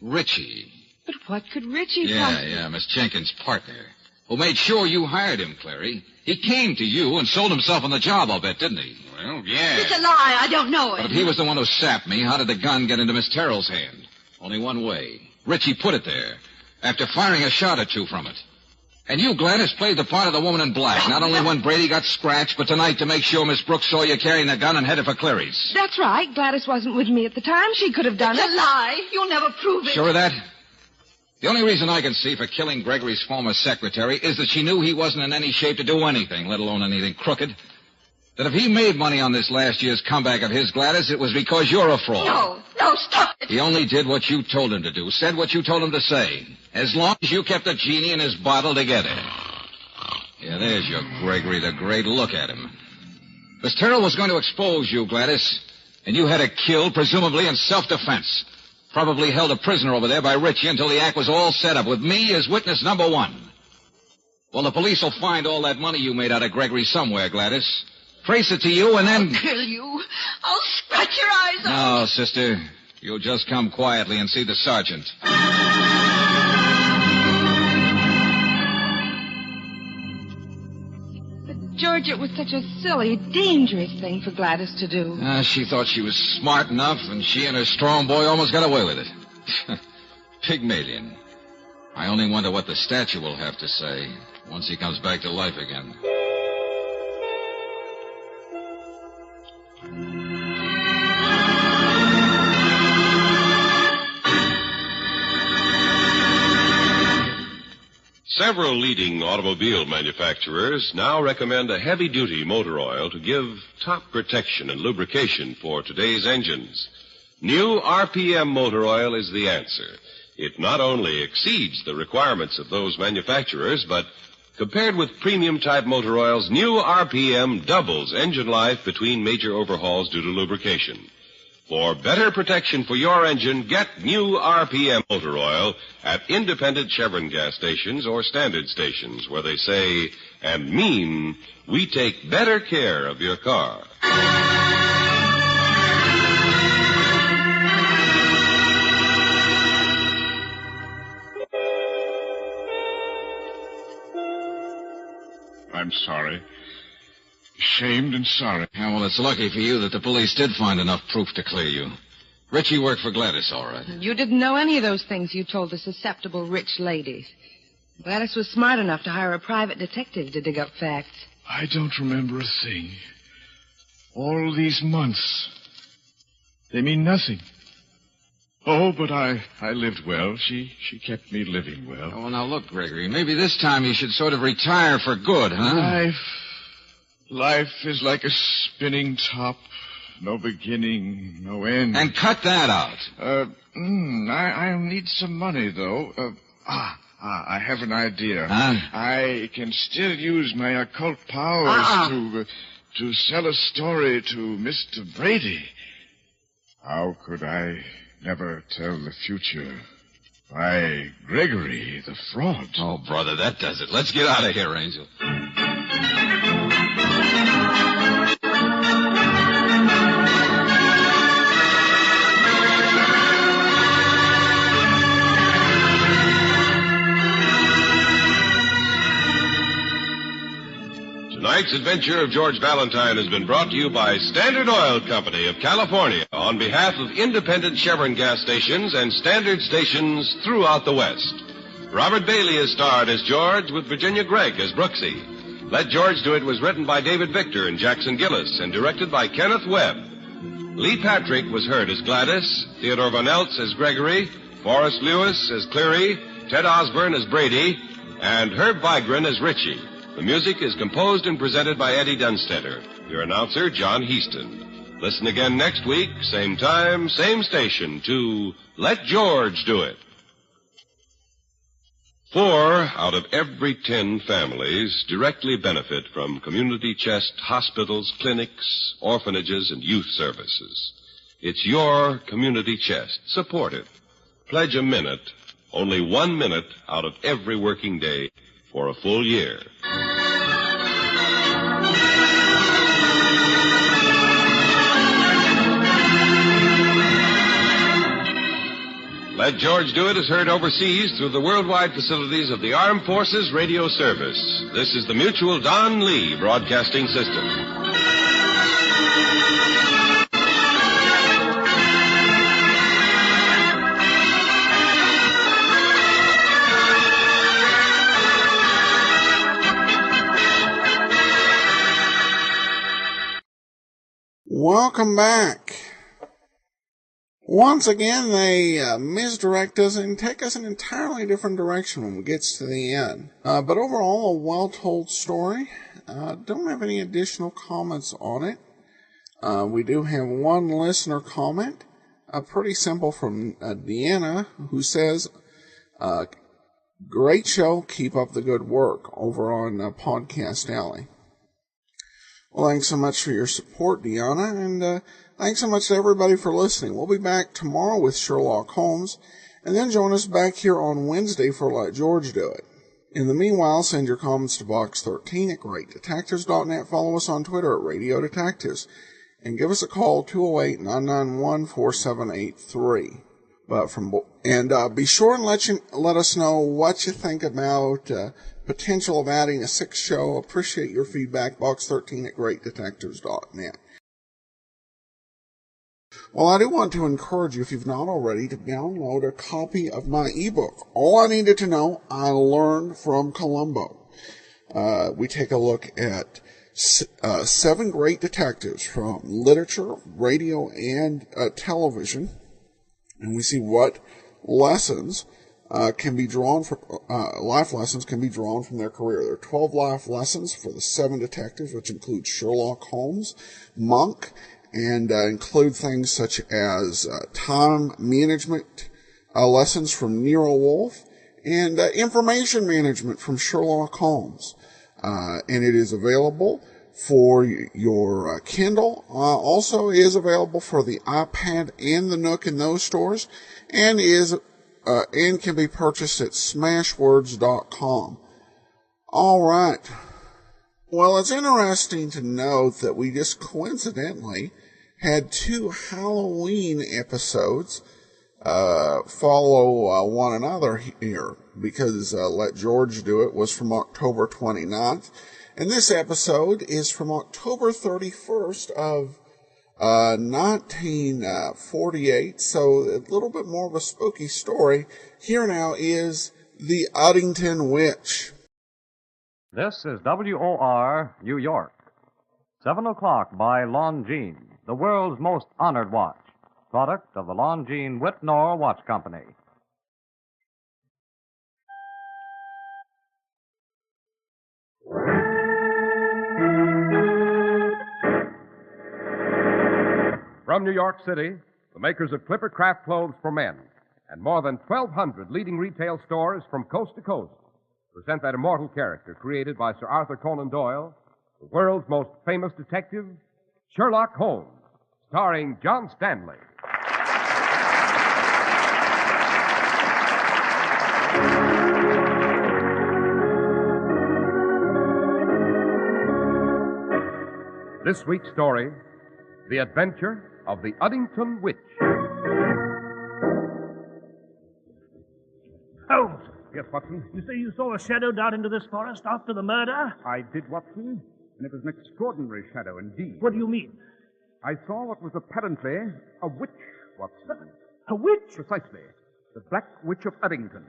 Ritchie. But what could Ritchie Yeah, Miss Jenkins' partner. Who made sure you hired him, Clary. He came to you and sold himself on the job, I'll bet, didn't he? Well, yeah. It's a lie. I don't know But it. if he was the one who sapped me, how did the gun get into Miss Terrell's hand? Only one way. Ritchie put it there, after firing a shot or two from it. And you, Gladys, played the part of the woman in black, not only when Brady got scratched, but tonight to make sure Miss Brooks saw you carrying the gun and headed for Cleary's. That's right. Gladys wasn't with me at the time. She could have done It's a lie. You'll never prove it. Sure of that? The only reason I can see for killing Gregory's former secretary is that she knew he wasn't in any shape to do anything, let alone anything crooked. That if he made money on this last year's comeback of his, Gladys, it was because you're a fraud. No, stop it. He only did what you told him to do, said what you told him to say, as long as you kept the genie in his bottle together. Yeah, there's your Gregory the Great. Look at him. Miss Terrell was going to expose you, Gladys, and you had her killed, presumably in self-defense. Probably held a prisoner over there by Richie until the act was all set up, with me as witness number one. Well, the police will find all that money you made out of Gregory somewhere, Gladys. Trace it to you, and then... I'll kill you. I'll scratch your eyes out. No, sister. You'll just come quietly and see the sergeant. But, George, it was such a silly, dangerous thing for Gladys to do. She thought she was smart enough, and she and her strong boy almost got away with it. Pygmalion. I only wonder what the statue will have to say once he comes back to life again. Several leading automobile manufacturers now recommend a heavy-duty motor oil to give top protection and lubrication for today's engines. New RPM motor oil is the answer. It not only exceeds the requirements of those manufacturers, but compared with premium-type motor oils, new RPM doubles engine life between major overhauls due to lubrication. For better protection for your engine, get new RPM motor oil at independent Chevron gas stations or standard stations where they say and mean we take better care of your car. I'm sorry. Ashamed and sorry. Yeah, well, it's lucky for you that the police did find enough proof to clear you. Richie worked for Gladys, all right. You didn't know any of those things you told the susceptible rich ladies. Gladys was smart enough to hire a private detective to dig up facts. I don't remember a thing. All these months. They mean nothing. Oh, but I lived well. She kept me living well. Oh, now look, Gregory, maybe this time you should sort of retire for good, huh? Life is like a spinning top. No beginning, no end. And cut that out. I need some money, though. I have an idea. Huh? I can still use my occult powers to sell a story to Mr. Brady. How could I never tell the future? By Gregory, the fraud. Oh, brother, that does it. Let's get out of here, Angel. Tonight's adventure of George Valentine has been brought to you by Standard Oil Company of California on behalf of independent Chevron gas stations and standard stations throughout the West. Robert Bailey is starred as George with Virginia Gregg as Brooksy. Let George Do It was written by David Victor and Jackson Gillis and directed by Kenneth Webb. Lee Patrick was heard as Gladys, Theodore Van Eltz as Gregory, Forrest Lewis as Cleary, Ted Osborne as Brady, and Herb Vigran as Richie. The music is composed and presented by Eddie Dunstetter. Your announcer, John Heaston. Listen again next week, same time, same station, to Let George Do It. 4 out of every 10 families directly benefit from community chest hospitals, clinics, orphanages, and youth services. It's your community chest. Support it. Pledge a minute, only 1 minute out of every working day for a full year. Let George Do It is heard overseas through the worldwide facilities of the Armed Forces Radio Service. This is the Mutual Don Lee Broadcasting System. Welcome back. Once again, they misdirect us and take us in an entirely different direction when we get to the end. But overall, a well-told story. Don't have any additional comments on it. We do have one listener comment, pretty simple from Deanna, who says, great show, keep up the good work, over on Podcast Alley. Well, thanks so much for your support, Deanna, and Thanks so much to everybody for listening. We'll be back tomorrow with Sherlock Holmes, and then join us back here on Wednesday for Let George Do It. In the meanwhile, send your comments to Box 13 at greatdetectives.net. Follow us on Twitter at Radio Detectives, and give us a call, 208-991-4783. Be sure and let us know what you think about potential of adding a sixth show. Appreciate your feedback. Box 13 at greatdetectives.net. Well, I do want to encourage you, if you've not already, to download a copy of my ebook. All I needed to know, I learned from Columbo. We take a look at 7 great detectives from literature, radio, and television, and we see what lessons can be drawn from life lessons can be drawn from their career. There are 12 life lessons for the 7 detectives, which include Sherlock Holmes, Monk, and include things such as time management lessons from Nero Wolfe, and information management from Sherlock Holmes. And it is available for your Kindle. Also is available for the iPad and the Nook in those stores, and can be purchased at smashwords.com. All right. Well, it's interesting to note that we just coincidentally had 2 Halloween episodes follow one another here, because Let George Do It was from October 29th, and this episode is from October 31st of 1948, so a little bit more of a spooky story. Here now is The Uddington Witch. This is WOR, New York. 7 o'clock by Longines, the world's most honored watch. Product of the Longines Whitnor Watch Company. From New York City, the makers of Clipper Craft Clothes for Men and more than 1,200 leading retail stores from coast to coast present that immortal character created by Sir Arthur Conan Doyle, the world's most famous detective, Sherlock Holmes, starring John Stanley. This week's story, The Adventure of the Uddington Witch. Holmes! Yes, Watson? You say you saw a shadow down into this forest after the murder? I did, Watson, and it was an extraordinary shadow indeed. What do you mean? I saw what was apparently a witch, Watson. A witch? Precisely. The Black Witch of Uddington.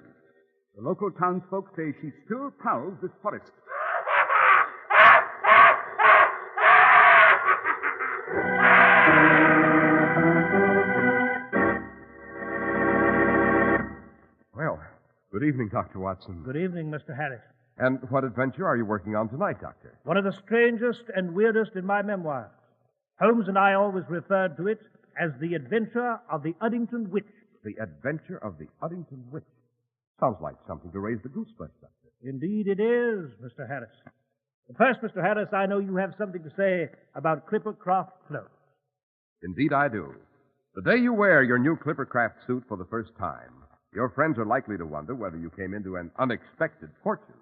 The local townsfolk say she still prowls this forest. Well, good evening, Dr. Watson. Good evening, Mr. Harris. And what adventure are you working on tonight, Doctor? One of the strangest and weirdest in my memoirs. Holmes and I always referred to it as The Adventure of the Uddington Witch. The Adventure of the Uddington Witch. Sounds like something to raise the goosebumps, Doctor. Indeed it is, Mr. Harris. But first, Mr. Harris, I know you have something to say about Clippercraft clothes. Indeed I do. The day you wear your new Clippercraft suit for the first time, your friends are likely to wonder whether you came into an unexpected fortune.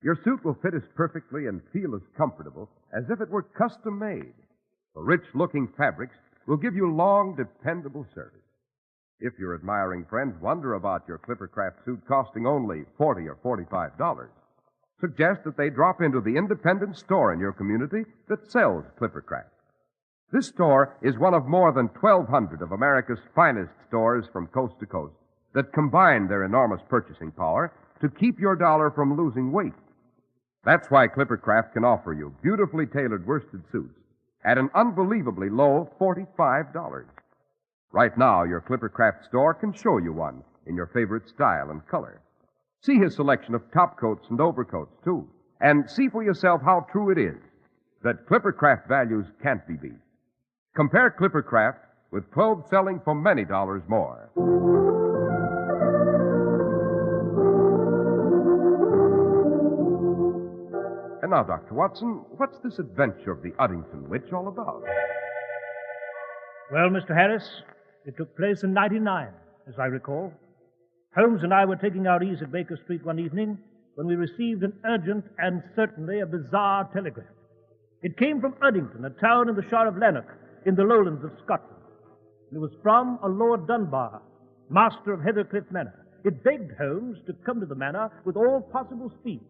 Your suit will fit as perfectly and feel as comfortable as if it were custom made. The rich-looking fabrics will give you long, dependable service. If your admiring friends wonder about your Clippercraft suit costing only $40 or $45, suggest that they drop into the independent store in your community that sells Clippercraft. This store is one of more than 1,200 of America's finest stores from coast to coast that combine their enormous purchasing power to keep your dollar from losing weight. That's why Clippercraft can offer you beautifully tailored worsted suits at an unbelievably low $45. Right now, your Clippercraft store can show you one in your favorite style and color. See his selection of top coats and overcoats, too, and see for yourself how true it is that Clippercraft values can't be beat. Compare Clippercraft with clothes selling for many dollars more. And now, Dr. Watson, what's this adventure of the Uddington Witch all about? Well, Mr. Harris, it took place in '99, as I recall. Holmes and I were taking our ease at Baker Street one evening when we received an urgent and certainly a bizarre telegram. It came from Uddington, a town in the Shire of Lanark, in the lowlands of Scotland. It was from a Lord Dunbar, master of Heathercliff Manor. It begged Holmes to come to the manor with all possible speed,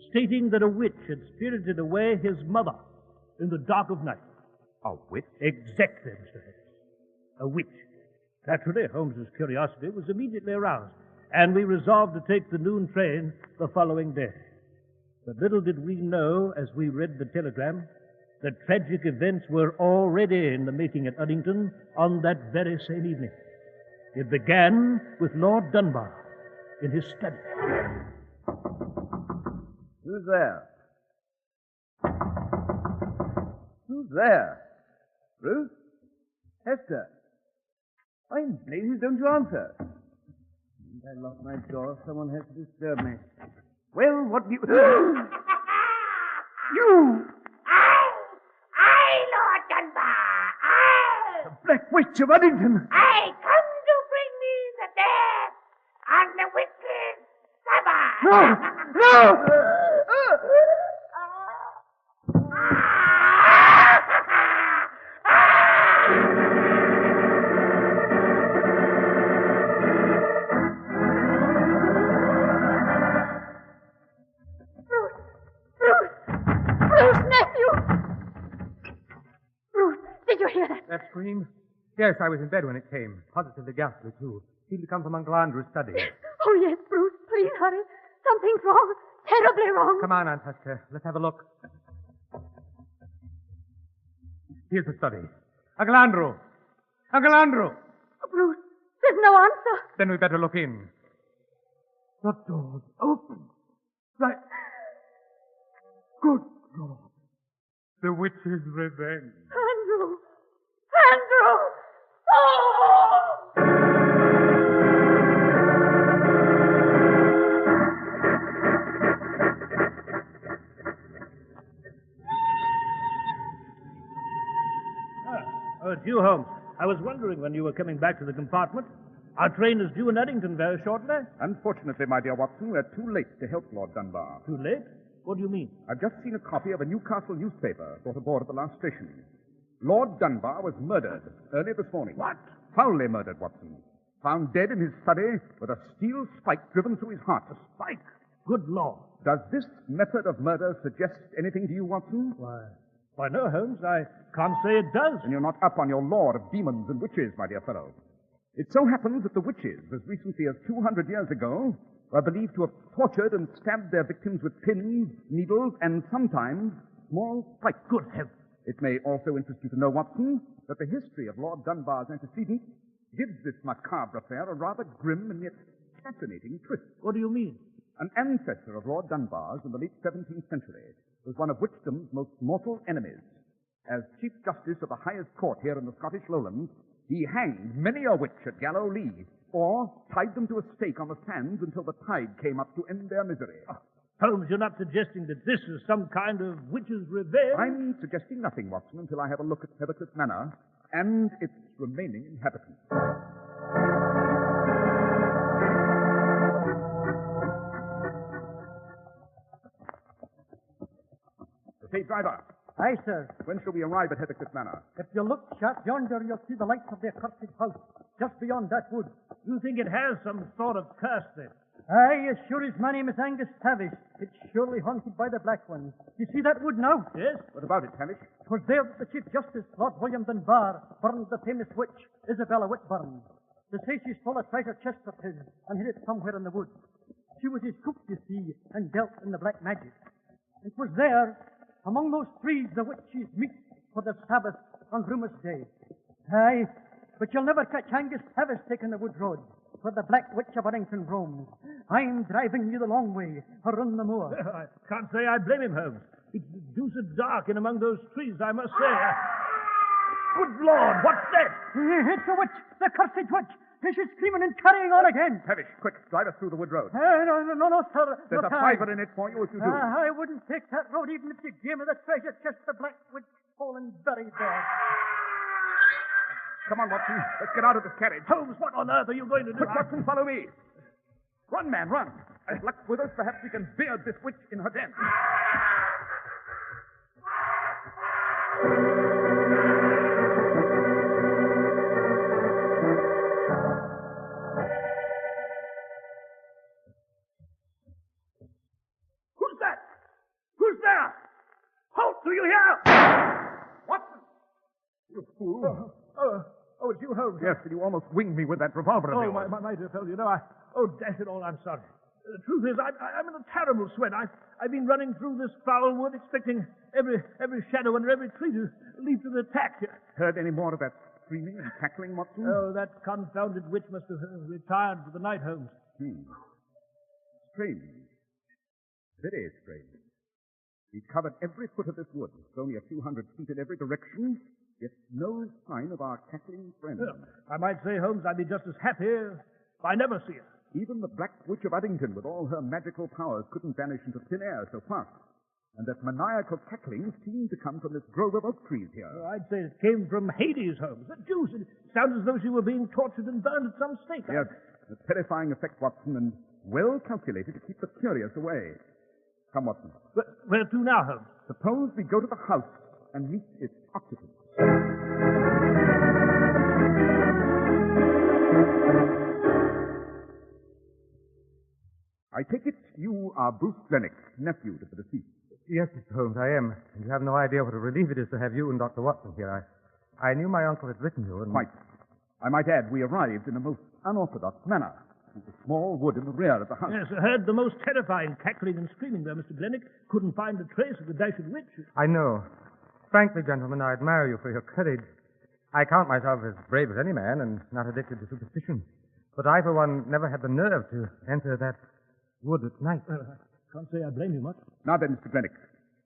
stating that a witch had spirited away his mother in the dark of night. A witch? Exactly, Mr. Harris. A witch. Naturally, Holmes's curiosity was immediately aroused, and we resolved to take the noon train the following day. But little did we know, as we read the telegram, that tragic events were already in the making at Uddington on that very same evening. It began with Lord Dunbar in his study. Who's there? Who's there? Ruth? Hester? I'm blazes, don't you answer? I locked my door. Someone has to disturb me. Well, what do you... You! I, Lord Dunbar, I! The Black Witch of Uddington! I come to bring me the death on the wicked Sabbath! No! That scream? Yes, I was in bed when it came. Positively ghastly, too. Seemed to come from Uncle Andrew's study. Oh, yes, Bruce. Please hurry. Something's wrong. Terribly wrong. Come on, Aunt Hester. Let's have a look. Here's the study. Uncle Andrew! Uncle Andrew! Oh, Bruce, there's no answer. Then we better look in. The door's open. Right. Good God. The witch's revenge. Andrew! Andrew! Oh! Oh, it's you, Holmes. I was wondering when you were coming back to the compartment. Our train is due in Eddington very shortly. Unfortunately, my dear Watson, we're too late to help Lord Dunbar. Too late? What do you mean? I've just seen a copy of a Newcastle newspaper brought aboard at the last station. Lord Dunbar was murdered early this morning. What? Foully murdered, Watson. Found dead in his study with a steel spike driven through his heart. A spike? Good Lord. Does this method of murder suggest anything to you, Watson? Why, no, Holmes. I can't say it does. And you're not up on your lore of demons and witches, my dear fellow. It so happens that the witches, as recently as 200 years ago, were believed to have tortured and stabbed their victims with pins, needles, and sometimes small spikes. Good heavens. It may also interest you to know, Watson, that the history of Lord Dunbar's antecedents gives this macabre affair a rather grim and yet fascinating twist. What do you mean? An ancestor of Lord Dunbar's in the late 17th century was one of witchdom's most mortal enemies. As Chief Justice of the highest court here in the Scottish lowlands, he hanged many a witch at Gallowlee, or tied them to a stake on the sands until the tide came up to end their misery. Holmes, you're not suggesting that this is some kind of witch's revenge? I'm suggesting nothing, Watson, until I have a look at Heathercliff Manor and its remaining inhabitants. Hey, driver. Aye, sir. When shall we arrive at Heathercliff Manor? If you look sharp yonder, you'll see the lights of the accursed house, just beyond that wood. You think it has some sort of curse then? Aye, as sure as my name is Angus Tavish. It's surely haunted by the Black Ones. You see that wood now? Yes. What about it, Tavish? 'Twas there that the Chief Justice, Lord William Dunbar, burned the famous witch, Isabella Whitburn. They say she stole a treasure chest of his and hid it somewhere in the woods. She was his cook, you see, and dealt in the black magic. It was there, among those trees, the witches meet for the Sabbath on Rumour's Day. Aye, but you'll never catch Angus Tavish taking the wood road, where the Black Witch of Uddington roams. I'm driving you the long way, around the moor. I can't say I blame him, Holmes. It's deuced dark in among those trees, I must say. Good Lord, what's that? It's a witch, the cursed witch. She's screaming and carrying on again. Tavish, quick, drive us through the wood road. No, sir. There's a fiver in it for you if you do. I wouldn't take that road even if you gave me the treasure chest the Black Witch stole and buried there. Come on, Watson. Let's get out of this carriage. Holmes, what on earth are you going to do? Quick, Watson, follow me. Run, man, run. As luck's with us, perhaps we can beard this witch in her den. Who's that? Who's there? Halt, do you hear? Watson! You fool. Oh, it's you, Holmes. Yes, and you almost winged me with that revolver of Oh, yours. my dear fellow, you know, dash it all, I'm sorry. The truth is, I'm in a terrible sweat. I've been running through this foul wood, expecting every shadow under every tree to leap to the attack. Heard any more of that screaming and cackling, Watson? Oh, that confounded witch must have retired for the night, Holmes. Strange. Very strange. He's covered every foot of this wood. It's only a few hundred feet in every direction, yet no sign of our cackling friend. I might say, Holmes, I'd be just as happy if I never see her. Even the Black Witch of Uddington, with all her magical powers, couldn't vanish into thin air so fast. And that maniacal cackling seemed to come from this grove of oak trees here. I'd say it came from Hades, Holmes. The deuce, it sounds as though she were being tortured and burned at some stake. Yes, a terrifying effect, Watson, and well calculated to keep the curious away. Come, Watson. Where to now, Holmes? Suppose we go to the house and meet its occupants. I take it you are Bruce Lennox, nephew to the deceased. Yes, Mr. Holmes, I am. And you have no idea what a relief it is to have you and Dr. Watson here. I knew my uncle had written you, and... Quite. I might add, we arrived in a most unorthodox manner. There's a small wood in the rear of the house. Yes, I heard the most terrifying cackling and screaming there, Mr. Glennick. Couldn't find a trace of the dashed witch. I know. Frankly, gentlemen, I admire you for your courage. I count myself as brave as any man and not addicted to superstition. But I, for one, never had the nerve to enter that wood at night. I can't say I blame you much. Now then, Mr. Glennick,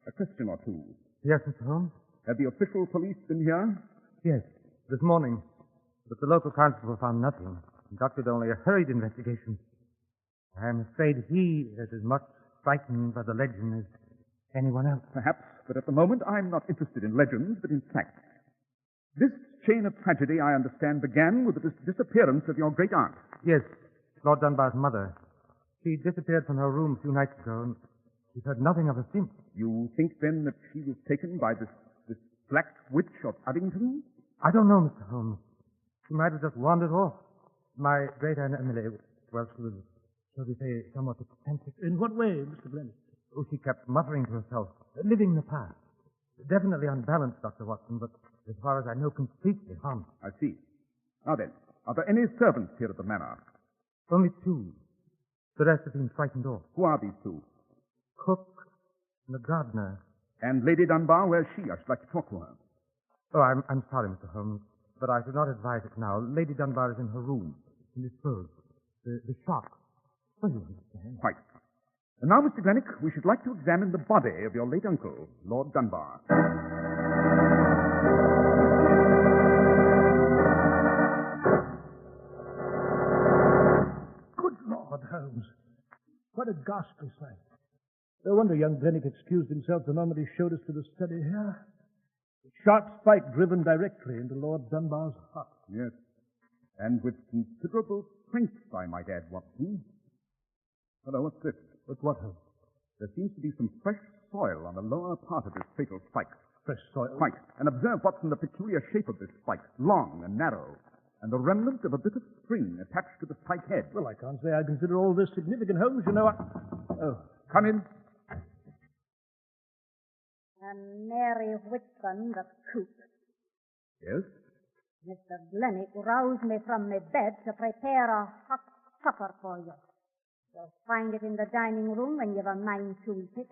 a question or two. Yes, Mr. Holmes? Have the official police been here? Yes, this morning. But the local constable found nothing. Conducted only a hurried investigation. I am afraid he is as much frightened by the legend as anyone else. Perhaps, but at the moment I'm not interested in legends, but in facts. This chain of tragedy, I understand, began with the disappearance of your great aunt. Yes, Lord Dunbar's mother. She disappeared from her room a few nights ago, and we've heard nothing of her since. You think, then, that she was taken by this Black Witch of Uddington? I don't know, Mr. Holmes. She might have just wandered off. My great aunt Emily, well, she was, shall we say, somewhat eccentric. In what way, Mr. Glennick? Oh, she kept muttering to herself, living the past. Definitely unbalanced, Dr. Watson, but as far as I know, completely harmless. I see. Now then, are there any servants here at the manor? Only two. The rest have been frightened off. Who are these two? Cook and the gardener. And Lady Dunbar, where's she? I should like to talk to her. Oh, I'm sorry, Mr. Holmes, but I should not advise it now. Lady Dunbar is in her room, indisposed. The shock. Well, you understand. Quite. And now, Mr. Glennick, we should like to examine the body of your late uncle, Lord Dunbar. Good Lord, Holmes. What a ghastly sight. No wonder young Glennick excused himself the moment he showed us to the study here. A sharp spike driven directly into Lord Dunbar's heart. Yes. And with considerable strength, I might add, Watson. Hello, what's this? What's what, Holmes? There seems to be some fresh soil on the lower part of this fatal spike. Fresh soil? Quite. And observe, Watson, the peculiar shape of this spike. Long and narrow. And the remnant of a bit of string attached to the spike head. Well, I can't say I consider all this significant, Holmes. You know, Oh, come in. And Mary Whitburn, the cook. Yes? Mr. Glennick roused me from my bed to prepare a hot supper for you. You'll find it in the dining room when you've a mind to eat it.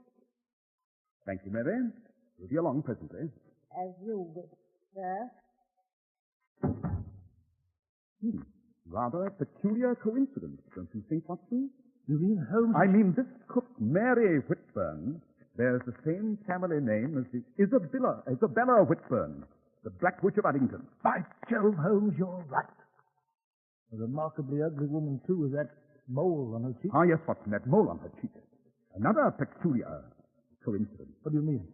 Thank you, Mary. We'll be along presently. As you wish, sir. Rather a peculiar coincidence, don't you think, Watson? You mean Holmes? I mean, this cook, Mary Whitburn, bears the same family name as the Isabella Whitburn, the Black Witch of Uddington. By Jove, Holmes, you're right. A remarkably ugly woman, too, with that mole on her cheek. Ah, yes, Watson, that mole on her cheek. Another peculiar coincidence. What do you mean?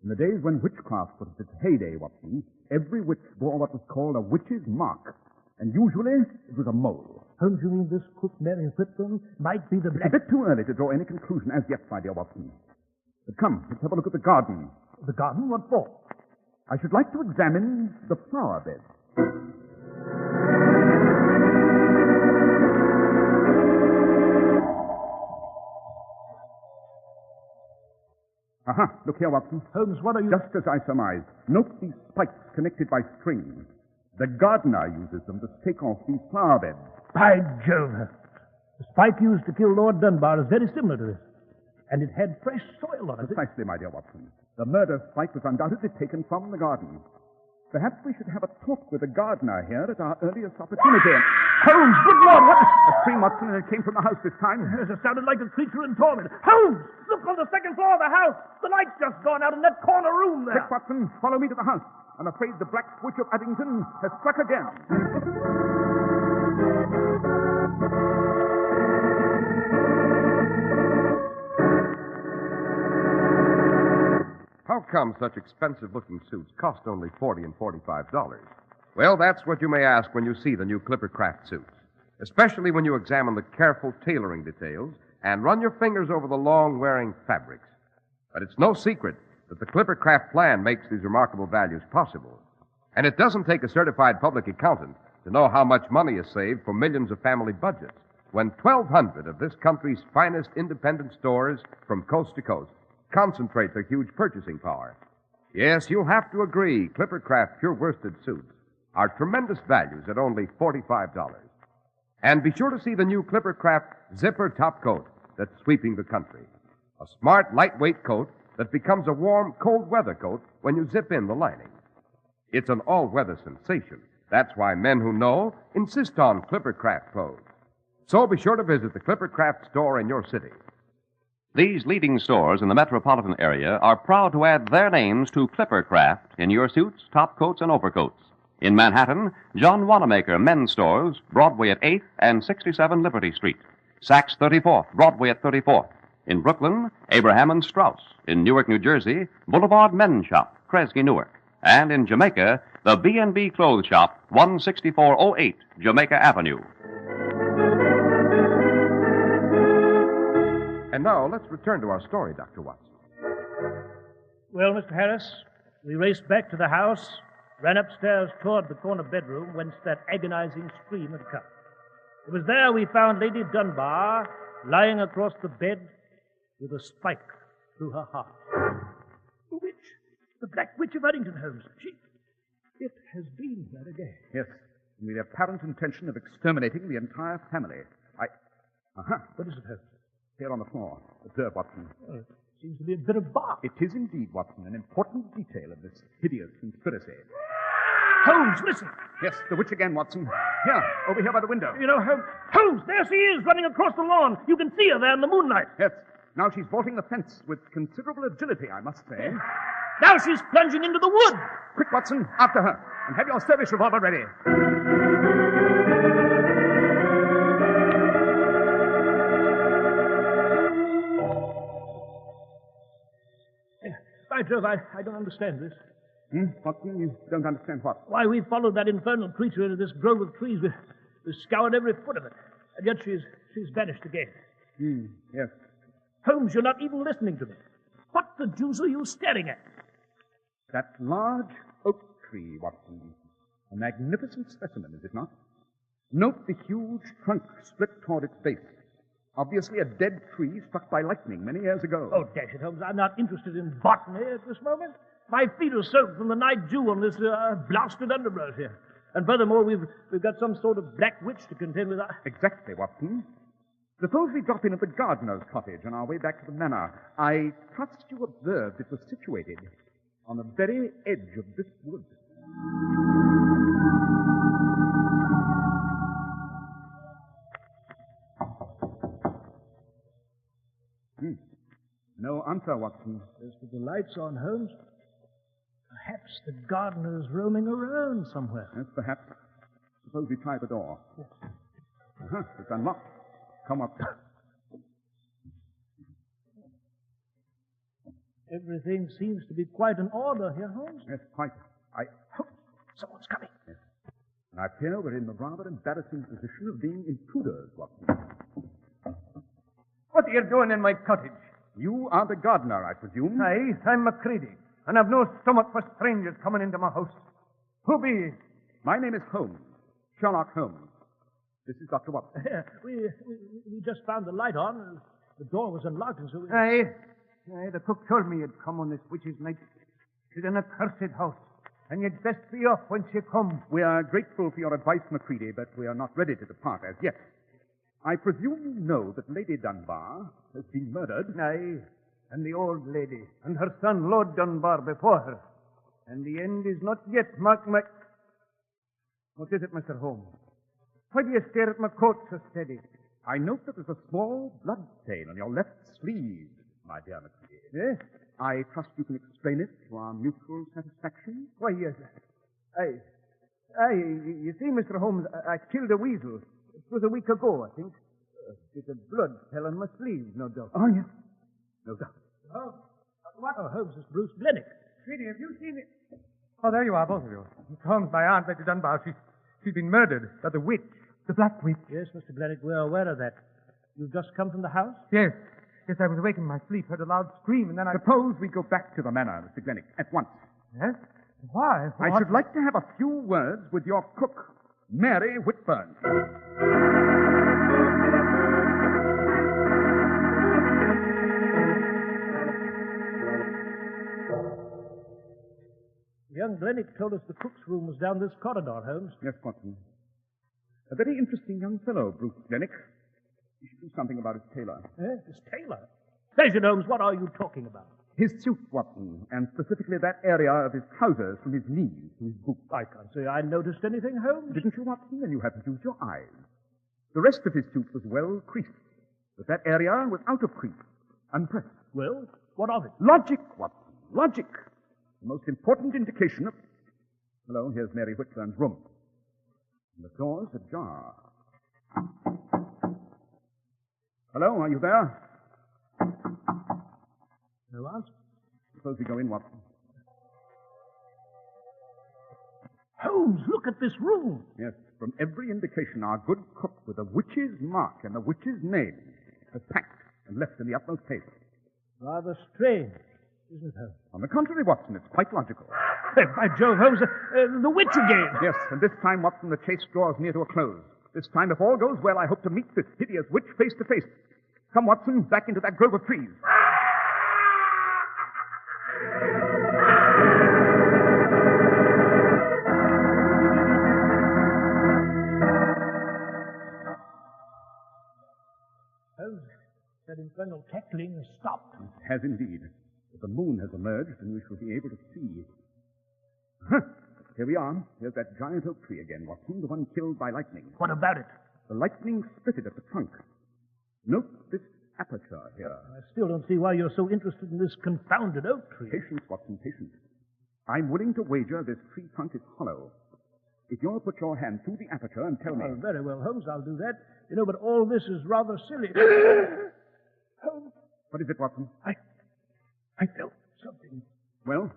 In the days when witchcraft was at its heyday, Watson, every witch bore what was called a witch's mark. And usually it was a mole. Holmes, you mean this cook Mary Whitburn might be the It's black... a bit too early to draw any conclusion as yet, my dear Watson. But come, let's have a look at the garden. The garden? What for? I should like to examine the flower bed. Aha, look here, Watson. Holmes, what are you... Just as I surmised. Note these spikes connected by string. The gardener uses them to stake off these flower beds. By Jove! The spike used to kill Lord Dunbar is very similar to this. And it had fresh soil on it. Precisely, my dear Watson. The murder spike was undoubtedly taken from the garden. Perhaps we should have a talk with the gardener here at our earliest opportunity. Holmes, good Lord, what... A scream, Watson, and it came from the house this time. It sounded like a creature in torment. Holmes, look on the second floor of the house. The light's just gone out in that corner room there. Quick, Watson, follow me to the house. I'm afraid the Black Witch of Uddington has struck again. How come such expensive-looking suits cost only $40 and $45? Well, that's what you may ask when you see the new Clippercraft suits, especially when you examine the careful tailoring details and run your fingers over the long-wearing fabrics. But it's no secret that the Clippercraft plan makes these remarkable values possible. And it doesn't take a certified public accountant to know how much money is saved for millions of family budgets when 1,200 of this country's finest independent stores from coast to coast concentrate their huge purchasing power. Yes, you'll have to agree, Clippercraft pure worsted suits are tremendous values at only $45. And be sure to see the new Clippercraft zipper top coat that's sweeping the country. A smart, lightweight coat that becomes a warm, cold weather coat when you zip in the lining. It's an all-weather sensation. That's why men who know insist on Clippercraft clothes. So be sure to visit the Clippercraft store in your city. These leading stores in the metropolitan area are proud to add their names to Clippercraft in your suits, top coats, and overcoats. In Manhattan, John Wanamaker Men's Stores, Broadway at 8th and 67 Liberty Street. Saks 34th, Broadway at 34th. In Brooklyn, Abraham and Strauss. In Newark, New Jersey, Boulevard Men's Shop, Kresge, Newark. And in Jamaica, the B&B Clothes Shop, 16408 Jamaica Avenue. And now, let's return to our story, Dr. Watson. Well, Mr. Harris, we raced back to the house, ran upstairs toward the corner bedroom whence that agonizing scream had come. It was there we found Lady Dunbar lying across the bed with a spike through her heart. The witch, the Black Witch of Uddington, Holmes. It has been there again. Yes, with the apparent intention of exterminating the entire family. What is it, Holmes? Here on the floor. Observe, Watson. Oh, it seems to be a bit of bark. It is indeed, Watson, an important detail of this hideous conspiracy. Holmes, listen. Yes, the witch again, Watson. Here, over here by the window. You know, Holmes, there she is, running across the lawn. You can see her there in the moonlight. Yes. Now she's vaulting the fence with considerable agility, I must say. Now she's plunging into the wood. Quick, Watson, after her. And have your service revolver ready. By Jove, I don't understand this. Watson, you don't understand what? Why, we've followed that infernal creature into this grove of trees. We've scoured every foot of it. And yet she's vanished again. Yes. Holmes, you're not even listening to me. What the deuce are you staring at? That large oak tree, Watson. A magnificent specimen, is it not? Note the huge trunk split toward its base. Obviously a dead tree struck by lightning many years ago. Oh, dash it, Holmes. I'm not interested in botany at this moment. My feet are soaked from the night dew on this blasted underbrush here. And furthermore, we've got some sort of black witch to contend with. Exactly, Watson. Suppose we drop in at the gardener's cottage on our way back to the manor. I trust you observed it was situated on the very edge of this wood. No answer, Watson. As for the lights on, Holmes, perhaps the gardener's roaming around somewhere. Yes, perhaps. Suppose we try the door. Yes. It's unlocked. Come up. Everything seems to be quite in order here, Holmes. Yes, quite. Someone's coming. Yes. And I fear we're in the rather embarrassing position of being intruders, Watson. What are you doing in my cottage? You are the gardener, I presume? Aye, I'm Macready, and I've no stomach for strangers coming into my house. Who be ye? My name is Holmes. Sherlock Holmes. This is Dr. Watson. We just found the light on. The door was unlocked, and so we... Aye, the cook told me you'd come on this witch's night. It's an accursed house, and you'd best be off whence you come. We are grateful for your advice, Macready, but we are not ready to depart as yet. I presume you know that Lady Dunbar has been murdered. Aye, and the old lady, and her son Lord Dunbar before her. And the end is not yet, mark my... What is it, Mr. Holmes? Why do you stare at my coat so steady? I note that there's a small blood stain on your left sleeve, my dear Macready. Yes? I trust you can explain it to our mutual satisfaction? Why, yes. You see, Mr. Holmes, I killed a weasel. It was a week ago, I think. A bit of blood fell on my sleeve, no doubt. Oh, yes. No doubt. Oh, what? Oh, Holmes, it's Bruce Blennick. Sweetie, have you seen it? Oh, there you are, both of you. Miss Holmes, my aunt, Lady Dunbar, she's been murdered by the witch, the Black Witch. Yes, Mr. Blennick, we're aware of that. You've just come from the house? Yes, I was awake in my sleep, heard a loud scream, and then I... Suppose we go back to the manor, Mr. Glennick, at once. Yes? Why? I should like to have a few words with your cook, Mary Whitburn. Young Blennick told us the cook's room was down this corridor, Holmes. Yes, Watson. A very interesting young fellow, Bruce Blennick. You should do something about his tailor. His tailor? Sergeant Holmes, what are you talking about? His suit, Watson, and specifically that area of his trousers from his knees to his boots. I can't say I noticed anything, Holmes. Didn't you, Watson? Then you haven't used your eyes. The rest of his suit was well creased, but that area was out of crease, unpressed. Well, what of it? Logic, Watson, logic. The most important indication of... Hello, here's Mary Whitburn's room. And the door's ajar. Hello, are you there? No answer. Suppose we go in, Watson. Holmes, look at this room. Yes, from every indication, our good cook with the witch's mark and the witch's name has packed and left in the utmost haste. Rather strange, isn't it, Holmes? On the contrary, Watson, it's quite logical. By Jove, Holmes, the witch again. Yes, and this time, Watson, the chase draws near to a close. This time, if all goes well, I hope to meet this hideous witch face to face. Come, Watson, back into that grove of trees. Holmes, that infernal cackling has stopped. It has indeed. But the moon has emerged, and we shall be able to see. Huh. Here we are. Here's that giant oak tree again, Watson, the one killed by lightning. What about it? The lightning split it at the trunk. Note this aperture here. I still don't see why you're so interested in this confounded oak tree. Patience, Watson, patience. I'm willing to wager this tree trunk is hollow. If you'll put your hand through the aperture and tell me... Oh, very well, Holmes, I'll do that. You know, but all this is rather silly. Holmes. What is it, Watson? I felt something. Well?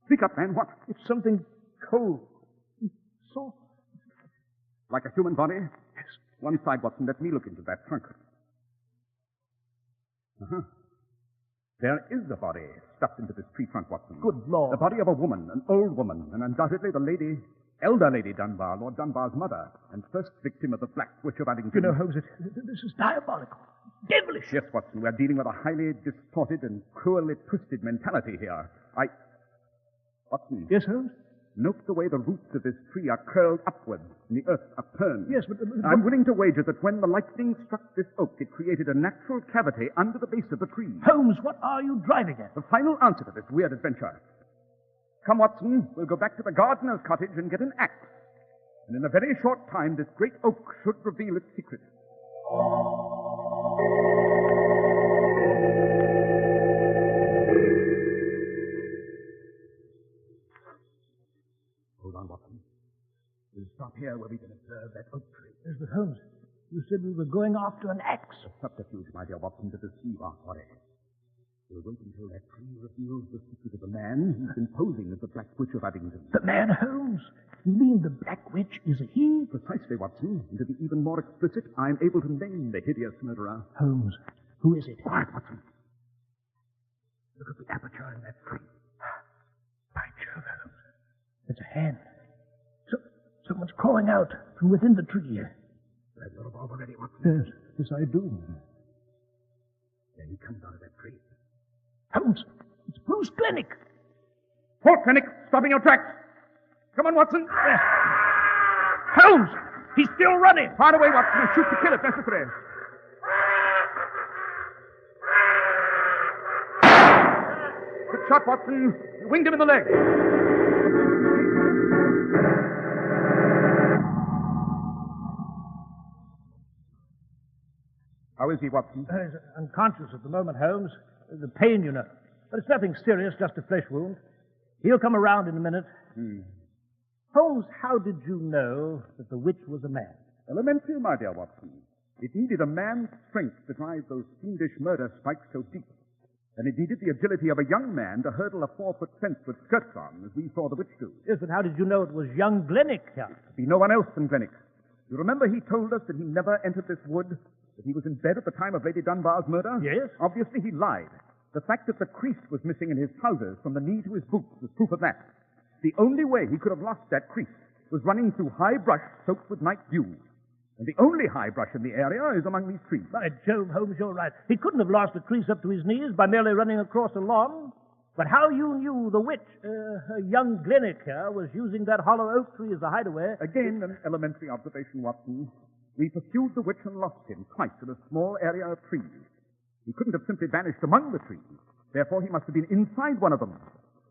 Speak up, man. What? It's something cold. Soft. Like a human body? Yes. One side, Watson. Let me look into that trunk. Uh-huh. There is a body stuffed into this tree trunk, Watson. Good Lord. The body of a woman, an old woman, and undoubtedly the elder Lady Dunbar, Lord Dunbar's mother, and first victim of the Black Witch of Uddington. You know, Holmes, this is diabolical. Devilish. Yes, Watson, we're dealing with a highly distorted and cruelly twisted mentality here. Watson. Yes, Holmes? Note the way the roots of this tree are curled upwards and the earth upturned. Yes, but... I'm willing to wager that when the lightning struck this oak, it created a natural cavity under the base of the tree. Holmes, what are you driving at? The final answer to this weird adventure. Come, Watson, we'll go back to the gardener's cottage and get an axe. And in a very short time, this great oak should reveal its secret. Hold on, Watson. We'll stop here where we can observe that oak tree. Yes, but Holmes, you said we were going after an axe. A subterfuge, my dear Watson, to deceive our quarry. We'll wait until that tree reveals the secret of the man who's been posing as the Black Witch of Uddington. The man, Holmes? You mean the Black Witch is a he? Precisely, Watson. And to be even more explicit, I'm able to name the hideous murderer. Holmes, who is it? Quiet, Watson. Look at the aperture in that tree. By Jove, Holmes. It's a hand. Someone's crawling out from within the tree. Have you a revolver ready, Watson? Yes, I do. There he comes out of that tree. Holmes, it's Bruce Glennick. Halt, Glennick! Stop in your tracks! Come on, Watson! Holmes! He's still running! Far away, Watson, and shoot to kill if necessary. Good shot, Watson. You winged him in the leg. How is he, Watson? He's unconscious at the moment, Holmes. The pain, you know. But it's nothing serious, just a flesh wound. He'll come around in a minute. Holmes, how did you know that the witch was a man? Elementary, my dear Watson. It needed a man's strength to drive those fiendish murder spikes so deep. And it needed the agility of a young man to hurdle a 4-foot fence with skirts on, as we saw the witch do. Yes, but how did you know it was young Glennick here? It could be no one else than Glennick. You remember he told us that he never entered this wood? That he was in bed at the time of Lady Dunbar's murder? Yes. Obviously he lied. The fact that the crease was missing in his trousers from the knee to his boots was proof of that. The only way he could have lost that crease was running through high brush soaked with night dew. And the only high brush in the area is among these trees. By Jove, Holmes, you're right. He couldn't have lost a crease up to his knees by merely running across a lawn. But how you knew the witch, young Glennick here, was using that hollow oak tree as a hideaway... Again, an elementary observation, Watson. We pursued the witch and lost him twice in a small area of trees. He couldn't have simply vanished among the trees. Therefore, he must have been inside one of them.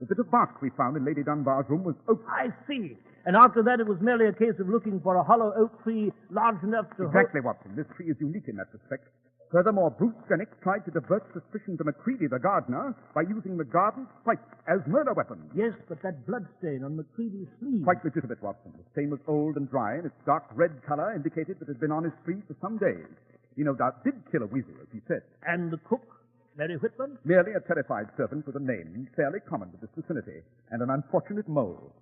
The bit of bark we found in Lady Dunbar's room was oak. I see. And after that, it was merely a case of looking for a hollow oak tree large enough to... Exactly, Watson. This tree is unique in that respect. Furthermore, Bruce Glennick tried to divert suspicion to Macready, the gardener, by using the garden spikes as murder weapons. Yes, but that bloodstain on Macready's sleeve... Quite legitimate, Watson. The stain was old and dry, and its dark red color indicated that it had been on his sleeve for some days. He no doubt did kill a weasel, as he said. And the cook, Mary Whitman? Merely a terrified servant with a name fairly common to this vicinity, and an unfortunate mole.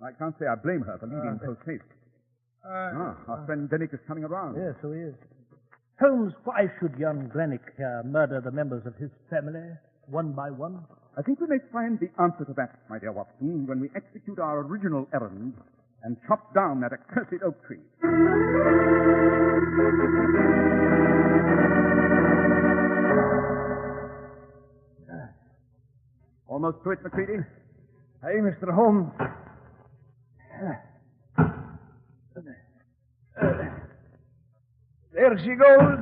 I can't say I blame her for leaving post haste. Our friend Glennick is coming around. Yes, so he is. Holmes, why should young Glennick murder the members of his family, one by one? I think we may find the answer to that, my dear Watson, when we execute our original errand and chop down that accursed oak tree. Almost to it, Macready. Hey, Mr. Holmes. There she goes.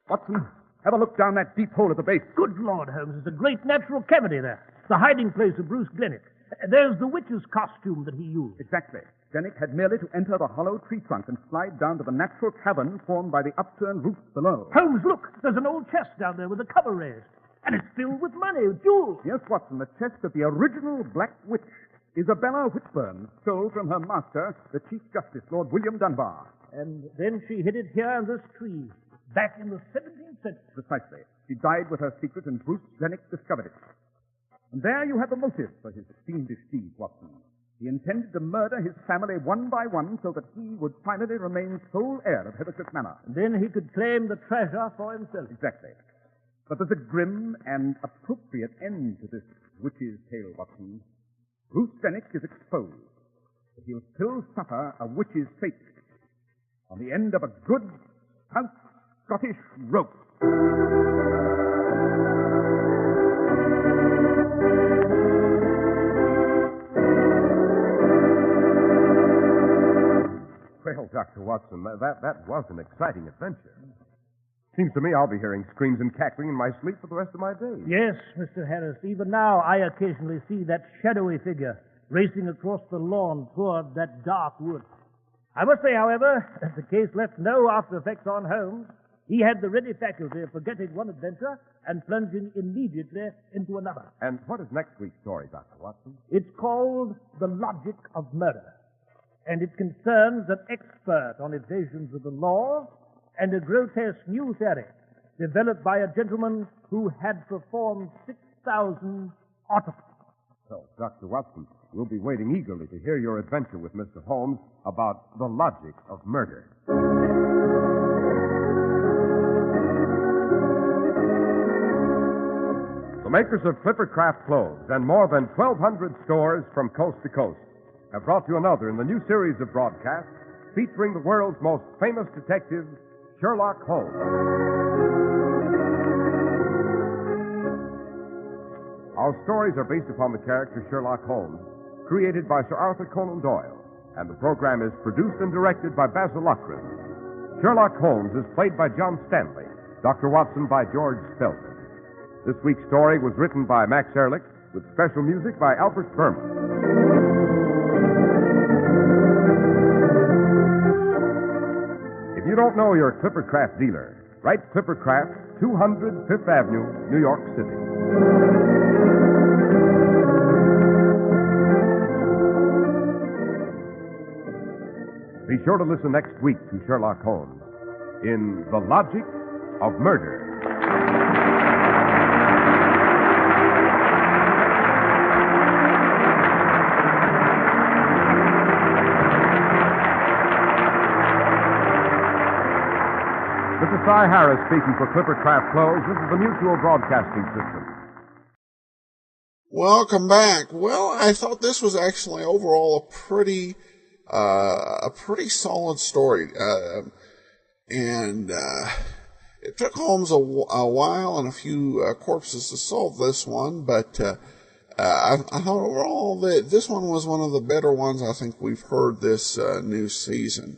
Watson, have a look down that deep hole at the base. Good Lord, Holmes, there's a great natural cavity there. It's the hiding place of Bruce Glennick. There's the witch's costume that he used. Exactly. Glennick had merely to enter the hollow tree trunk and slide down to the natural cavern formed by the upturned roof below. Holmes, look! There's an old chest down there with a cover raised. And it's filled with money, jewels. Yes, Watson, the chest of the original Black Witch, Isabella Whitburn, stole from her master, the Chief Justice, Lord William Dunbar. And then she hid it here in this tree, back in the 17th century. Precisely. She died with her secret, and Bruce Glennick discovered it. And there you have the motive for his fiendish deed, Watson. He intended to murder his family one by one so that he would finally remain sole heir of Haversham Manor. And then he could claim the treasure for himself. Exactly. But there's a grim and appropriate end to this witch's tale, Watson. Bruce Glennick is exposed, but he'll still suffer a witch's fate on the end of a good, stout Scottish rope. Well, Dr. Watson, that was an exciting adventure. Seems to me I'll be hearing screams and cackling in my sleep for the rest of my days. Yes, Mr. Harris. Even now, I occasionally see that shadowy figure racing across the lawn toward that dark wood. I must say, however, that the case left no after effects on Holmes. He had the ready faculty of forgetting one adventure and plunging immediately into another. And what is next week's story, Dr. Watson? It's called The Logic of Murder. and it concerns an expert on evasions of the law and a grotesque new theory developed by a gentleman who had performed 6,000 autopsies. So, Dr. Watson, we'll be waiting eagerly to hear your adventure with Mr. Holmes about the logic of murder. The makers of Clippercraft clothes and more than 1,200 stores from coast to coast have brought you another in the new series of broadcasts featuring the world's most famous detective, Sherlock Holmes. Our stories are based upon the character Sherlock Holmes, created by Sir Arthur Conan Doyle, and the program is produced and directed by Basil Loughrane. Sherlock Holmes is played by John Stanley, Dr. Watson by George Selden. This week's story was written by Max Ehrlich, with special music by Albert Berman. If you don't know your Clippercraft dealer, write Clippercraft, 200 Fifth Avenue, New York City. Be sure to listen next week to Sherlock Holmes in The Logic of Murder. This is Cy Harris speaking for Clippercraft Clothes. This is the Mutual Broadcasting System. Welcome back. Well, I thought this was actually overall a pretty solid story. And it took Holmes a while and a few corpses to solve this one, but I thought overall that this one was one of the better ones I think we've heard this new season.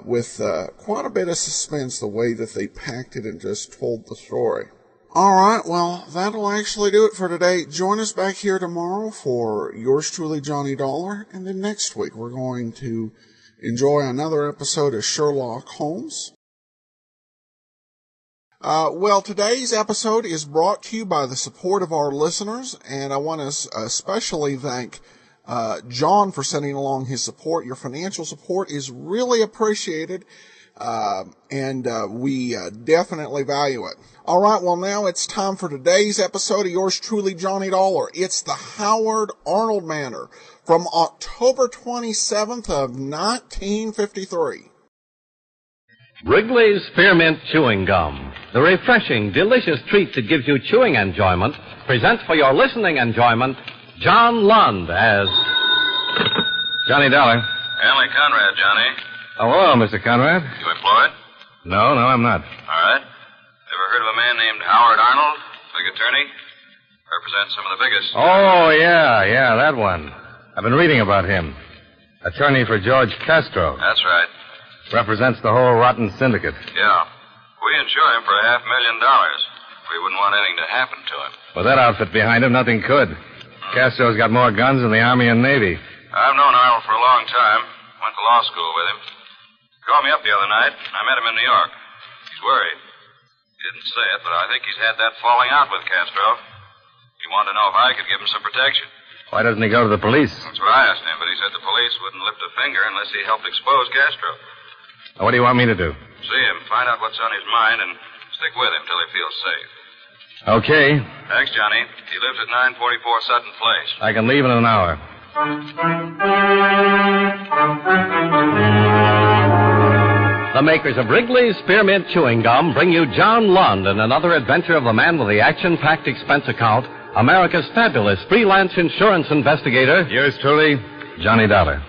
With quite a bit of suspense, the way that they packed it and just told the story. All right, well, that'll actually do it for today. Join us back here tomorrow for yours truly, Johnny Dollar, and then next week we're going to enjoy another episode of Sherlock Holmes. Well, today's episode is brought to you by the support of our listeners, and I want to especially thank John for sending along his support. Your financial support is really appreciated, and we definitely value it. All right, well, now it's time for today's episode of yours truly, Johnny Dollar. It's the Howard Arnold Manor from October 27th of 1953. Wrigley's Spearmint Chewing Gum, the refreshing, delicious treat that gives you chewing enjoyment, presents for your listening enjoyment John Lund as Johnny Dollar. Hanley Conrad, Johnny. Oh, hello, Mr. Conrad. You employed? No, I'm not. All right. Ever heard of a man named Howard Arnold? Big attorney? Represents some of the biggest. Oh, yeah, that one. I've been reading about him. Attorney for George Castro. That's right. Represents the whole rotten syndicate. Yeah. We insure him for $500,000. We wouldn't want anything to happen to him. With that outfit behind him, nothing could. Castro's got more guns than the Army and Navy. I've known Arnold for a long time. Went to law school with him. He called me up the other night. I met him in New York. He's worried. He didn't say it, but I think he's had that falling out with Castro. He wanted to know if I could give him some protection. Why doesn't he go to the police? That's what I asked him, but he said the police wouldn't lift a finger unless he helped expose Castro. What do you want me to do? See him, find out what's on his mind, and stick with him till he feels safe. Okay. Thanks, Johnny. He lives at 944 Sutton Place. I can leave in an hour. The makers of Wrigley's Spearmint Chewing Gum bring you John Lund and another adventure of the man with the action-packed expense account, America's fabulous freelance insurance investigator. Yours truly, Johnny Dollar.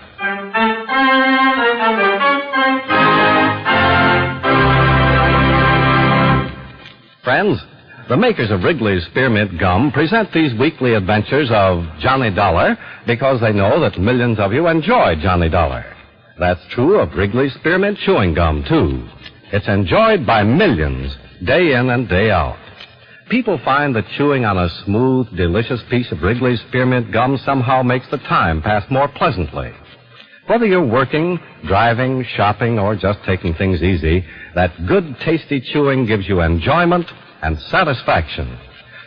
Friends, the makers of Wrigley's Spearmint Gum present these weekly adventures of Johnny Dollar because they know that millions of you enjoy Johnny Dollar. That's true of Wrigley's Spearmint Chewing Gum, too. It's enjoyed by millions, day in and day out. People find that chewing on a smooth, delicious piece of Wrigley's Spearmint Gum somehow makes the time pass more pleasantly. Whether you're working, driving, shopping, or just taking things easy, that good, tasty chewing gives you enjoyment and satisfaction.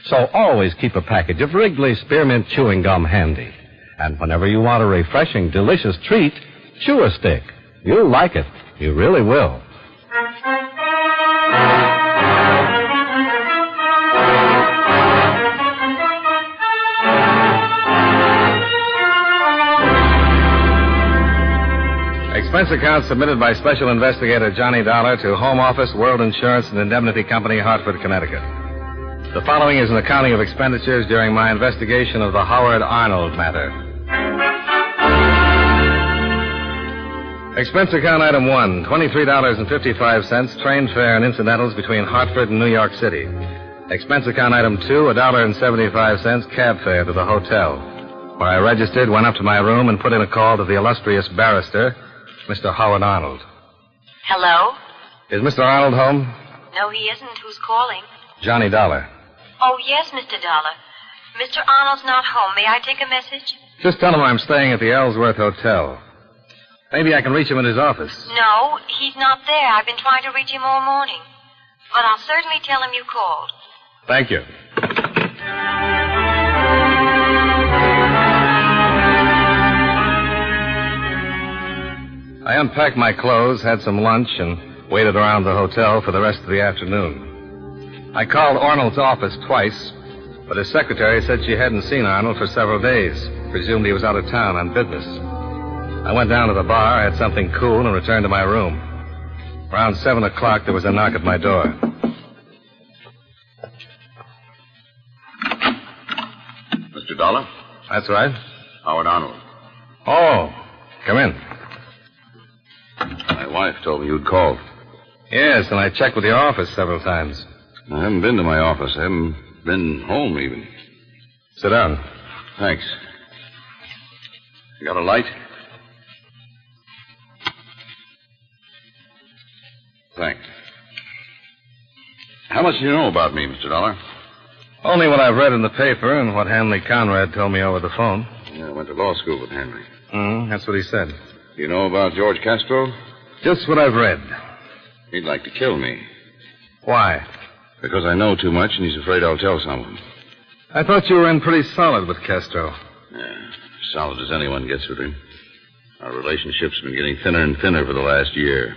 So always keep a package of Wrigley's Spearmint Chewing Gum handy. And whenever you want a refreshing, delicious treat, chew a stick. You'll like it. You really will. Expense account submitted by Special Investigator Johnny Dollar to Home Office, World Insurance and Indemnity Company, Hartford, Connecticut. The following is an accounting of expenditures during my investigation of the Howard Arnold matter. Expense account item 1, $23.55, train fare and incidentals between Hartford and New York City. Expense account item 2, $1.75, cab fare to the hotel, where I registered, went up to my room, and put in a call to the illustrious barrister, Mr. Howard Arnold. Hello? Is Mr. Arnold home? No, he isn't. Who's calling? Johnny Dollar. Oh, yes, Mr. Dollar. Mr. Arnold's not home. May I take a message? Just tell him I'm staying at the Ellsworth Hotel. Maybe I can reach him in his office. No, he's not there. I've been trying to reach him all morning. But I'll certainly tell him you called. Thank you. I unpacked my clothes, had some lunch, and waited around the hotel for the rest of the afternoon. I called Arnold's office twice, but his secretary said she hadn't seen Arnold for several days. Presumed he was out of town on business. I went down to the bar, had something cool, and returned to my room. Around 7 o'clock, there was a knock at my door. Mr. Dollar? That's right. Howard Arnold. Oh, come in. My wife told me you'd called. Yes, and I checked with your office several times. I haven't been to my office. I haven't been home, even. Sit down. Thanks. You got a light? Thanks. How much do you know about me, Mr. Dollar? Only what I've read in the paper and what Hanley Conrad told me over the phone. Yeah, I went to law school with Henry. That's what he said. You know about George Castro? Just what I've read. He'd like to kill me. Why? Because I know too much and he's afraid I'll tell someone. I thought you were in pretty solid with Castro. Yeah, solid as anyone gets with him. Our relationship's been getting thinner and thinner for the last year.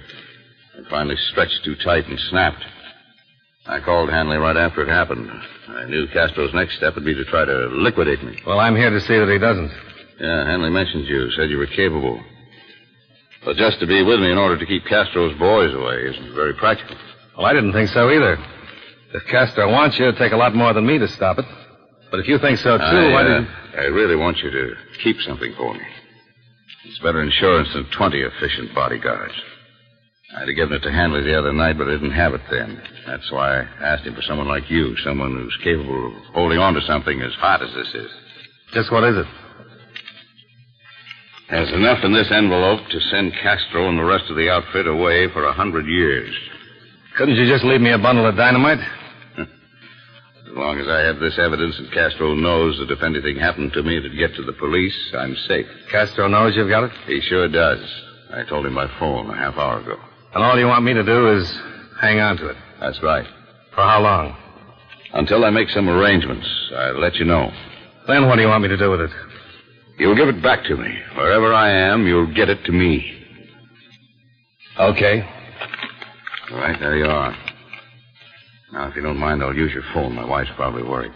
I finally stretched too tight and snapped. I called Hanley right after it happened. I knew Castro's next step would be to try to liquidate me. Well, I'm here to see that he doesn't. Yeah, Hanley mentioned you, said you were capable. But just to be with me in order to keep Castro's boys away isn't very practical. Well, I didn't think so either. If Castro wants you, it'd take a lot more than me to stop it. But if you think so, too, why didn't... I really want you to keep something for me. It's better insurance than 20 efficient bodyguards. I'd have given it to Hanley the other night, but I didn't have it then. That's why I asked him for someone like you, someone who's capable of holding on to something as hot as this is. Just what is it? There's enough in this envelope to send Castro and the rest of the outfit away for 100 years. Couldn't you just leave me a bundle of dynamite? As long as I have this evidence and Castro knows that if anything happened to me it'd get to the police, I'm safe. Castro knows you've got it? He sure does. I told him by phone a half hour ago. And all you want me to do is hang on to it? That's right. For how long? Until I make some arrangements. I'll let you know. Then what do you want me to do with it? You'll give it back to me. Wherever I am, you'll get it to me. Okay. All right, there you are. Now, if you don't mind, I'll use your phone. My wife's probably worried.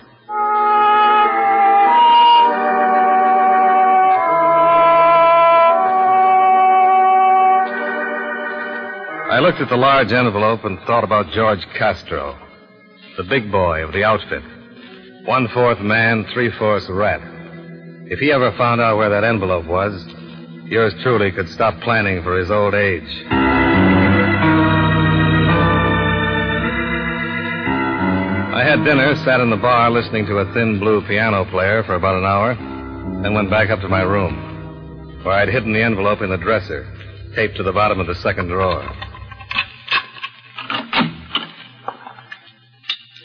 I looked at the large envelope and thought about George Castro, the big boy of the outfit. 1/4 man, 3/4 rat. If he ever found out where that envelope was, yours truly could stop planning for his old age. I had dinner, sat in the bar listening to a thin blue piano player for about an hour, then went back up to my room, where I'd hidden the envelope in the dresser, taped to the bottom of the second drawer.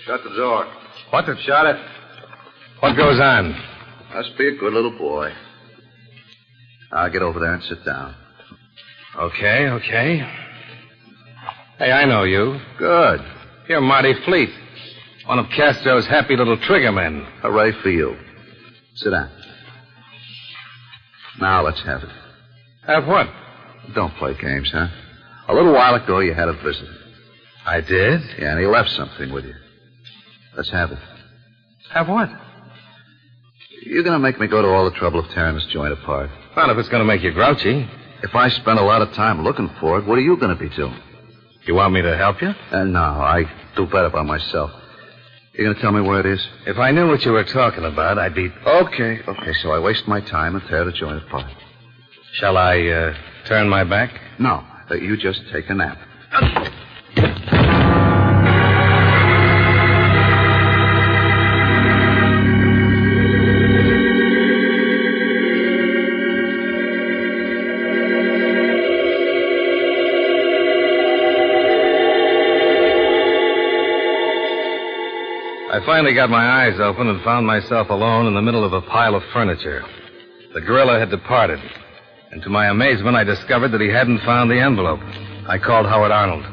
Shut the door. What? Shut it. What goes on? Must be a good little boy. I'll get over there and sit down. Okay. Hey, I know you. Good. You're Marty Fleet, one of Castro's happy little trigger men. Hooray for you. Sit down. Now let's have it. Have what? Don't play games, huh? A little while ago, you had a visitor. I did? Yeah, and he left something with you. Let's have it. Have what? You're going to make me go to all the trouble of tearing this joint apart. Not if it's going to make you grouchy. If I spend a lot of time looking for it, what are you going to be doing? You want me to help you? No, I do better by myself. You going to tell me where it is? If I knew what you were talking about, I'd be... Okay, so I waste my time and tear the joint apart. Shall I, turn my back? No, you just take a nap. I finally got my eyes open and found myself alone in the middle of a pile of furniture. The gorilla had departed, and to my amazement, I discovered that he hadn't found the envelope. I called Howard Arnold.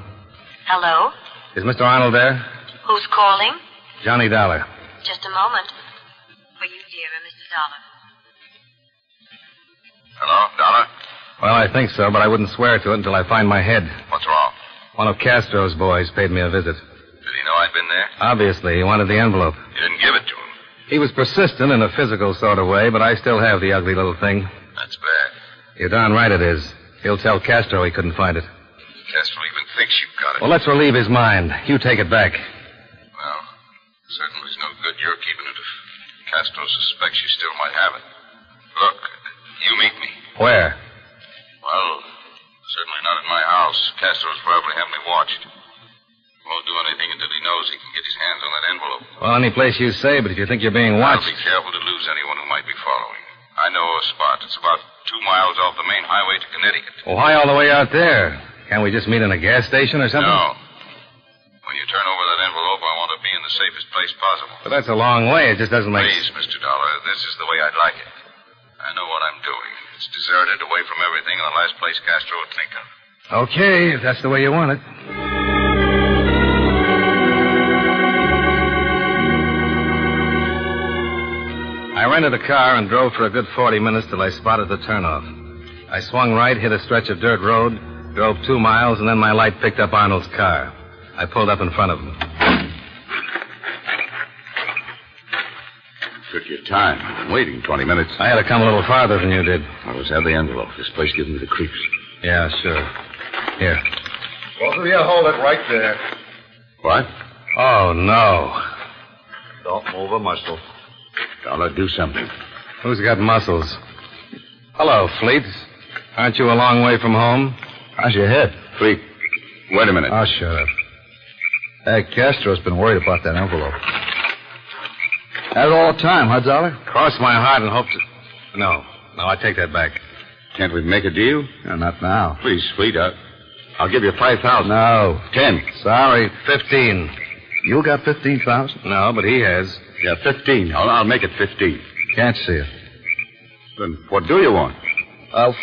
Hello? Is Mr. Arnold there? Who's calling? Johnny Dollar. Just a moment. For you, dear, Mr. Dollar. Hello, Dollar? Well, I think so, but I wouldn't swear to it until I find my head. What's wrong? One of Castro's boys paid me a visit. Did he know I'd been there? Obviously, he wanted the envelope. You didn't give it to him. He was persistent in a physical sort of way, but I still have the ugly little thing. That's bad. You're darn right it is. He'll tell Castro he couldn't find it. Castro even thinks you've got it. Well, let's relieve his mind. You take it back. Well, certainly it's no good you're keeping it if Castro suspects you still might have it. Look, you meet me. Where? Well, certainly not in my house. Castro's probably heavily watched. Won't do anything until he knows he can get his hands on that envelope. Well, any place you say, but if you think you're being watched... I'll be careful to lose anyone who might be following. I know a spot. It's about 2 miles off the main highway to Connecticut. Well, why all the way out there? Can't we just meet in a gas station or something? No. When you turn over that envelope, I want to be in the safest place possible. But that's a long way. It just doesn't make... Please, Mr. Dollar, this is the way I'd like it. I know what I'm doing. It's deserted, away from everything, and the last place Castro would think of. Okay, if that's the way you want it. I rented a car and drove for a good 40 minutes till I spotted the turnoff. I swung right, hit a stretch of dirt road, drove 2 miles, and then my light picked up Arnold's car. I pulled up in front of him. Took your time. I've been waiting 20 minutes. I had to come a little farther than you did. I was have the envelope. This place gives me the creeps. Yeah, sure. Here. Both of you hold it right there. What? Oh, no. Don't move a muscle. Dollar, do something. Who's got muscles? Hello, Fleet. Aren't you a long way from home? How's your head? Fleet. Wait a minute. Oh, shut up. Hey, Castro's been worried about that envelope. Had it all the time, huh, Dollar? Cross my heart and hope to... No, I take that back. Can't we make a deal? No, not now. Please, Fleet, I'll give you 5,000. No. 10. Sorry. 15. You got 15,000? No, but he has. Yeah, 15. I'll make it 15. Can't see it. Then what do you want?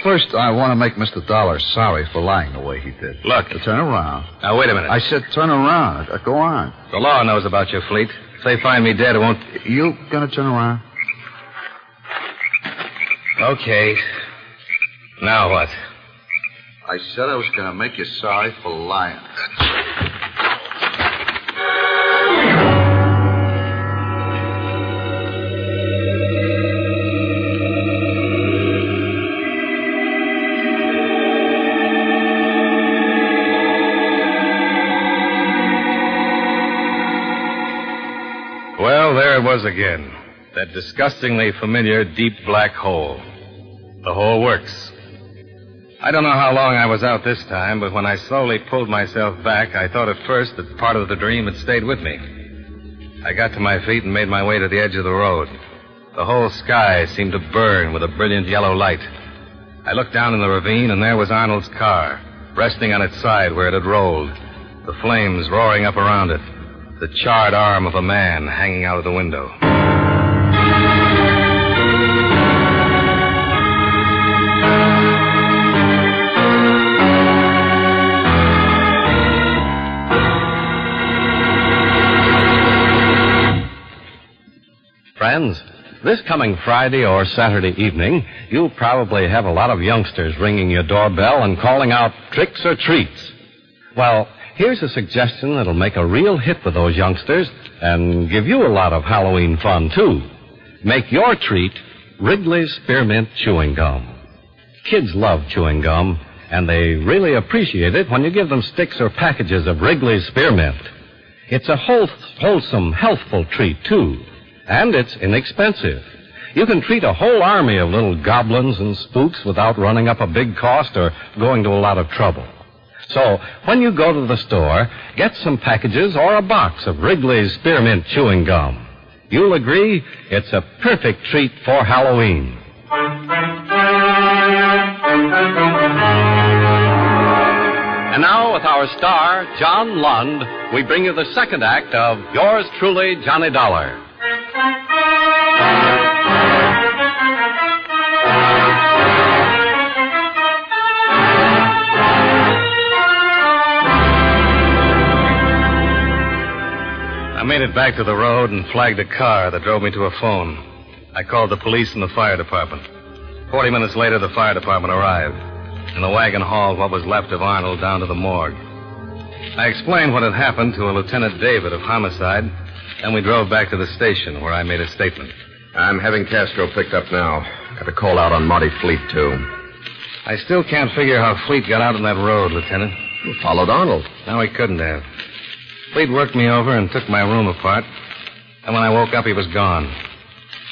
First, I want to make Mr. Dollar sorry for lying the way he did. Look. Turn around. Now, wait a minute. I said turn around. Go on. The law knows about your Fleet. If they find me dead, it won't... You gonna turn around? Okay. Now what? I said I was gonna make you sorry for lying. Well, there it was again. That disgustingly familiar deep black hole. The whole works. I don't know how long I was out this time, but when I slowly pulled myself back, I thought at first that part of the dream had stayed with me. I got to my feet and made my way to the edge of the road. The whole sky seemed to burn with a brilliant yellow light. I looked down in the ravine, and there was Arnold's car, resting on its side where it had rolled, the flames roaring up around it, the charred arm of a man hanging out of the window. Friends, This coming Friday or Saturday evening, you'll probably have a lot of youngsters ringing your doorbell and calling out tricks or treats. Well, here's a suggestion that'll make a real hit with those youngsters and give you a lot of Halloween fun, too. Make your treat Wrigley's Spearmint Chewing Gum. Kids love chewing gum, and they really appreciate it when you give them sticks or packages of Wrigley's Spearmint. It's a wholesome, healthful treat, too. And it's inexpensive. You can treat a whole army of little goblins and spooks without running up a big cost or going to a lot of trouble. So, when you go to the store, get some packages or a box of Wrigley's Spearmint Chewing Gum. You'll agree it's a perfect treat for Halloween. And now, with our star, John Lund, we bring you the second act of Yours Truly, Johnny Dollar. I made it back to the road and flagged a car that drove me to a phone. I called the police and the fire department. 40 minutes later, the fire department arrived, and the wagon hauled what was left of Arnold down to the morgue. I explained what had happened to a Lieutenant David of homicide, and we drove back to the station where I made a statement. I'm having Castro picked up now. Got a call out on Monty Fleet, too. I still can't figure how Fleet got out on that road, Lieutenant. He followed Arnold. No, he couldn't have. Fleet worked me over and took my room apart, and when I woke up, he was gone.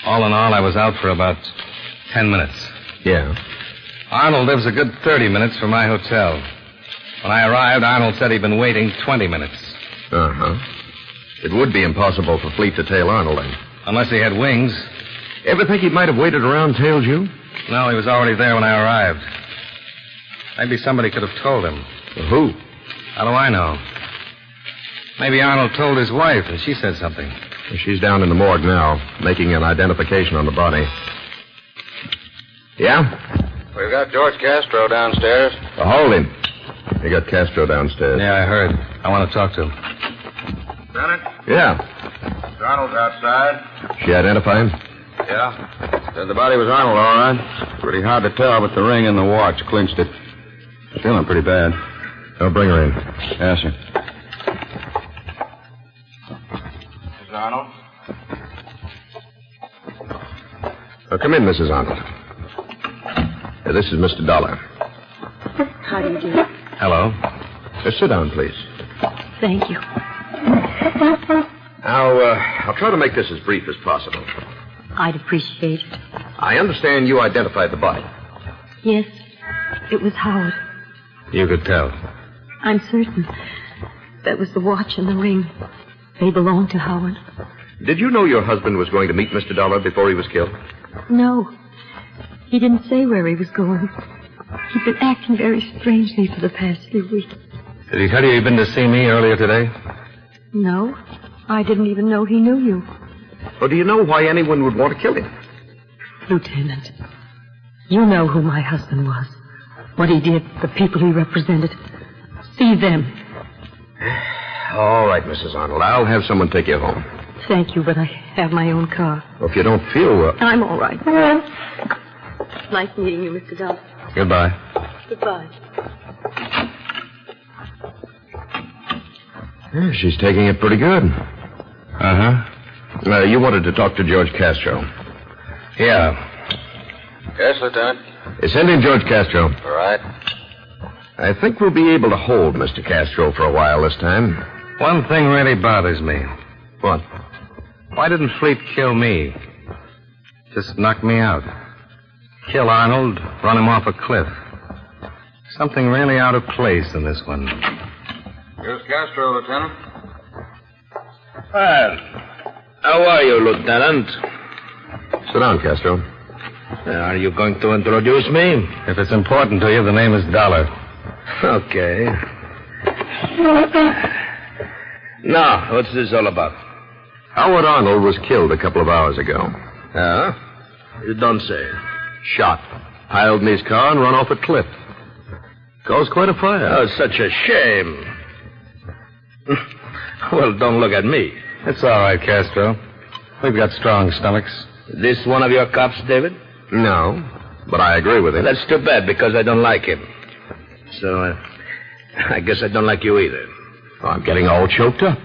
All in all, I was out for about 10 minutes. Yeah? Arnold lives a good 30 minutes from my hotel. When I arrived, Arnold said he'd been waiting 20 minutes. Uh-huh. It would be impossible for Fleet to tail Arnold, then. Unless he had wings. Ever think he might have waited around, tailed you? No, he was already there when I arrived. Maybe somebody could have told him. Well, who? How do I know? Maybe Arnold told his wife, and she said something. She's down in the morgue now, making an identification on the body. Yeah? We've got George Castro downstairs. Well, hold him. You got Castro downstairs. Yeah, I heard. I want to talk to him. Lieutenant? Yeah. Arnold's outside. She identify him? Yeah. Said the body was Arnold, all right. Pretty hard to tell, but the ring and the watch clinched it. Feeling pretty bad. I'll bring her in. Yes, sir. Mrs. Arnold? Come in, Mrs. Arnold. This is Mr. Dollar. How do you do? Hello. Sit down, please. Thank you. Now, I'll try to make this as brief as possible. I'd appreciate it. I understand you identified the body. Yes, it was Howard. You could tell. I'm certain. That was the watch and the ring. They belonged to Howard. Did you know your husband was going to meet Mr. Dollar before he was killed? No. He didn't say where he was going. He'd been acting very strangely for the past few weeks. Did he tell you he'd been to see me earlier today? No. I didn't even know he knew you. Or do you know why anyone would want to kill him? Lieutenant, you know who my husband was. What he did, the people he represented. See them. All right, Mrs. Arnold. I'll have someone take you home. Thank you, but I have my own car. Well, if you don't feel well... I'm all right. Nice meeting you, Mr. Dollar. Goodbye. Goodbye. Yeah, she's taking it pretty good. Uh-huh. You wanted to talk to George Castro. Yeah. Yes, Lieutenant. Send in George Castro. All right. I think we'll be able to hold Mr. Castro for a while this time. One thing really bothers me. What? Why didn't Fleet kill me? Just knock me out. Kill Arnold, run him off a cliff. Something really out of place in this one. Here's Castro, Lieutenant. Well, how are you, Lieutenant? Sit down, Castro. Are you going to introduce me? If it's important to you, the name is Dollar. Okay. Now, what's this all about? Howard Arnold was killed a couple of hours ago. Yeah? You don't say. Shot. Piled in his car and run off a cliff. Caused quite a fire. Oh, such a shame. Well, don't look at me. It's all right, Castro. We've got strong stomachs. This one of your cops, David? No, but I agree with him. That's too bad, because I don't like him. So, I guess I don't like you either. I'm getting all choked up.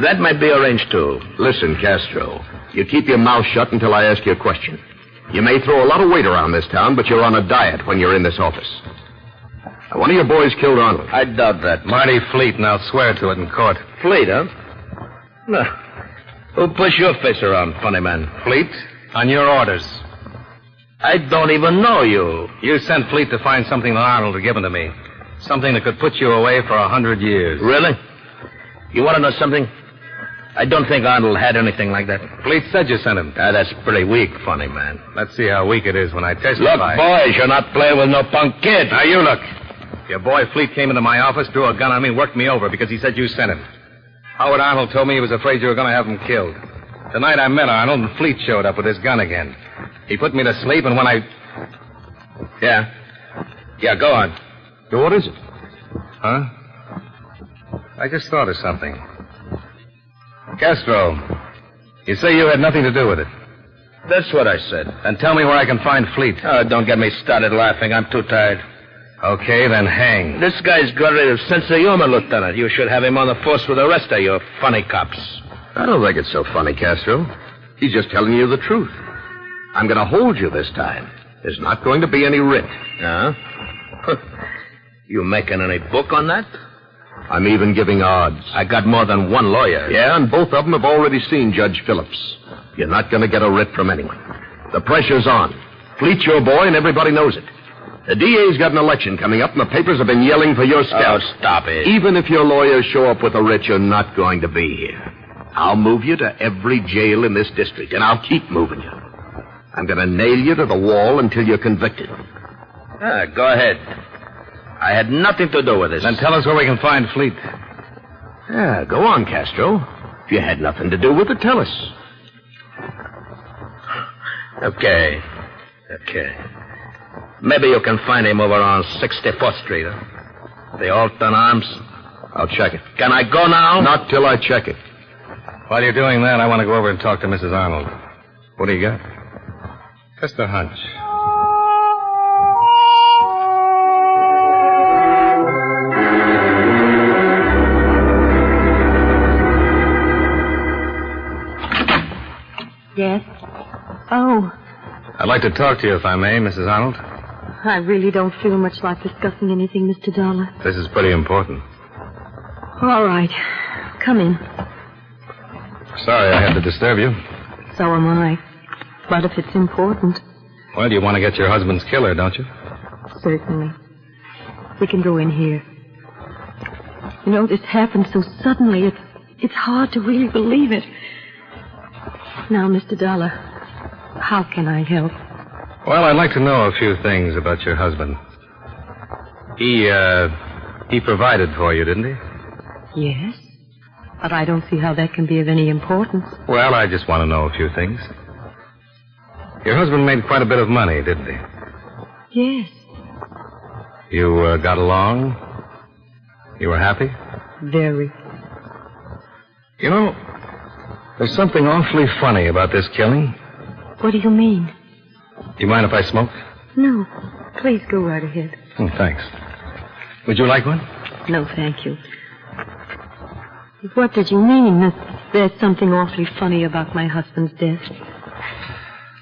That might be arranged, too. Listen, Castro, you keep your mouth shut until I ask you a question. You may throw a lot of weight around this town, but you're on a diet when you're in this office. One of your boys killed Arnold. I doubt that. Marty Fleet, and I'll swear to it in court. Fleet, huh? No. Who pushed your face around, funny man? Fleet, on your orders. I don't even know you. You sent Fleet to find something that Arnold had given to me. Something that could put you away for 100 years. Really? You want to know something? I don't think Arnold had anything like that. Fleet said you sent him. That's pretty weak, funny man. Let's see how weak it is when I testify. Look, boys, you're not playing with no punk kid. Now, you look. Your boy Fleet came into my office, drew a gun on me, and worked me over because he said you sent him. Howard Arnold told me he was afraid you were going to have him killed. Tonight I met Arnold, and Fleet showed up with his gun again. He put me to sleep, and when I... Yeah, go on. So what is it? Huh? I just thought of something. Castro, you say you had nothing to do with it. That's what I said. Then tell me where I can find Fleet. Oh, don't get me started laughing. I'm too tired. Okay, then hang. This guy's got a sense of humor, Lieutenant. You should have him on the force with the rest of your funny cops. I don't think it's so funny, Castro. He's just telling you the truth. I'm going to hold you this time. There's not going to be any writ. Huh? You making any book on that? I'm even giving odds. I got more than one lawyer. Yeah, and both of them have already seen Judge Phillips. You're not going to get a writ from anyone. The pressure's on. Fleet's your boy, and everybody knows it. The DA's got an election coming up, and the papers have been yelling for your scalp. Oh, stop it. Even if your lawyers show up with a writ, you're not going to be here. I'll move you to every jail in this district, and I'll keep moving you. I'm going to nail you to the wall until you're convicted. Go ahead. I had nothing to do with this. Then tell us where we can find Fleet. Yeah, go on, Castro. If you had nothing to do with it, tell us. Okay. Maybe you can find him over on 64th Street, huh? The Alton Arms. I'll check it. Can I go now? Not till I check it. While you're doing that, I want to go over and talk to Mrs. Arnold. What do you got? Just a hunch. Yes? Oh, I'd like to talk to you, if I may, Mrs. Arnold. I really don't feel much like discussing anything, Mr. Dollar. This is pretty important. All right. Come in. Sorry I had to disturb you. So am I. But if it's important... Well, you want to get your husband's killer, don't you? Certainly. We can go in here. You know, this happened so suddenly, it's hard to really believe it. Now, Mr. Dollar, how can I help? Well, I'd like to know a few things about your husband. He provided for you, didn't he? Yes. But I don't see how that can be of any importance. Well, I just want to know a few things. Your husband made quite a bit of money, didn't he? Yes. You got along? You were happy? Very. You know, there's something awfully funny about this killing. What do you mean? Do you mind if I smoke? No. Please go right ahead. Thanks. Would you like one? No, thank you. What did you mean that there's something awfully funny about my husband's death?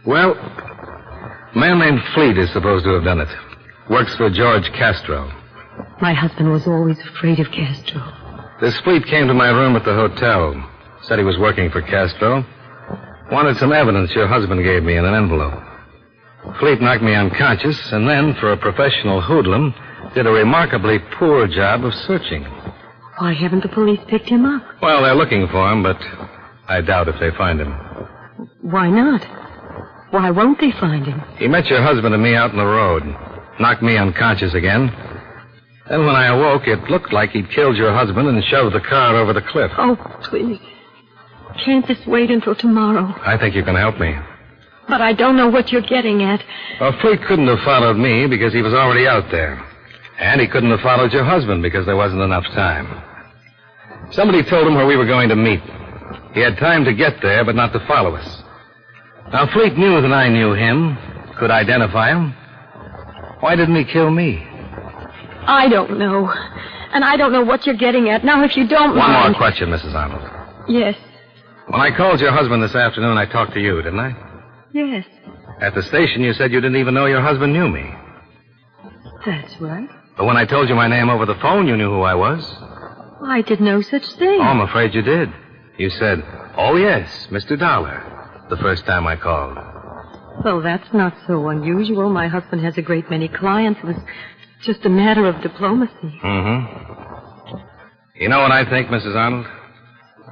Well, a man named Fleet is supposed to have done it. Works for George Castro. My husband was always afraid of Castro. This Fleet came to my room at the hotel. Said he was working for Castro. Wanted some evidence your husband gave me in an envelope. Fleet knocked me unconscious, and then, for a professional hoodlum, did a remarkably poor job of searching. Why haven't the police picked him up? Well, they're looking for him, but I doubt if they find him. Why not? Why won't they find him? He met your husband and me out in the road. Knocked me unconscious again. Then when I awoke, it looked like he'd killed your husband and shoved the car over the cliff. Oh, please. Can't this wait until tomorrow? I think you can help me. But I don't know what you're getting at. Well, Fleet couldn't have followed me because he was already out there. And he couldn't have followed your husband because there wasn't enough time. Somebody told him where we were going to meet. He had time to get there, but not to follow us. Now, Fleet knew that I knew him, could identify him. Why didn't he kill me? I don't know. And I don't know what you're getting at. Now, if you don't One mind... more question, Mrs. Arnold. Yes. When I called your husband this afternoon, I talked to you, didn't I? Yes. At the station, you said you didn't even know your husband knew me. That's right. But when I told you my name over the phone, you knew who I was. I did no such thing. Oh, I'm afraid you did. You said, "Oh, yes, Mr. Dollar," the first time I called. Well, that's not so unusual. My husband has a great many clients. It was just a matter of diplomacy. Mm-hmm. You know what I think, Mrs. Arnold?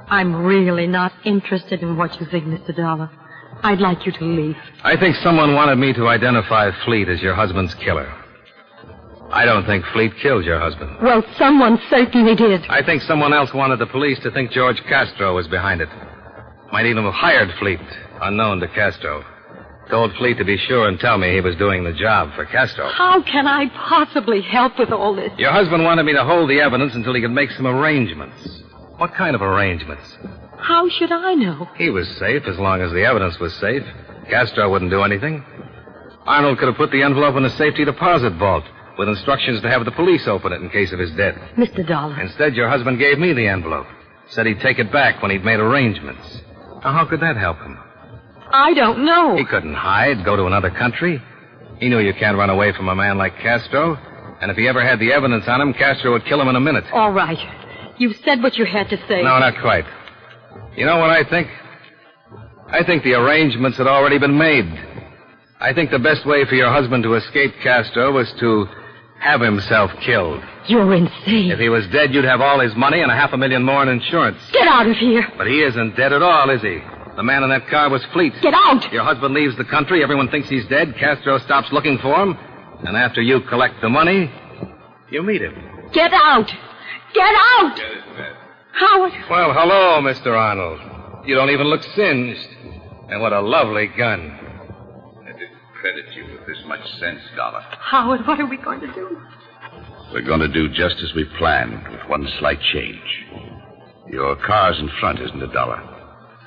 I'm really not interested in what you think, Mr. Dollar. I'd like you to leave. I think someone wanted me to identify Fleet as your husband's killer. I don't think Fleet killed your husband. Well, someone certainly did. I think someone else wanted the police to think George Castro was behind it. Might even have hired Fleet, unknown to Castro. Told Fleet to be sure and tell me he was doing the job for Castro. How can I possibly help with all this? Your husband wanted me to hold the evidence until he could make some arrangements. What kind of arrangements? How should I know? He was safe as long as the evidence was safe. Castro wouldn't do anything. Arnold could have put the envelope in a safety deposit vault with instructions to have the police open it in case of his death. Mr. Dollar. Instead, your husband gave me the envelope. Said he'd take it back when he'd made arrangements. Now, how could that help him? I don't know. He couldn't hide, go to another country. He knew you can't run away from a man like Castro. And if he ever had the evidence on him, Castro would kill him in a minute. All right. You've said what you had to say. No, not quite. You know what I think? I think the arrangements had already been made. I think the best way for your husband to escape Castro was to have himself killed. You're insane. If he was dead, you'd have all his money and $500,000 more in insurance. Get out of here. But he isn't dead at all, is he? The man in that car was Fleet. Get out. Your husband leaves the country. Everyone thinks he's dead. Castro stops looking for him. And after you collect the money, you meet him. Get out. Get out. Howard. Well, hello, Mr. Arnold. You don't even look singed. And what a lovely gun. I didn't credit you with this much sense, Dollar. Howard, what are we going to do? We're going to do just as we planned, with one slight change. Your car's in front, isn't it, Dollar?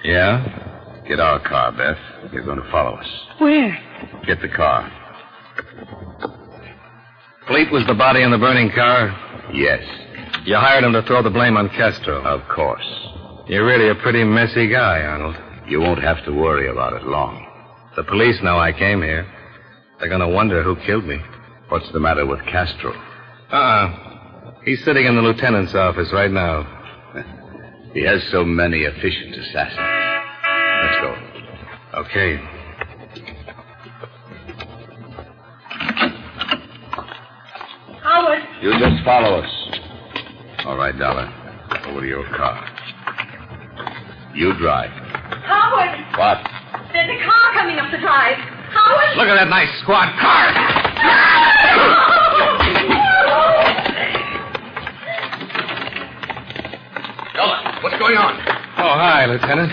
Yeah? Get our car, Beth. You're going to follow us. Where? Get the car. Fleet was the body in the burning car? Yes. You hired him to throw the blame on Castro? Of course. You're really a pretty messy guy, Arnold. You won't have to worry about it long. The police know I came here. They're going to wonder who killed me. What's the matter with Castro? He's sitting in the lieutenant's office right now. He has so many efficient assassins. Let's go. Okay. Howard. You just follow us. All right, Dollar. Over to your car. You drive. Howard. What? There's a car coming up the drive. Howard. Look at that nice squad car. Dollar, what's going on? Oh, hi, Lieutenant.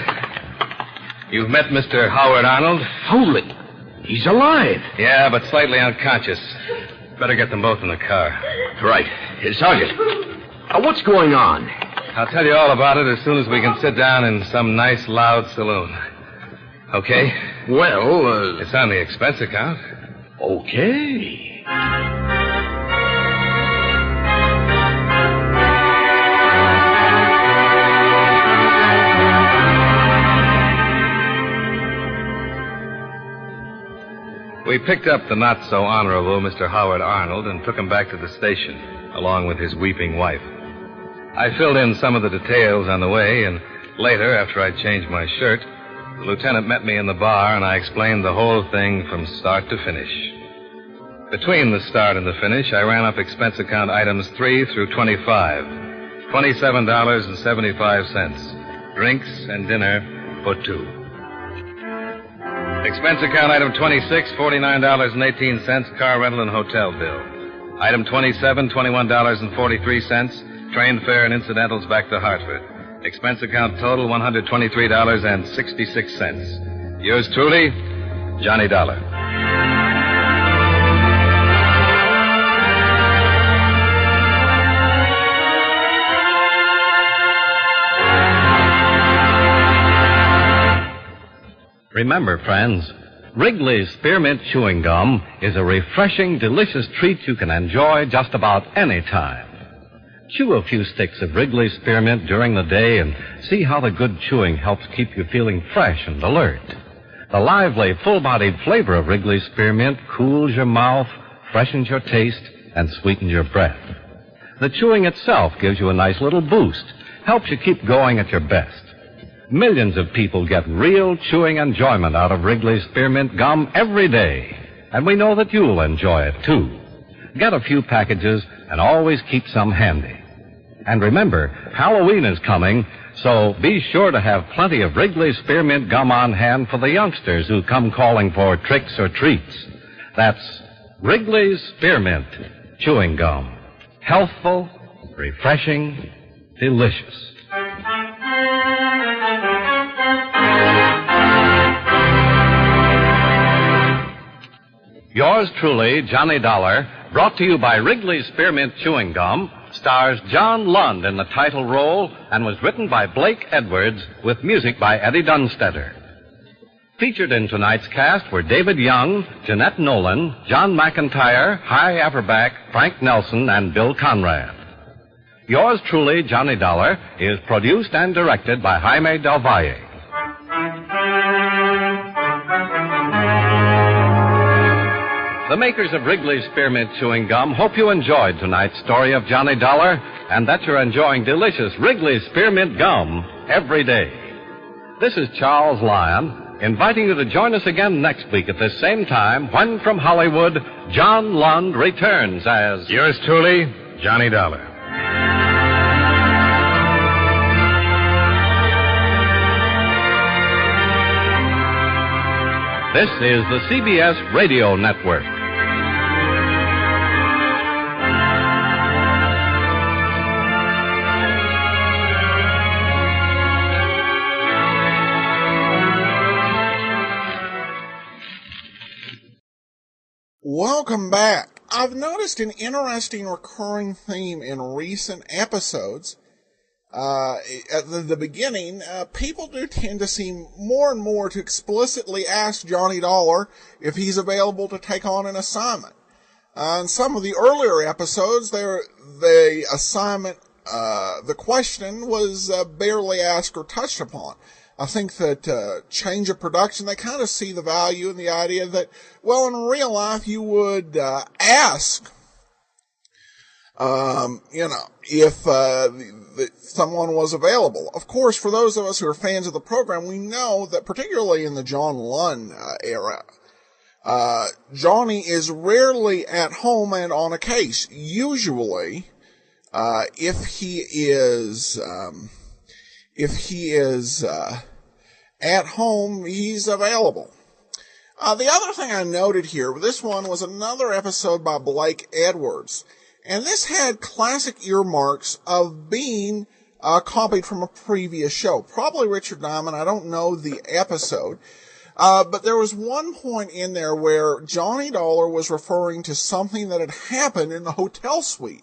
You've met Mr. Howard Arnold? Holy. He's alive. Yeah, but slightly unconscious. Better get them both in the car. Right. Sergeant. What's going on? I'll tell you all about it as soon as we can sit down in some nice, loud saloon. Okay? Well, It's on the expense account. Okay. We picked up the not-so-honorable Mr. Howard Arnold and took him back to the station, along with his weeping wife. I filled in some of the details on the way, and later, after I'd changed my shirt, the lieutenant met me in the bar, and I explained the whole thing from start to finish. Between the start and the finish, I ran up expense account items 3 through 25, $27.75. Drinks and dinner for two. Expense account item 26, $49.18, car rental and hotel bill. Item 27, $21.43, train fare and incidentals back to Hartford. Expense account total, $123.66. Yours truly, Johnny Dollar. Remember, friends, Wrigley's Spearmint Chewing Gum is a refreshing, delicious treat you can enjoy just about any time. Chew a few sticks of Wrigley's Spearmint during the day and see how the good chewing helps keep you feeling fresh and alert. The lively, full-bodied flavor of Wrigley's Spearmint cools your mouth, freshens your taste, and sweetens your breath. The chewing itself gives you a nice little boost, helps you keep going at your best. Millions of people get real chewing enjoyment out of Wrigley's Spearmint Gum every day, and we know that you'll enjoy it, too. Get a few packages and always keep some handy. And remember, Halloween is coming, so be sure to have plenty of Wrigley's Spearmint Gum on hand for the youngsters who come calling for tricks or treats. That's Wrigley's Spearmint Chewing Gum. Healthful, refreshing, delicious. Yours truly, Johnny Dollar, brought to you by Wrigley's Spearmint Chewing Gum, stars John Lund in the title role and was written by Blake Edwards with music by Eddie Dunstetter. Featured in tonight's cast were David Young, Jeanette Nolan, John McIntyre, Hy Averback, Frank Nelson, and Bill Conrad. Yours truly, Johnny Dollar, is produced and directed by Jaime Del Valle. The makers of Wrigley's Spearmint Chewing Gum hope you enjoyed tonight's story of Johnny Dollar and that you're enjoying delicious Wrigley's Spearmint Gum every day. This is Charles Lyon, inviting you to join us again next week at this same time when from Hollywood, John Lund returns as... Yours truly, Johnny Dollar. This is the CBS Radio Network. Welcome back. I've noticed an interesting recurring theme in recent episodes. At the beginning, people do tend to seem more and more to explicitly ask Johnny Dollar if he's available to take on an assignment. In some of the earlier episodes, the assignment, the question was barely asked or touched upon. I think that change of production, they kind of see the value in the idea that, well, in real life, you would ask, if someone was available. Of course, for those of us who are fans of the program, we know that particularly in the John Lund era, Johnny is rarely at home and on a case. Usually, if he is at home, he's available. The other thing I noted here, this one was another episode by Blake Edwards. And this had classic earmarks of being copied from a previous show. Probably Richard Diamond. I don't know the episode. But there was one point in there where Johnny Dollar was referring to something that had happened in the hotel suite.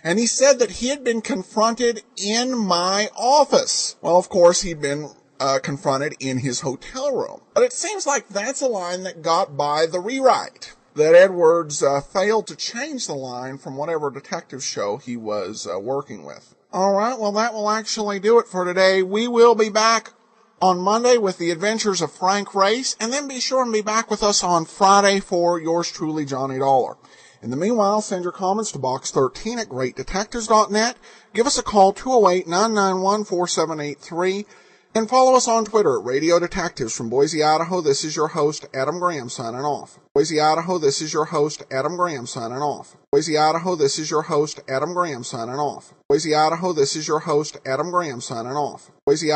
And he said that he had been confronted in my office. Well, of course, he'd been confronted in his hotel room. But it seems like that's a line that got by the rewrite. That Edwards failed to change the line from whatever detective show he was working with. All right, well, that will actually do it for today. We will be back on Monday with the adventures of Frank Race, and then be sure and be back with us on Friday for yours truly, Johnny Dollar. In the meanwhile, send your comments to Box 13 at greatdetectives.net. Give us a call, 208-991-4783. And follow us on Twitter at Radio Detectives. From Boise, Idaho, this is your host, Adam Graham, signing off. Boise, Idaho, this is your host, Adam Graham, signing off. Boise, Idaho, this is your host, Adam Graham, signing off. Boise, Idaho, this is your host, Adam Graham, signing off. Boise,